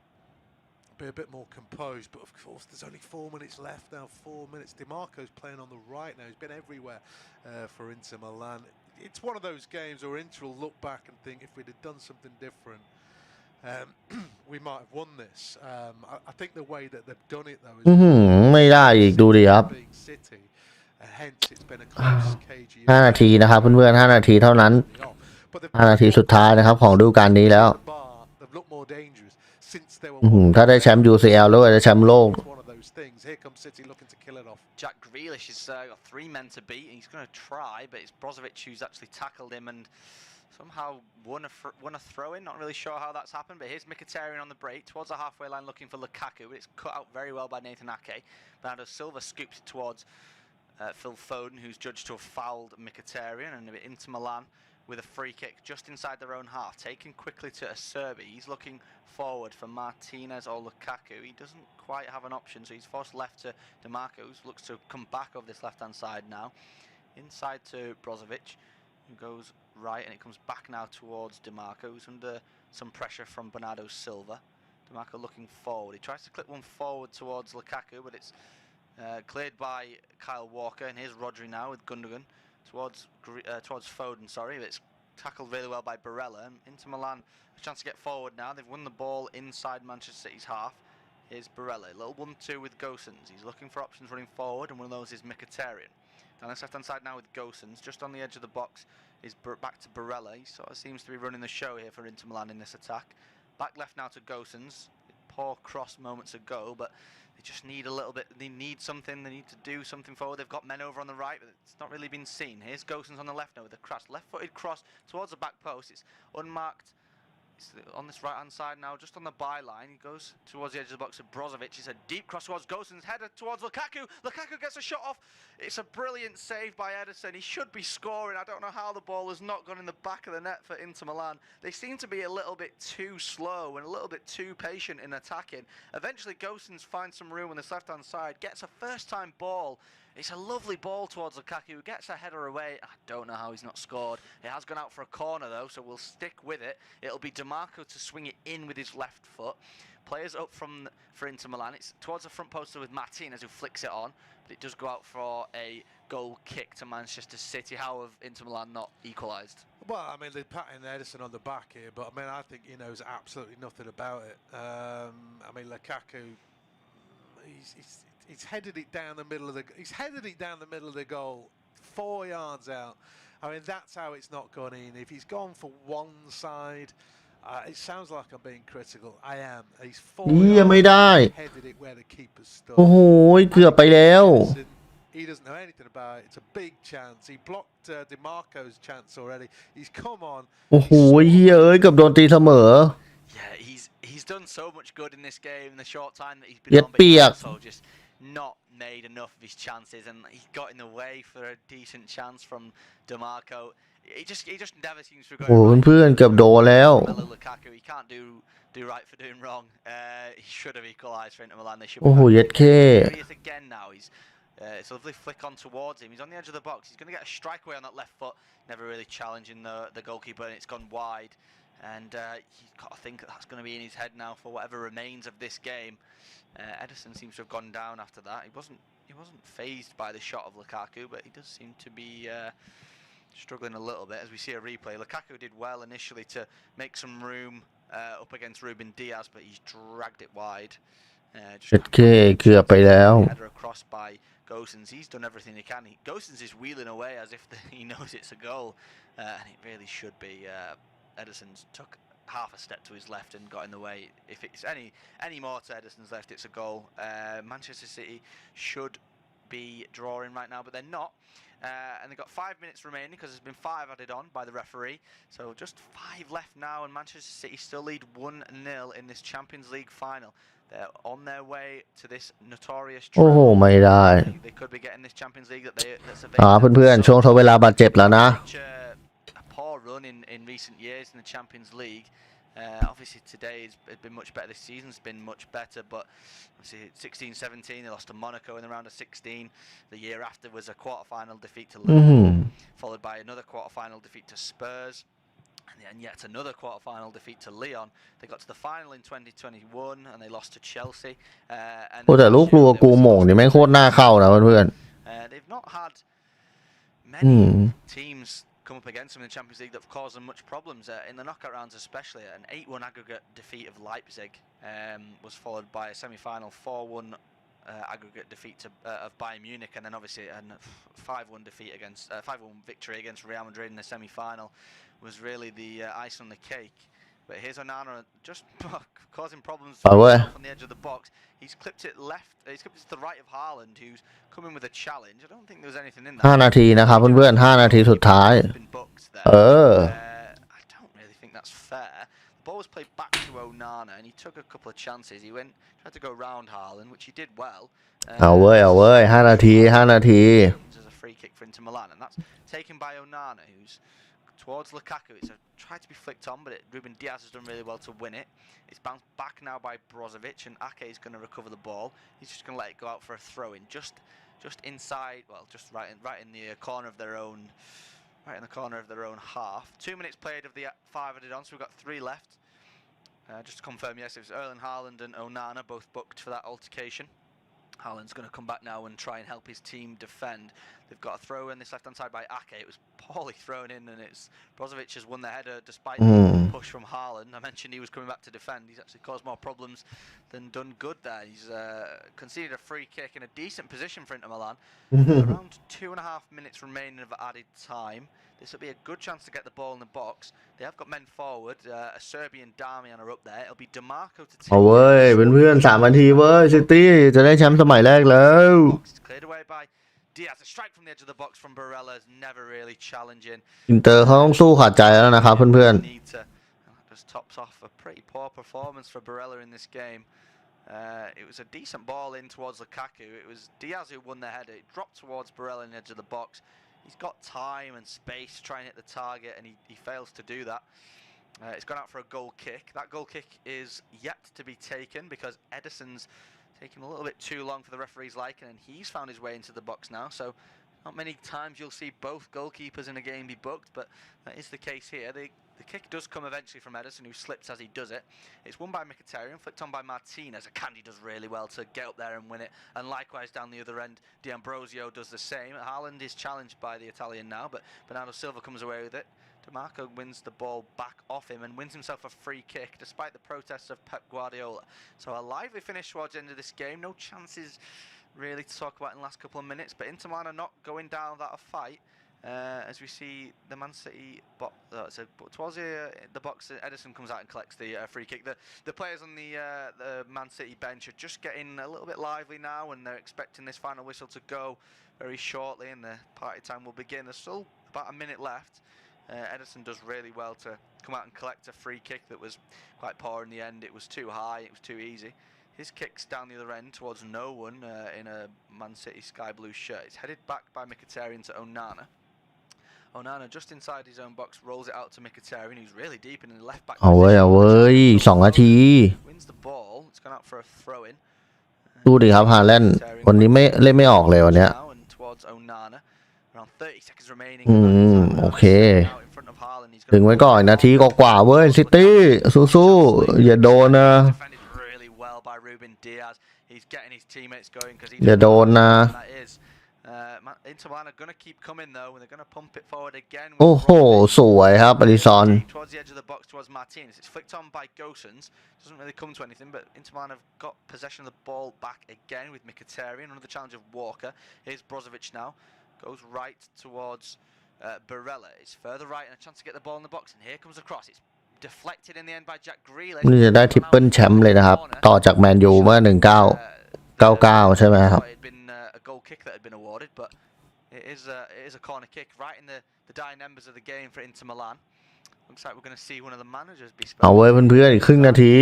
be a bit more composed, but of course there's only 4 minutes left now. 4 minutes. Dimarco's playing on the right now. He's been everywhere for Inter Milan. It's one of those games where Inter will look back and think if we'd have done something different, we might have won this. I think the way that they've done it though is ไม่ได้อีกดูดิครับ being City, hence it's been a close cagey 5 นาทีนะครับเพื่อนๆ5 นาทีเท่านั้น 5 นาทีสุดท้ายนะครับของฤดูกาลนี้แล้ว they've looked more dangerous since they were ถ้าได้แชมป์ UCL แล้วก็ได้แชมป์โลก one of those things. Here comes City looking to kill it off. Jack Grealish has got 3 men to beat. He's going to try, but it's Brozovic who's actually tackled him and somehow won a throw-in. Not really sure how that's happened, but here's Mkhitaryan on the break towards the halfway line looking for Lukaku, but it's cut out very well by Nathan Ake. Bernardo Silva scoops it towards Phil Foden, who's judged to have fouled Mkhitaryan, and Inter Milan with a free kick just inside their own half, taken quickly to Acerbi. He's looking forward for Martinez or Lukaku. He doesn't quite have an option, so he's forced left to DeMarco, who looks to come back over this left-hand side now. Inside to Brozovic, who goes right, and it comes back now towards DeMarco, who's under some pressure from Bernardo Silva. DeMarco looking forward. He tries to clip one forward towards Lukaku, but it's cleared by Kyle Walker, and here's Rodri now with Gundogan towards Foden, sorry, but it's tackled really well by Barella. And Inter Milan a chance to get forward now. They've won the ball inside Manchester City's half. Here's Barella, a little 1-2 with Gosens. He's looking for options running forward, and one of those is Mkhitaryan. Down this left-hand side now with Gosens, just on the edge of the box is back to Barella. He sort of seems to be running the show here for Inter Milan in this attack. Back left now to Gosens. Poor cross moments ago, but they just need a little bit. They need something. They need to do something forward. They've got men over on the right, but it's not really been seen. Here's Gosens on the left now with a cross, left-footed cross towards the back post. It's unmarked. It's on this right-hand side now, just on the byline. He goes towards the edge of the box of Brozovic. It's a deep cross towards Gosens, header towards Lukaku. Lukaku gets a shot off. It's a brilliant save by Ederson. He should be scoring. I don't know how the ball has not gone in the back of the net for Inter Milan. They seem to be a little bit too slow and a little bit too patient in attacking. Eventually, Gosens finds some room on this left-hand side, gets a first-time ball. It's a lovely ball towards Lukaku, who gets a header away. I don't know how he's not scored. It has gone out for a corner, though, so we'll stick with it. It'll be DeMarco to swing it in with his left foot. Players up for Inter Milan. It's towards the front post with Martinez, who flicks it on, but it does go out for a goal kick to Manchester City. How have Inter Milan not equalised? Well, I mean, they're patting Ederson on the back here, but I mean, I think he knows absolutely nothing about it. I mean, Lukaku, he's headed it down the middle of the goal, 4 yards out. I mean, that's how it's not gone in. If he's gone for one side, it sounds like I'm being critical. I am. He's 4 yards headed it where the keeper stood. โอ้โหเกือบไปแล้ว He doesn't know anything about it. It's a big chance. He blocked DeMarco's chance already. He's come on. โอ้โหเฮียเอ้ยเกือบโดนตีเสมอ Yeah, he's done so much good in this game in the short time that he's been เย็ด on, but เปีย he's ก also just not made enough of his chances, and he got in the way for a decent chance from DeMarco. He just never seems to go. โอ้เพื่อนๆเกือบโดนแล้ว Lukaku, he can't do right for doing wrong. He should have equalised for Inter Milan. They should. โอ้โหเย็ดแค่ He is again now. It's a lovely flick on towards him. He's on the edge of the box. He's going to get a strike away on that left foot. Never really challenging the goalkeeper, and it's gone wide. And he's got to think that's going to be in his head now for whatever remains of this game. Ederson seems to have gone down after that. He wasn't phased by the shot of Lukaku, but he does seem to be struggling a little bit as we see a replay. Lukaku did well initially to make some room up against Ruben Diaz, but he's dragged it wide. เย็ดแค่เกือบไปแล้ว Header across by Gosens. He's done everything he can. Gosens is wheeling away as if he knows it's a goal, and it really should be. Ederson's took half a step to his left and got in the way. If it's any more to Ederson's left, it's a goal. Manchester City should be drawing right now, but they're not. And they've got 5 minutes remaining because there's been 5 added on by the referee. So just 5 left now, and Manchester City still lead 1-0 in this Champions League final. They're on their way to this notorious โอ้โห trophy. ไม่ได้ They could be getting this Champions League that's เพื่อน available. ๆช่วงทดเวลาบาดเจ็บแล้วนะ A poor run in recent years in the Champions League. Obviously today has been much better. This season's been much better, but obviously 16-17 they lost to Monaco in the round of 16. The year after was a quarter-final defeat to Liverpool, followed by another quarter-final defeat to Spurs, and yet another quarter-final defeat to Lyon. They got to the final in 2021 and they lost to Chelsea. โอ้แต่ลูกรัวกูโหม่งนี่แม่งโคตรน่าเข้านะเพื่อน They've not had many teams come up against them in the Champions League that have caused them much problems. In the knockout rounds especially, an 8-1 aggregate defeat of Leipzig was followed by a semi-final 4-1 aggregate defeat of Bayern Munich, and then obviously a 5-1 defeat against 5-1 victory against Real Madrid in the semi-final was really the ice on the cake. But here's Onana just causing problems on the edge of the box. He's clipped it left. He's clipped it to the right of Haaland, who's coming with a challenge. I don't think there was anything in that. 5 นาทีนะครับเพื่อนๆ5 นาทีสุดท้าย I don't really think that's fair. The ball was played back to Onana, and he took a couple of chances. He tried to go round Haaland, which he did well. เอาเว้ย5 นาที5 นาที There's a free kick for Inter Milan, and that's taken by Onana, who's towards Lukaku. It's tried to be flicked on, but Ruben Diaz has done really well to win it. It's bounced back now by Brozovic, and Ake is going to recover the ball. He's just going to let it go out for a throw-in, just inside, well, just right in the corner of their own, right in the corner of their own half. 2 minutes played of the 5 added on, so we've got 3 left. Just to confirm, yes, it was Erling Haaland and Onana both booked for that altercation. Haaland's going to come back now and try and help his team defend. They've got a throw in this left-hand side by Ake. It was poorly thrown in, and it's Brozovic has won the header despite the push from Haaland. I mentioned he was coming back to defend. He's actually caused more problems than done good there. He's conceded a free kick in a decent position for Inter Milan. Around 2.5 minutes remaining of added time. This will be a good chance to get the ball in the box. They have got men forward. A Serbian Darmian are up there. It'll be DeMarco to take. เอาเว้ยเพื่อนๆ3 นาทีเว้ยซิตี้จะได้แชมป์สมัยแรกแล้ว Cleared away by Diaz. A strike from the edge of the box from Barella is never really challenging. อินเตอร์เขาต้องสู้ขาดใจแล้วนะครับเพื่อน Just tops off a pretty poor performance for Barella in this game. It was a decent ball in towards Lukaku. It was Diaz who won the header. It dropped towards Barella in the edge of the box. He's got time and space to try and hit the target, and he fails to do that. It's gone out for a goal kick. That goal kick is yet to be taken because Ederson's taking a little bit too long for the referee's liking, and he's found his way into the box now. So not many times you'll see both goalkeepers in a game be booked, but that is the case here. The kick does come eventually from Ederson, who slips as he does it. It's won by Mkhitaryan, flicked on by Martinez. Akanji does really well to get up there and win it. And likewise down the other end, D'Ambrosio does the same. Haaland is challenged by the Italian now, but Bernardo Silva comes away with it. DeMarco wins the ball back off him and wins himself a free kick despite the protests of Pep Guardiola. So a lively finish towards the end of this game. No chances really to talk about in the last couple of minutes, but Inter Milan are not going down without a fight. As we see the Man City towards the box, Ederson comes out and collects the free kick. The players on the Man City bench are just getting a little bit lively now, and they're expecting this final whistle to go very shortly, and the party time will begin. There's still about a minute left. Ederson does really well to come out and collect a free kick that was quite poor in the end. It was too high, it was too easy. His kick's down the other end towards no one in a Man City sky blue shirt. It's headed back by Mkhitaryan to Onana. Onana just inside his own box rolls it out to Mkhitaryan, who's really deep in the left back เอาเว้ย2 นาที wins the ball. It's gone out for a throw in. ดูดิครับฮาแลนด์วันนี้ไม่เล่นไม่ออกเลยวันเนี้ย towards Onana. Around 30 seconds remaining. โอเคถึงไว้ก่อนนาทีกว่าเว้ยซิตี้สู้ๆอย่าโดนนะ Really well by Ruben Diaz. He's getting his teammates going because he อย่าโดนนะ Inter Milan are going to keep coming though, and they're going to pump it forward again. โอ้โหสวยครับอลิซอน Towards the edge of the box towards Martinez. It's flicked on by Gosens. Doesn't really come to anything, but Inter Milan have got possession of the ball back again with Mkhitaryan. Another challenge of Walker. Here's Brozovic now. Goes right towards Barella. It's further right and a chance to get the ball in the box, and here comes the cross. It's deflected in the end by Jack Grealish. นี่จะได้ทริปเปิลแชมป์เลยนะครับต่อจากแมนยูเมื่อ1999ใช่ไหมครับ It had been a goal kick that had been awarded, but it is a corner kick right in the dying embers of the game for Inter Milan. Looks like we're going to see one of the managers be เอาไว้เพื่อนๆอีกครึ่งนาที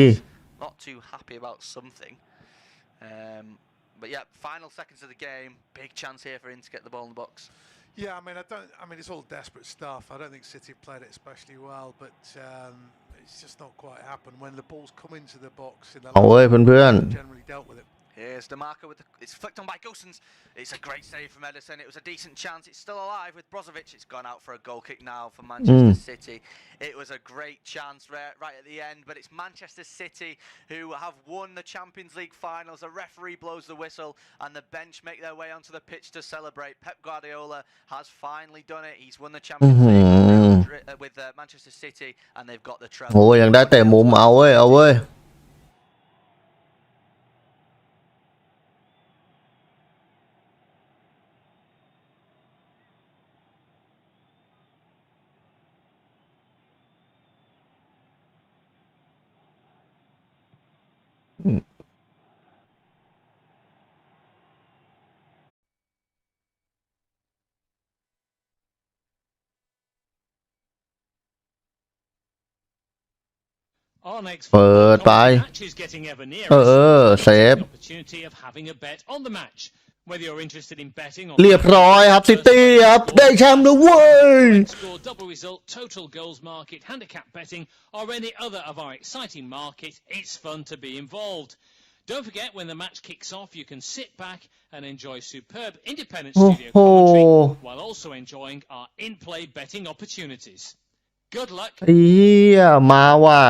not too happy about something. But yeah, final seconds of the game, big chance here for Inter to get the ball in the box. Yeah, I mean, it's all desperate stuff. I don't think City have played it especially well, but it's just not quite happened when the balls come into the box. In the เอาเว้ยเพื่อน generally dealt with it. Here's the marker it's flicked on by Gosens. It's a great save from Ederson. It was a decent chance. It's still alive with Brozovic. It's gone out for a goal kick now for Manchester City. It was a great chance right at the end, but it's Manchester City who have won the Champions League finals. The referee blows the whistle and the bench make their way onto the pitch to celebrate. Pep Guardiola has finally done it. He's won the Champions League with Manchester City and they've got the ๆโอ้ยังได้แต่มุมเอาเว้ยเปิดไปเซฟเรียบร้อยครับซิตี้ครับได้แชมป์แล้วเว้ย double result, total goals market, handicap betting, or any other of our exciting market. It's fun to be involved. Don't forget, when the match kicks off, you can sit back and enjoy superb independent studio commentary while also enjoying our in-play betting opportunities. Good luck. เอี้ยมาว่ะ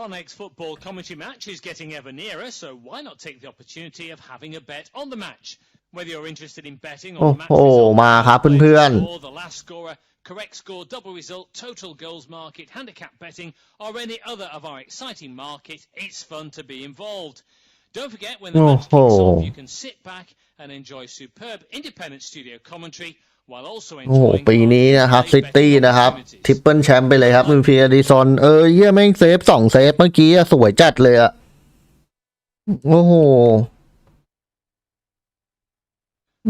Our next football commentary match is getting ever nearer, so why not take the opportunity of having a bet on the match? Whether you're interested in betting on the match โอ้โหมาครับเพื่อน or the last scorer, correct score, double result, total goals market, handicap betting, or any other of our exciting market, it's fun to be involved. Don't forget, when the match kicks off, you can sit back and enjoy superb independent studio commentary while also ๆโอ้โห enjoying ปีนี้นะครับซิตี้นะครับทริปเปิลแชมป์ไปเลยครับมินฟีอดิซอนเยี่ยแม่งเซฟ2เซฟเมื่อกี้สวยจัดเลยอะโอ้โห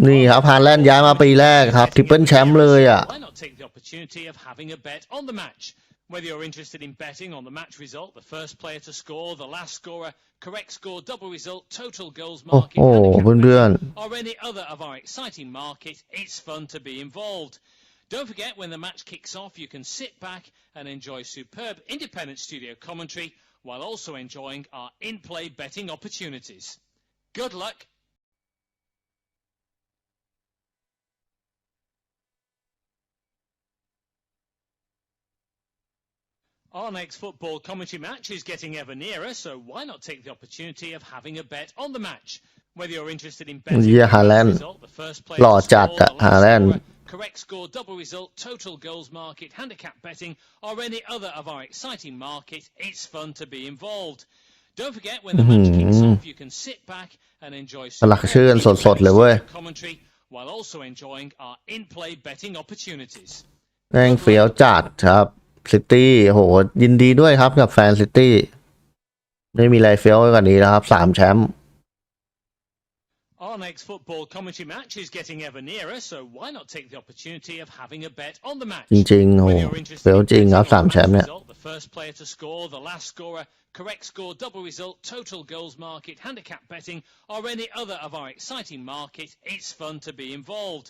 นี่ครับฮาแลนด์ย้ายมาปีแรกครับทริปเปิลแชมป์เลยอะ Why not take the opportunity of having a bet on the match? Whether you're interested in betting on the match result, the first player to score, the last scorer, correct score, double result, total goals โอ้ market, โห handicap เพื่อน betting, or any other of our exciting market, it's fun to be involved. Don't forget, when the match kicks off, you can sit back and enjoy superb independent studio commentary while also enjoying our in-play betting opportunities. Good luck. Our next football commentary match is getting ever nearer, so why not take the opportunity of having a bet on the match? Whether you're interested in betting เยี่ยฮาแลนด์ result, the first ห player ล่อ to จัด score, อะ the ฮา last แลนด์ scorer, correct score, double result, total goals market, handicap betting, or any other of our exciting market, it's fun to be involved. Don't forget, when the match kicks off, you can sit back and enjoy สลักชื่นสดๆเลยเว้ย commentary while also enjoying our in-play betting opportunities. แม่งเฟี้ยวจัดครับซิตี้โหยินดีด้วยครับกับแฟนซิตี้ไม่มีอะไรเฟี้ยวกว่านี้นะครับ3แชมป์ Our next football commentary match is getting ever nearer, so why not take the opportunity of having a bet on the match? จริงๆโห Whether you're interested เฟี้ยว in จริง betting ครับ on the 3แชม match ป์เนี่ย result, the first player to score, the last scorer, correct score, double result, total goals market, handicap betting, or any other of our exciting market, it's fun to be involved.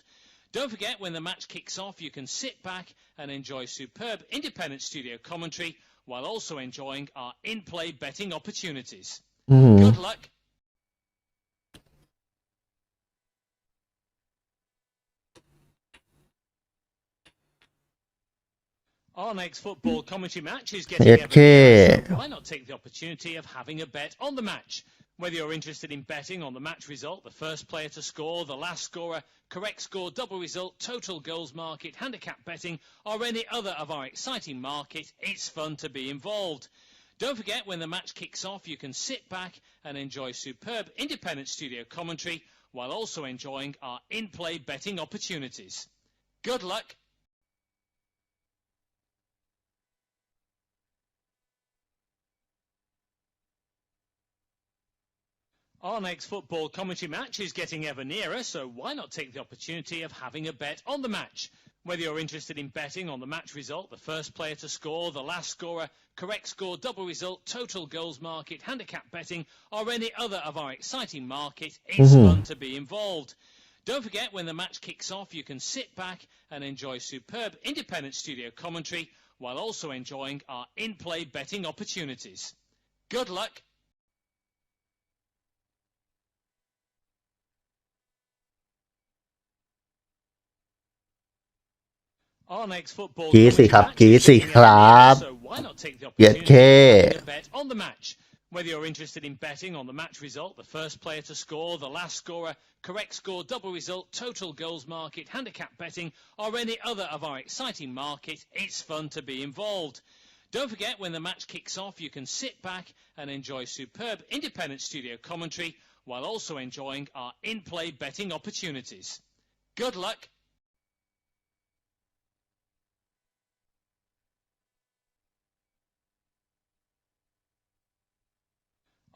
Don't forget, when the match kicks off, you can sit back and enjoy superb independent studio commentary while also enjoying our in-play betting opportunities. Good luck. Our next football commentary match is getting ever nearer, so why not take the opportunity of having a bet on the match? Whether you're interested in betting on the match result, the first player to score, the last scorer, correct score, double result, total goals market, handicap betting, or any other of our exciting market, it's fun to be involved. Don't forget, when the match kicks off, you can sit back and enjoy superb independent studio commentary while also enjoying our in-play betting opportunities. Good luck. Our next football commentary match is getting ever nearer, so why not take the opportunity of having a bet on the match? Whether you're interested in betting on the match result, the first player to score, the last scorer, correct score, double result, total goals market, handicap betting, or any other of our exciting market, it's fun to be involved. Don't forget, when the match kicks off, you can sit back and enjoy superb independent studio commentary while also enjoying our in-play betting opportunities. Good luck. Our next football กรี๊ดสิครับกรี๊ดสิครับ so why not take the เย็ด opportunity เค of having a bet on the match? Whether you're interested in betting on the match result, the first player to score, the last scorer, correct score, double result, total goals market, handicap betting, or any other of our exciting market, it's fun to be involved. Don't forget, when the match kicks off, you can sit back and enjoy superb independent studio commentary while also enjoying our in-play betting opportunities. Good luck.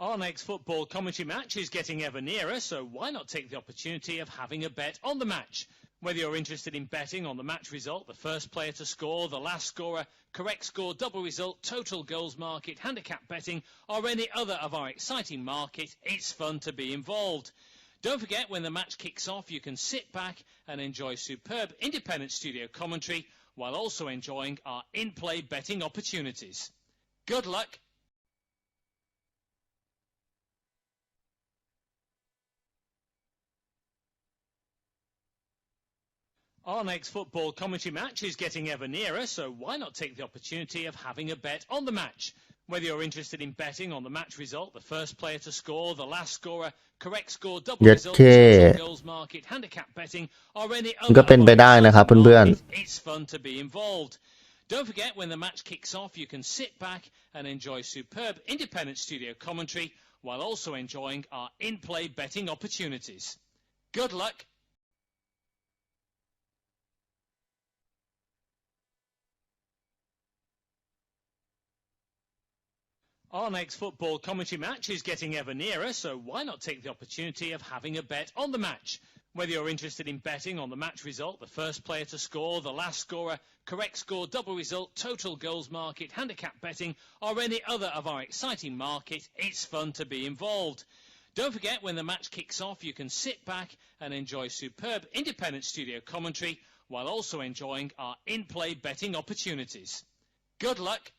Our next football commentary match is getting ever nearer, so why not take the opportunity of having a bet on the match? Whether you're interested in betting on the match result, the first player to score, the last scorer, correct score, double result, total goals market, handicap betting, or any other of our exciting market, it's fun to be involved. Don't forget, when the match kicks off, you can sit back and enjoy superb independent studio commentary while also enjoying our in-play betting opportunities. Good luck. Our next football commentary match is getting ever nearer, so why not take the opportunity of having a bet on the match? Whether you're interested in betting on the match result, the first player to score, the last scorer, correct score, double เย็ด result, เค total goals market, handicap betting, or any มันก็ other เป็น of ไป our ได้นะครับ exciting เพื่อน market, it's fun to be involved. Don't forget, when the match kicks off, you can sit back and enjoy superb independent studio commentary while also enjoying our in-play betting opportunities. Good luck. Our next football commentary match is getting ever nearer, so why not take the opportunity of having a bet on the match? Whether you're interested in betting on the match result, the first player to score, the last scorer, correct score, double result, total goals market, handicap betting, or any other of our exciting market, it's fun to be involved. Don't forget, when the match kicks off, you can sit back and enjoy superb independent studio commentary while also enjoying our in-play betting opportunities. Good luck.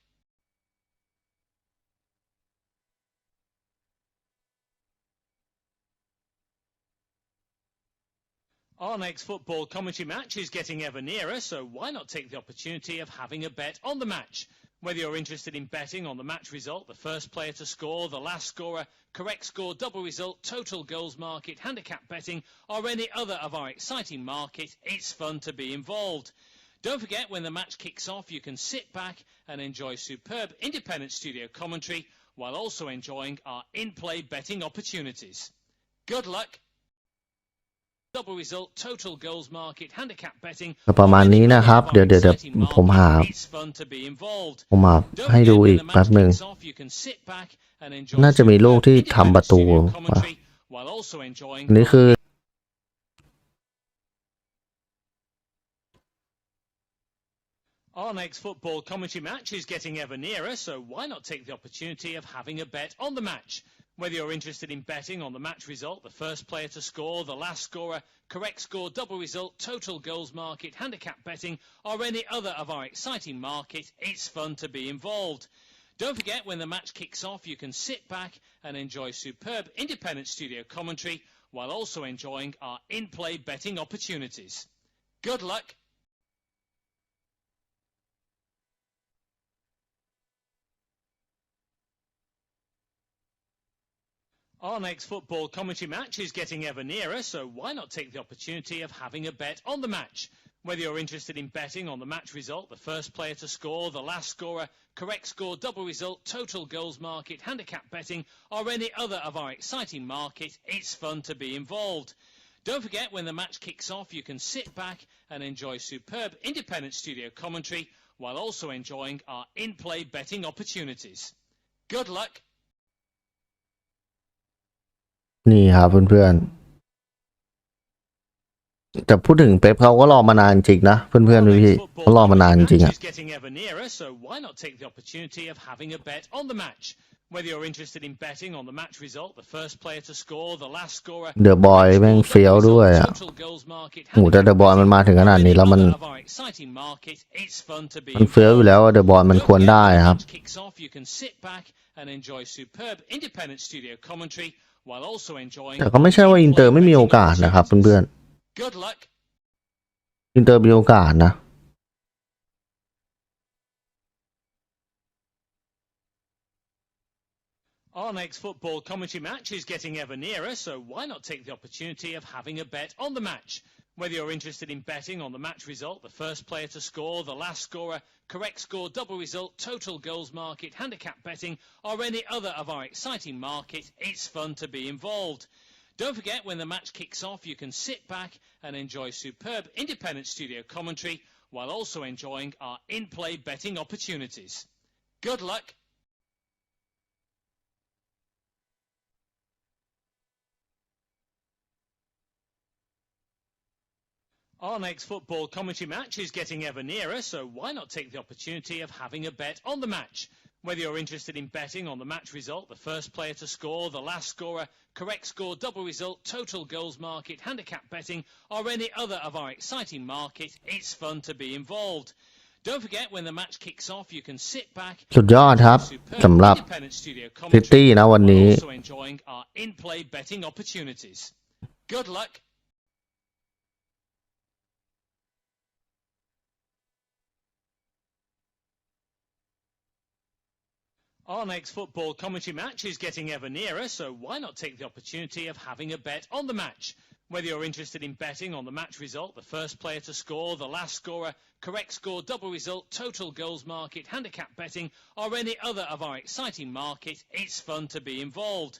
Our next football commentary match is getting ever nearer, so why not take the opportunity of having a bet on the match? Whether you're interested in betting on the match result, the first player to score, the last scorer, correct score, double result, total goals market, handicap betting, or any other of our exciting market, it's fun to be involved. Don't forget, when the match kicks off, you can sit back and enjoy superb independent studio commentary while also enjoying our in-play betting opportunities. Good luck. Double result, total goals market, handicap betting, ๆก็ประมาณนี้นะครับ เดี๋ยวผมหา it's fun to be involved. ผมหาให้ดูอีกแป๊บหนึ่ง น่าจะมีลูกที่ทำประตูว่ะอันนี้คือ Our next football commentary match is getting ever nearer, so why not take the opportunity of having a bet on the match? Whether you're interested in betting on the match result, the first player to score, the last scorer, correct score, double result, total goals market, handicap betting, or any other of our exciting market, it's fun to be involved. Don't forget, when the match kicks off, you can sit back and enjoy superb independent studio commentary while also enjoying our in-play betting opportunities. Good luck. Our next football commentary match is getting ever nearer, so why not take the opportunity of having a bet on the match? Whether you're interested in betting on the match result, the first player to score, the last scorer, correct score, double result, total goals market, handicap betting, or any other of our exciting market, it's fun to be involved. Don't forget, when the match kicks off, you can sit back and enjoy superb independent studio commentary while also enjoying our in-play betting opportunities. Good luck. นี่ครับเพื่อนๆแต่พูดถึงเป๊ปเขาก็รอมานานจริงนะเพื่อนๆพี่เขารอมานานจริงอ่ะ Whether you're interested in betting on the match result, the first player to score, the last scorer, เดอะบอยแม่งเฟี้ยวด้วยอ่ะโหแต่เดอะบอยมันมาถึงขนาดนี้แล้วมันเฟี้ยวอยู่แล้วเดอะบอยมันควรได้ครับแต่ก็ไม่ใช่ว่าอินเตอร์ไม่มีโอกาสนะครับเพื่อนๆอินเตอร์มีโอกาสนะOur next football commentary match is getting ever nearer, so why not take the opportunity of having a bet on the match? Whether you're interested in betting on the match result, the first player to score, the last scorer, correct score, double result, total goals market, handicap betting, or any other of our exciting market, it's fun to be involved. Don't forget, when the match kicks off, you can sit back and enjoy superb independent studio commentary while also enjoying our in-play betting opportunities. Good luck. Our next football commentary match is getting ever nearer, so why not take the opportunity of having a bet on the match? Whether you're interested in betting on the match result, the first player to score, the last scorer, correct score, double result, total goals market, handicap betting, or any other of our exciting market, it's fun to be involved. Don't forget, when the match kicks off, you can sit back สุดยอดครับสำหรับซิตี้นะวันนี้ also enjoying our in-play betting opportunities. Good luck. Our next football commentary match is getting ever nearer, so why not take the opportunity of having a bet on the match? Whether you're interested in betting on the match result, the first player to score, the last scorer, correct score, double result, total goals market, handicap betting, or any other of our exciting market, it's fun to be involved.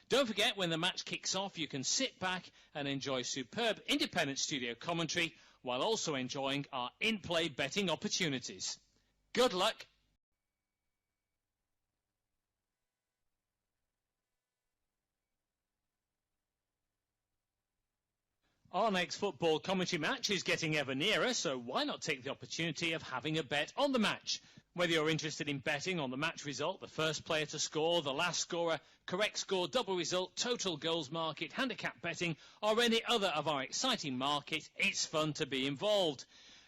Don't forget, when the match kicks off, you can sit back and enjoy superb independent studio commentary while also enjoying our in-play betting opportunities. Good luck. Our next football commentary match is getting ever nearer, so why not take the opportunity of having a bet on the match? Whether you're interested in betting on the match result, the first player to score, the last scorer, correct score, double result, total goals market, handicap betting, or any other of our exciting market, it's fun to be involved.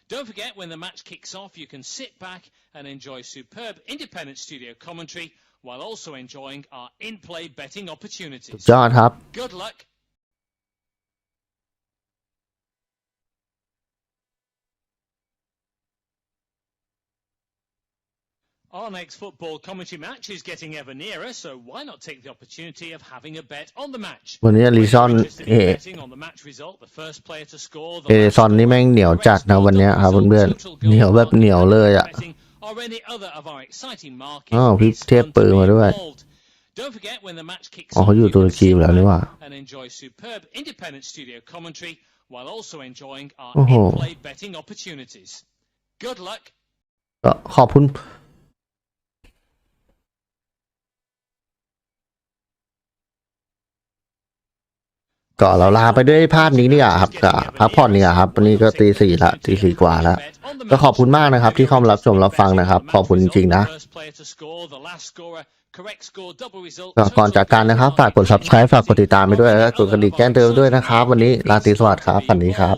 Don't forget, when the match kicks off, you can sit back and enjoy superb independent studio commentary while also enjoying our in-play betting opportunities. ยอดครับ Good luck. Our next football commentary match is getting ever nearer, so why not take the opportunity of having a bet on the match? วันนี้ลิซอนเอซอนนี่แม่งเหนียวจัดนะวันนี้ครับเพื่อนๆเหนียวแบบเหนียวเลยอ่ะอ๋อพี่เทียบปืนมาด้วยอ๋อเขาอยู่ตุรกีแล้วนี่ว่าโอ้โหก็ขอบคุณก็เราลาไปด้วยภาพนี้นี่อ่ะครับก็พักผ่อนนี่อ่ะครับวันนี้ก็ตีสี่ละตีสี่กว่าแล้วก็ขอบคุณมากนะครับที่เข้ามารับชมรับฟังนะครับขอบคุณจริงๆนะก็ก่อนจากกันนะครับฝากกด subscribe ฝากกดติดตามไปด้วยแล้วก็กดกระดิ่งแจ้งเตือนด้วยนะครับวันนี้ราตรีสวัสดิ์ครับฝันดีครับ